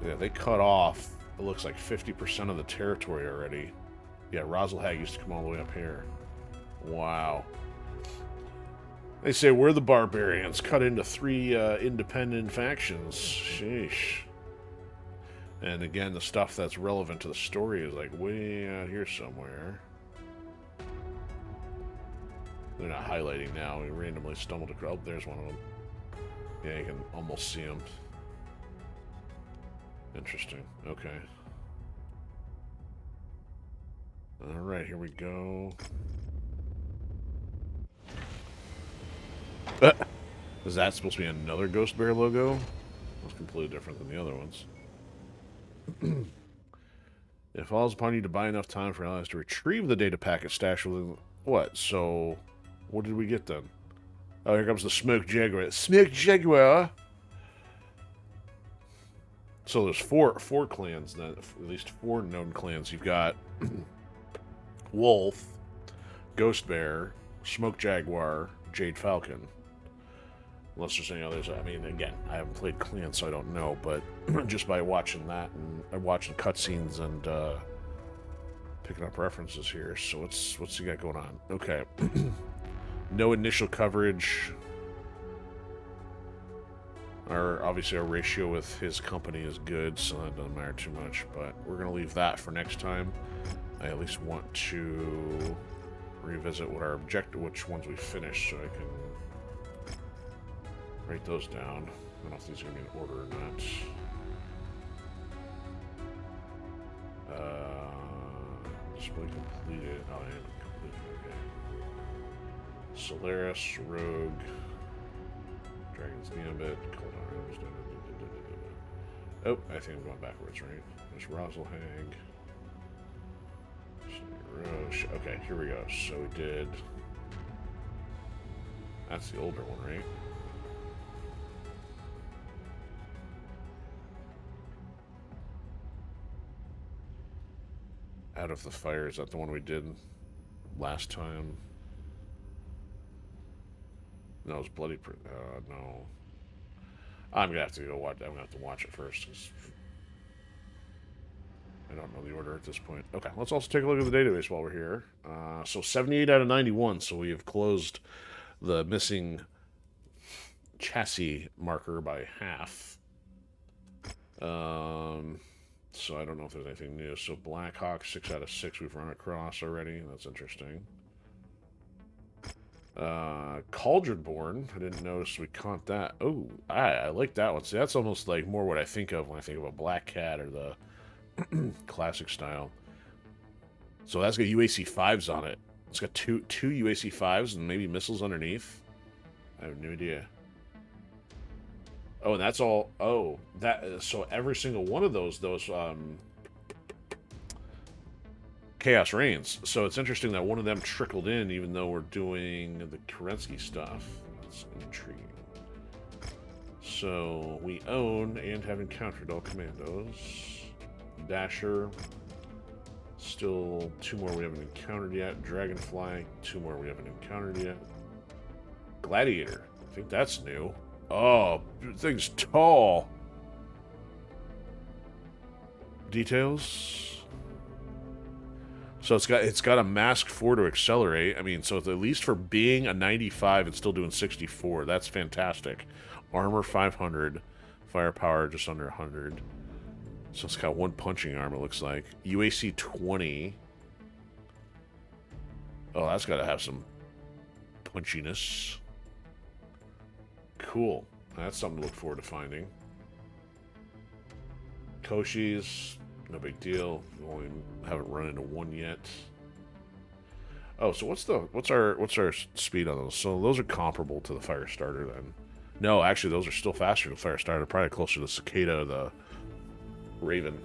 Yeah, they cut off, it looks like 50% of the territory already. Yeah, Rosalhag used to come all the way up here. Wow. They say we're the barbarians, cut into 3 independent factions. Sheesh. And again, the stuff that's relevant to the story is like way out here somewhere. They're not highlighting now. We randomly stumbled across. Oh, there's one of them. Yeah, you can almost see them. Interesting. Okay. Alright, here we go. Is that supposed to be another Ghost Bear logo? That's completely different than the other ones. It falls upon you to buy enough time for allies to retrieve the data packet stashed within... What? So, what did we get then? Oh, here comes the Smoke Jaguar. Smoke Jaguar! So there's four clans then, at least 4 known clans. You've got Wolf, Ghost Bear, Smoke Jaguar, Jade Falcon. Unless there's any others. I mean, again, I haven't played clans, so I don't know. But just by watching that and watching cutscenes and picking up references here. So what's he got going on? Okay. No initial coverage. Obviously our ratio with his company is good, so that doesn't matter too much, but we're going to leave that for next time. I at least want to revisit what our objective, which ones we finished, so I can write those down. I don't know if these are going to be in order or not. Display completed. Oh, I haven't completed. Okay. Solaris, Rogue, Dragon's Gambit, Cold Arms. Oh, I think I'm going backwards, right? There's Rosalhag. Roche. Okay, here we go. So we did... That's the older one, right? Out of the Fire, is that the one we did last time? No, it was Bloody... no. I'm gonna have to go watch... I'm gonna have to watch it first, because I don't know the order at this point. Okay, let's also take a look at the database while we're here. So 78 out of 91, so we have closed the missing chassis marker by half. So I don't know if there's anything new. So Blackhawk, 6 out of 6 we've run across already. That's interesting. Cauldronborn, I didn't notice we caught that. Oh, I like that one. See, that's almost like more what I think of when I think of a Black Cat or the classic style. So that's got UAC 5s on it. It's got two UAC 5s and maybe missiles underneath. I have no idea. Oh, and that's all. Oh, that. So every single one of those Chaos Reigns. So it's interesting that one of them trickled in, even though we're doing the Kerensky stuff. That's intriguing. So we own and have encountered all commandos. Dasher. Still 2 more we haven't encountered yet. Dragonfly. 2 more we haven't encountered yet. Gladiator. I think that's new. Oh, the thing's tall. Details. So it's got a mask 4 to accelerate. I mean, so it's at least for being a 95 and still doing 64. That's fantastic. Armor 500, firepower just under 100. So it's got 1 punching arm. It looks like UAC 20. Oh, that's got to have some punchiness. Cool. That's something to look forward to finding. Koshi's, no big deal. We only haven't run into one yet. Oh, so what's our speed on those? So those are comparable to the Firestarter then. No, actually those are still faster than Firestarter, probably closer to the Cicada, the Raven.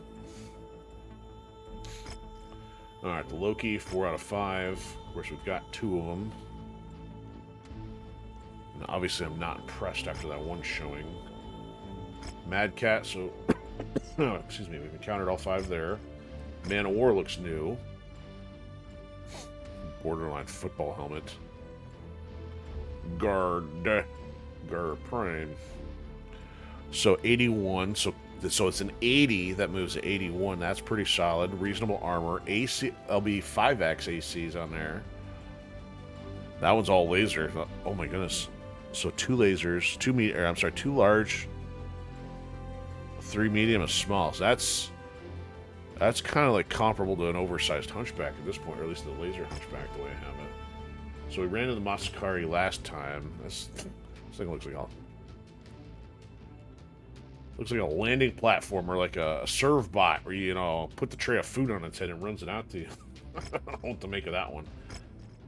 Alright, the Loki, 4 out of 5. Of course, we've got 2 of them. And obviously, I'm not impressed after that one showing. Mad Cat, so... excuse me, we've encountered all 5 there. Man of War looks new. Borderline football helmet. Gar Prime. So 81, so it's an 80 that moves to 81. That's pretty solid. Reasonable armor. AC, there'll be 5x ACs on there. That one's all laser. Oh my goodness. So 2 lasers, 2 large, 3 medium, a small. So that's kind of like comparable to an oversized hunchback at this point, or at least the laser hunchback the way I have it. So we ran into the Masakari last time. This thing looks like a landing platform, or like a serve bot where you know put the tray of food on its head and runs it out to you. I don't know what to make of that one.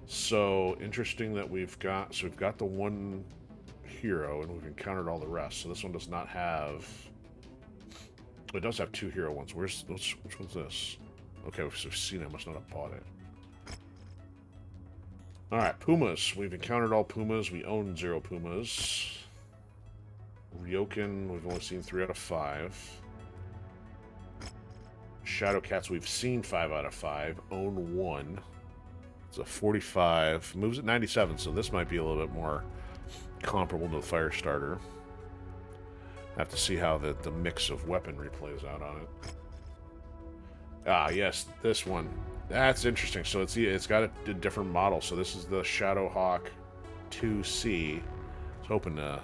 So interesting that we've got the one hero and we've encountered all the rest. So this one does not have. It does have 2 hero ones. Which one's this? Okay, we've seen it. I must not have bought it. Alright, Pumas. We've encountered all Pumas. We own 0 Pumas. Ryokan, we've only seen 3 out of 5. Shadowcats, we've seen 5 out of 5. Own 1. It's a 45. Moves at 97, so this might be a little bit more comparable to the Firestarter. Have to see how the mix of weaponry plays out on it. Ah, yes, this one. That's interesting. So it's got a different model. So this is the Shadowhawk 2C. I was hoping to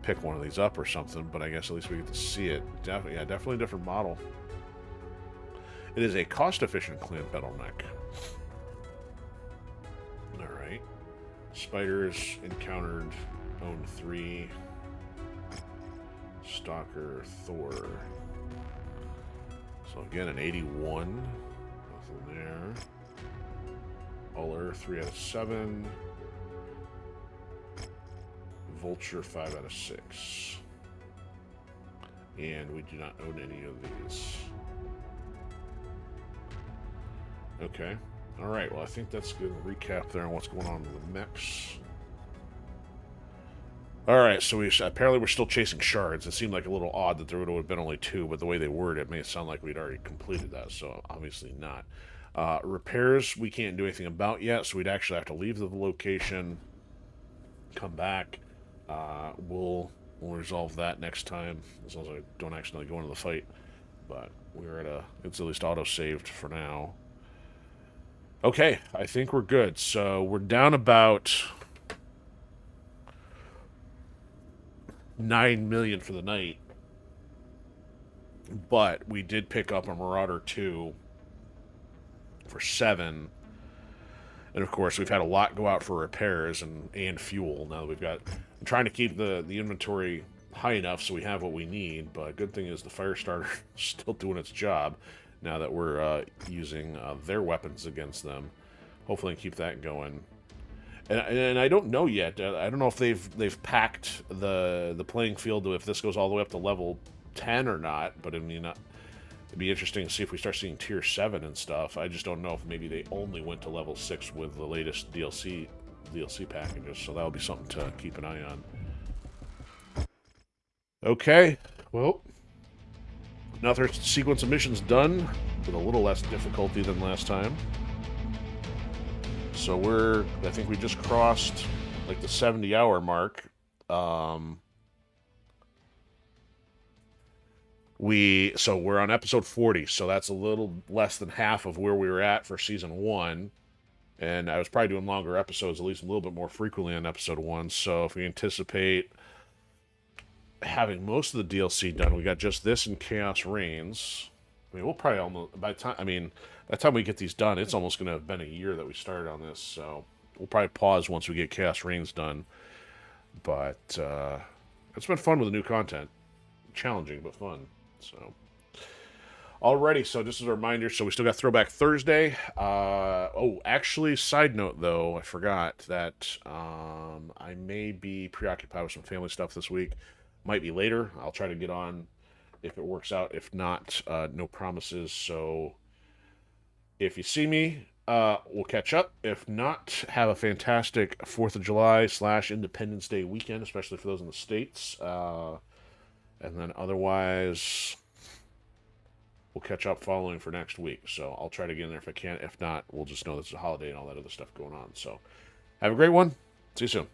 pick one of these up or something, but I guess at least we get to see it. Definitely a different model. It is a cost-efficient clan bottleneck. Alright. Spiders encountered. Own 3. Stalker, Thor. So again, an 81. Nothing there. Uller, 3 out of 7. Vulture, 5 out of 6. And we do not own any of these. Okay. Alright, well I think that's a good recap there on what's going on with mechs. Alright, so apparently we're still chasing shards. It seemed like a little odd that there would have been only 2, but the way they worded it made it sound like we'd already completed that, so obviously not. Repairs we can't do anything about yet, so we'd actually have to leave the location, come back. We'll resolve that next time, as long as I don't accidentally go into the fight. But it's at least auto-saved for now. Okay, I think we're good. So we're down about 9 million for the night. But we did pick up a Marauder 2 for 7. And of course, we've had a lot go out for repairs and fuel. Now that we've got... I'm trying to keep the inventory high enough so we have what we need. But good thing is the Firestarter is still doing its job now that we're using their weapons against them. Hopefully keep that going. And I don't know yet. I don't know if they've packed the playing field if this goes all the way up to level 10 or not. But I mean, it'd be interesting to see if we start seeing tier 7 and stuff. I just don't know if maybe they only went to level 6 with the latest DLC packages. So that'll be something to keep an eye on. Okay, well, another sequence of missions done with a little less difficulty than last time. So I think we just crossed like the 70-hour mark. So we're on episode 40, so that's a little less than half of where we were at for season 1. And I was probably doing longer episodes, at least a little bit more frequently on episode 1. So if we anticipate having most of the DLC done, we got just this and Chaos Reigns. I mean, we'll probably almost, by the time we get these done, it's almost going to have been a year that we started on this. So we'll probably pause once we get Chaos Reigns done. But it's been fun with the new content. Challenging, but fun. So, alrighty, so just as a reminder, so we still got Throwback Thursday. Actually, side note though, I forgot that I may be preoccupied with some family stuff this week. Might be later. I'll try to get on if it works out. If not, no promises. So, if you see me, we'll catch up. If not, have a fantastic 4th of July / Independence Day weekend, especially for those in the States. And then otherwise, we'll catch up following for next week. So I'll try to get in there if I can. If not, we'll just know this is a holiday and all that other stuff going on. So have a great one. See you soon.